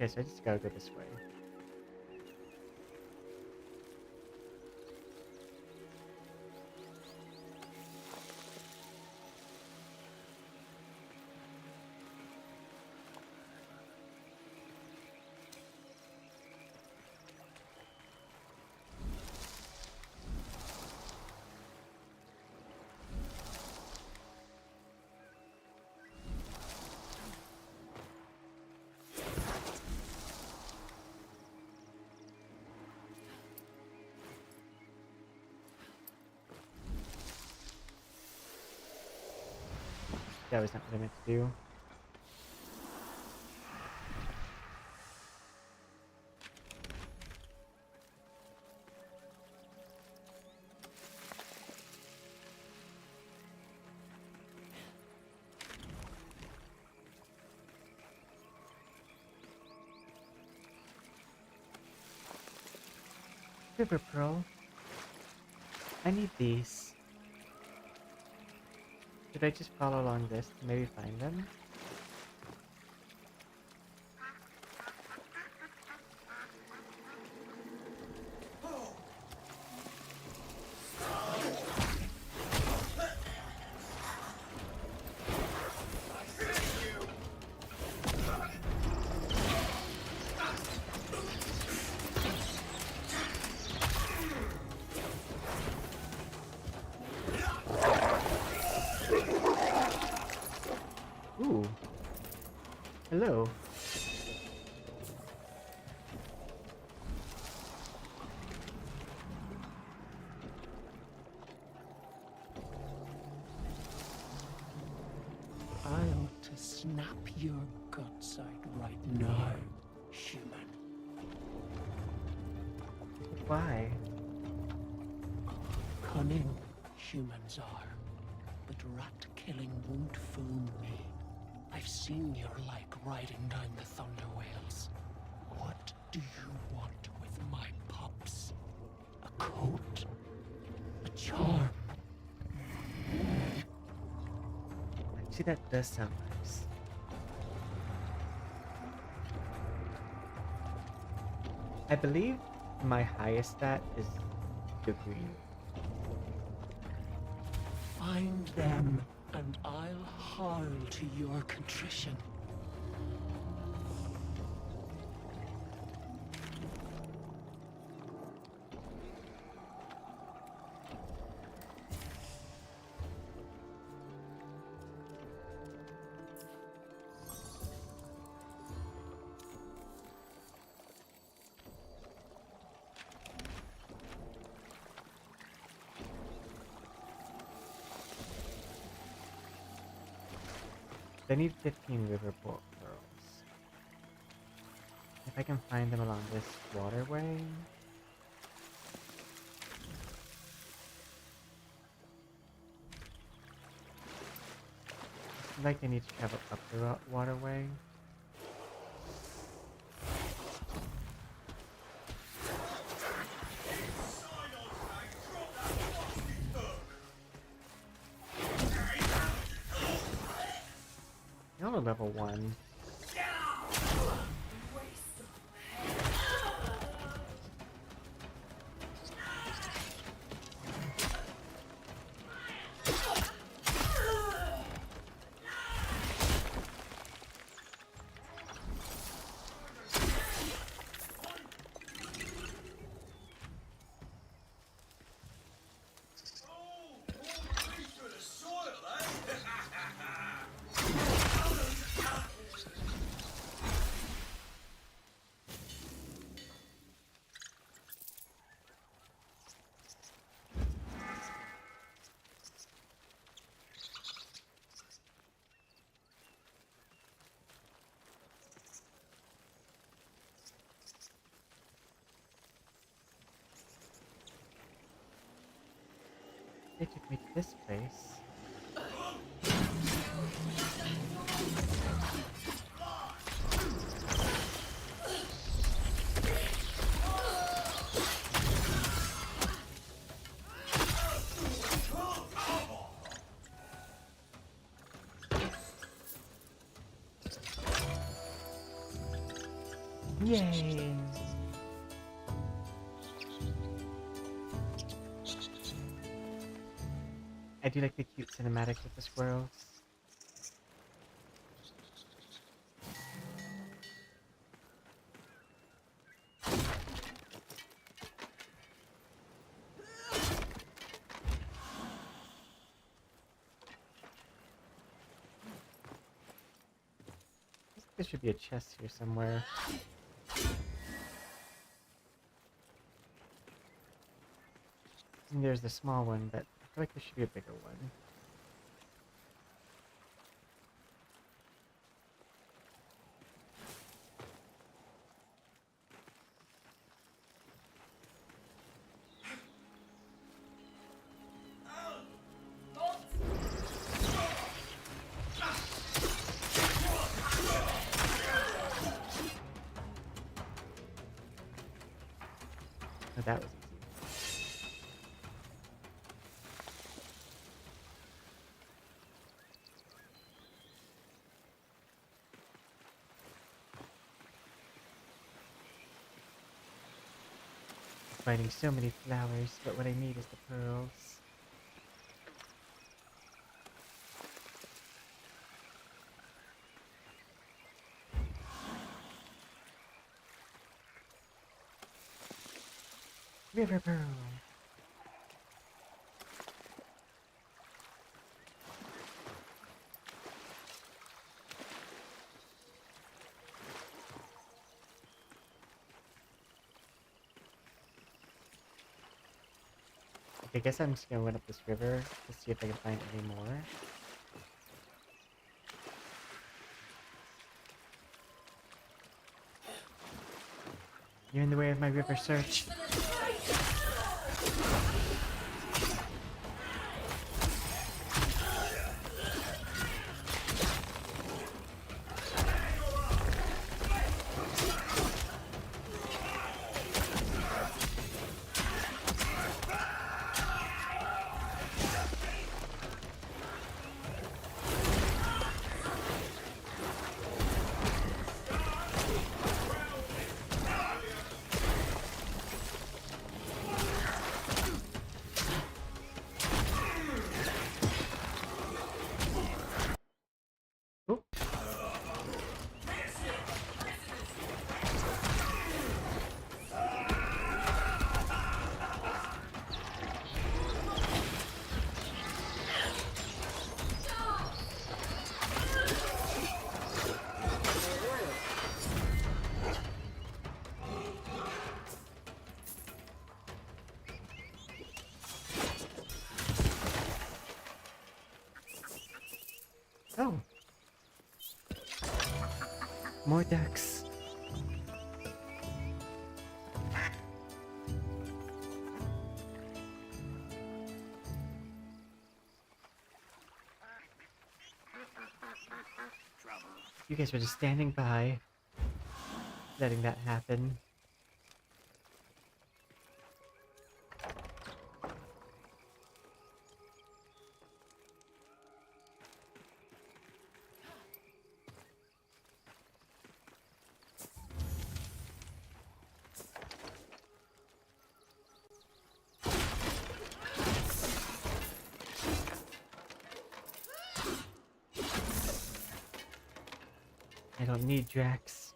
Okay, so I just gotta go this way. That was not what I meant to do. River Pearl. I need these. Should I just follow along this to maybe find them? Ooh. Hello.
I ought to snap your guts out right now, human.
Why?
Cunning humans are, but rat killing won't fool me. I've seen your like riding down the Thunder Whales. What do you want with my pups? A coat? A charm?
Actually, that does sound nice. I believe my highest stat is degree.
Find them, and I'll howl to your contrition.
I need 15 river pearls. If I can find them along this waterway. It's like I need to travel up the waterway. Y'all are level 1. They took me to this place. Yay! I do like the cute cinematics of the squirrels. There should be a chest here somewhere. And there's the small one, but I feel like there should be a bigger one. Oh, that was easy. Finding so many flowers, but what I need is the pearls. River pearl. Okay, I guess I'm just gonna run up this river to see if I can find any more. You're in the way of my river search. Oh. More ducks. You guys were just standing by, letting that happen. I don't need Drax.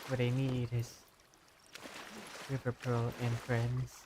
What I need is River Pearl and friends.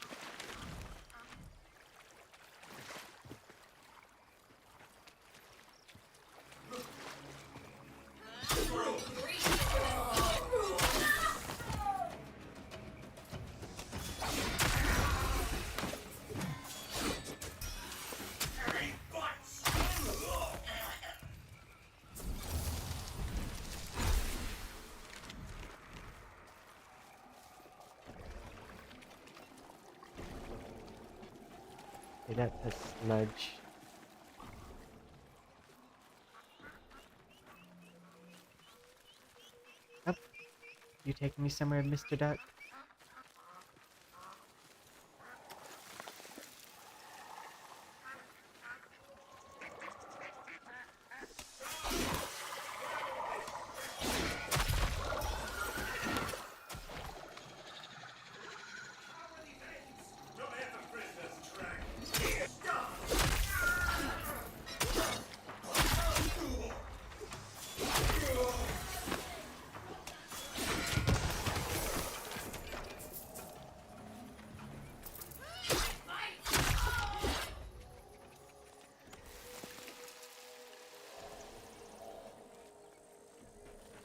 Okay, that's a sludge. Up. You taking me somewhere, Mr. Duck?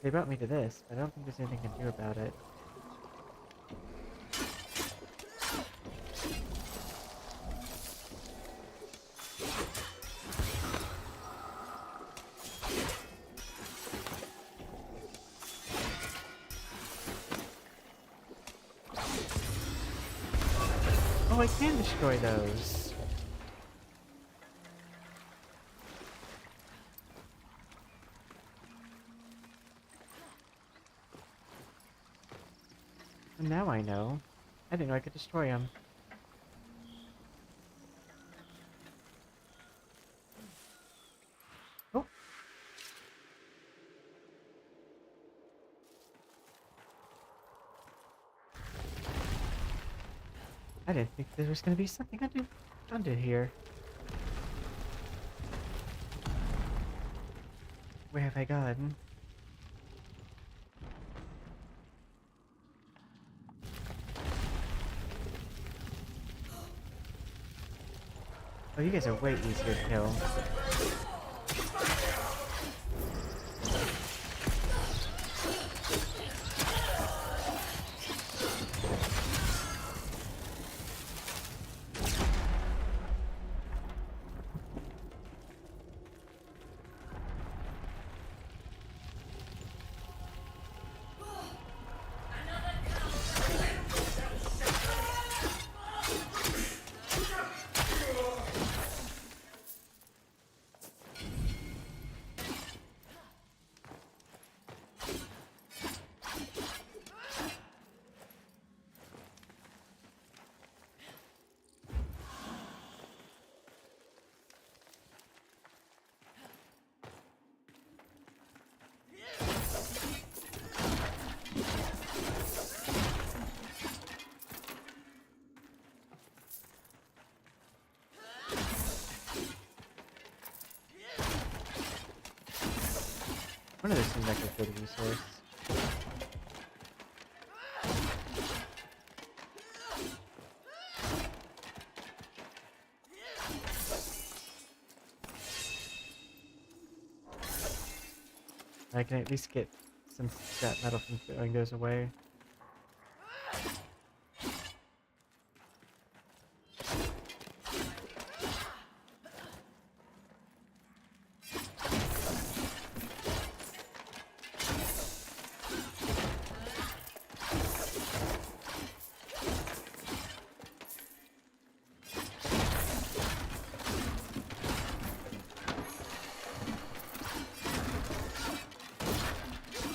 They brought me to this, but I don't think there's anything I can do about it. Oh, I can destroy those. And now I know. I didn't know I could destroy them. Oh. I didn't think there was going to be something under here. Where have I gone? Oh, you guys are way easier to kill. One of those seems like a good resource. I can at least get some scrap metal from throwing those away.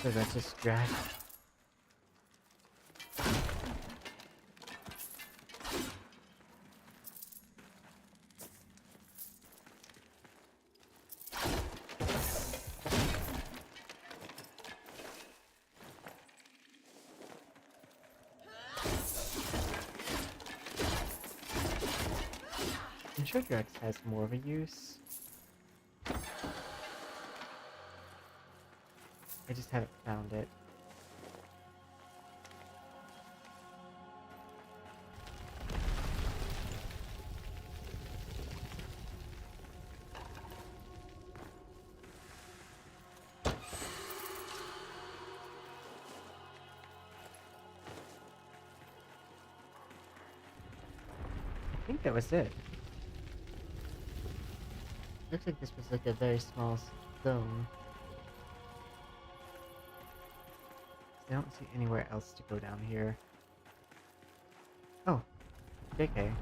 So that's just drag. I'm sure Drax has more of a use. I just haven't found it. I think that was it. Looks like this was like a very small zone. I don't see anywhere else to go down here. Oh, JK.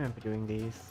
remember doing these.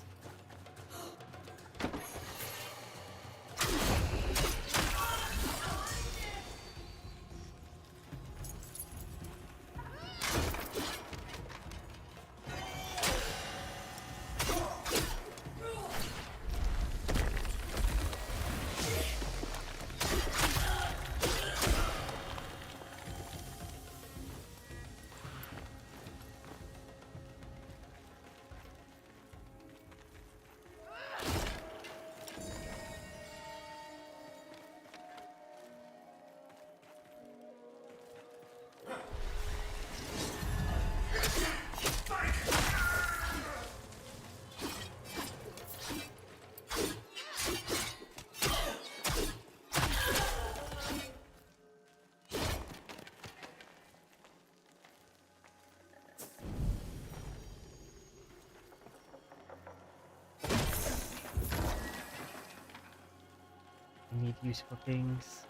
I need useful things.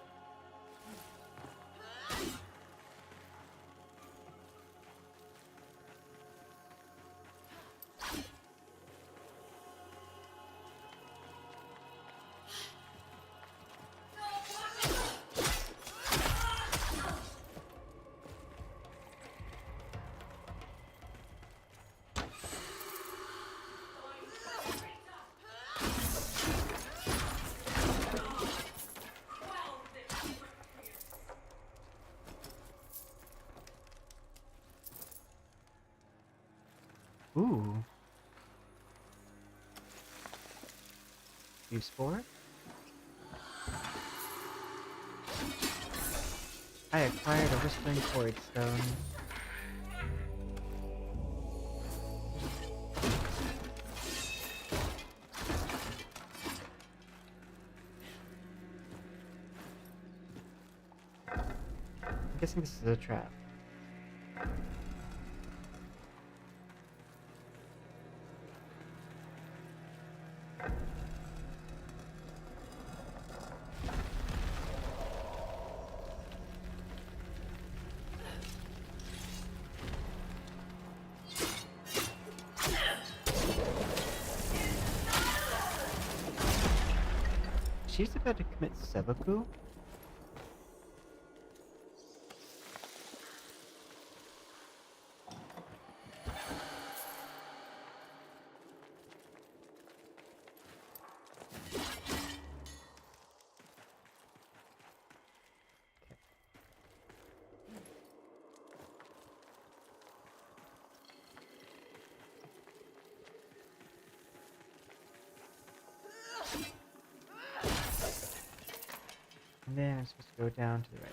Ooh. Use 4? I acquired a Whispering Chord Stone. I'm guessing this is a trap. She's about to commit seppuku? And then I'm supposed to go down to the right.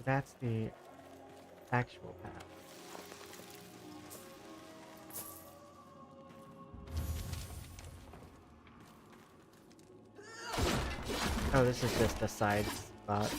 That's the actual path. Oh, this is just a side spot.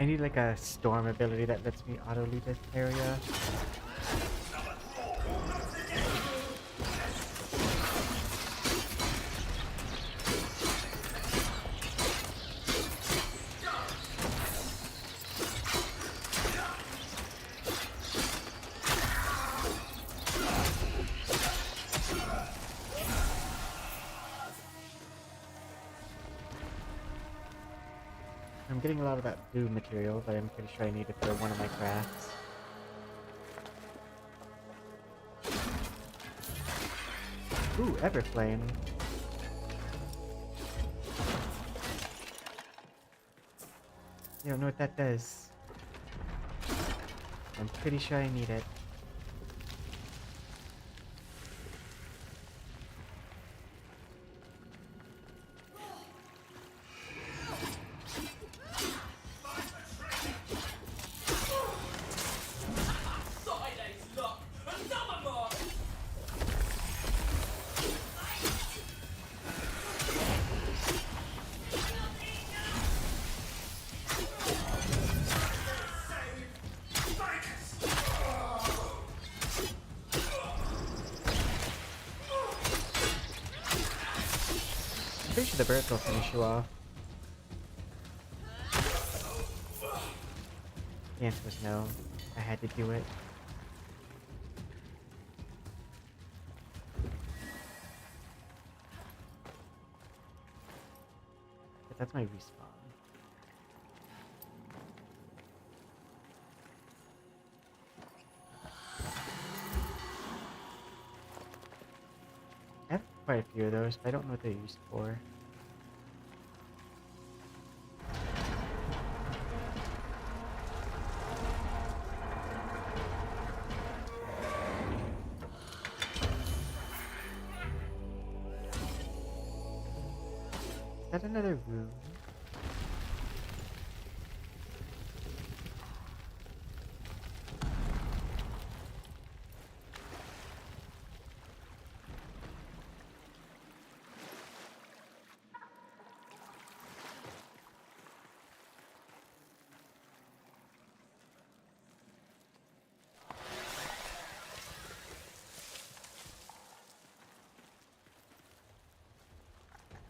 I need like a storm ability that lets me auto leave this area. getting a lot of that blue material, but I'm pretty sure I need it for one of my crafts. Ooh, Everflame. I don't know what that does. I'm pretty sure I need it. I'm pretty sure the birds will finish you off. The answer was no. I had to do it. But that's my respawn. I have quite a few of those, but I don't know what they're used for. Is that another room?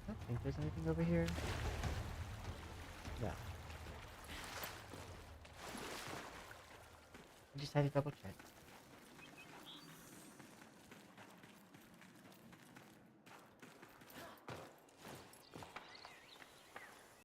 I don't think there's anything over here. Yeah. I just had to double check.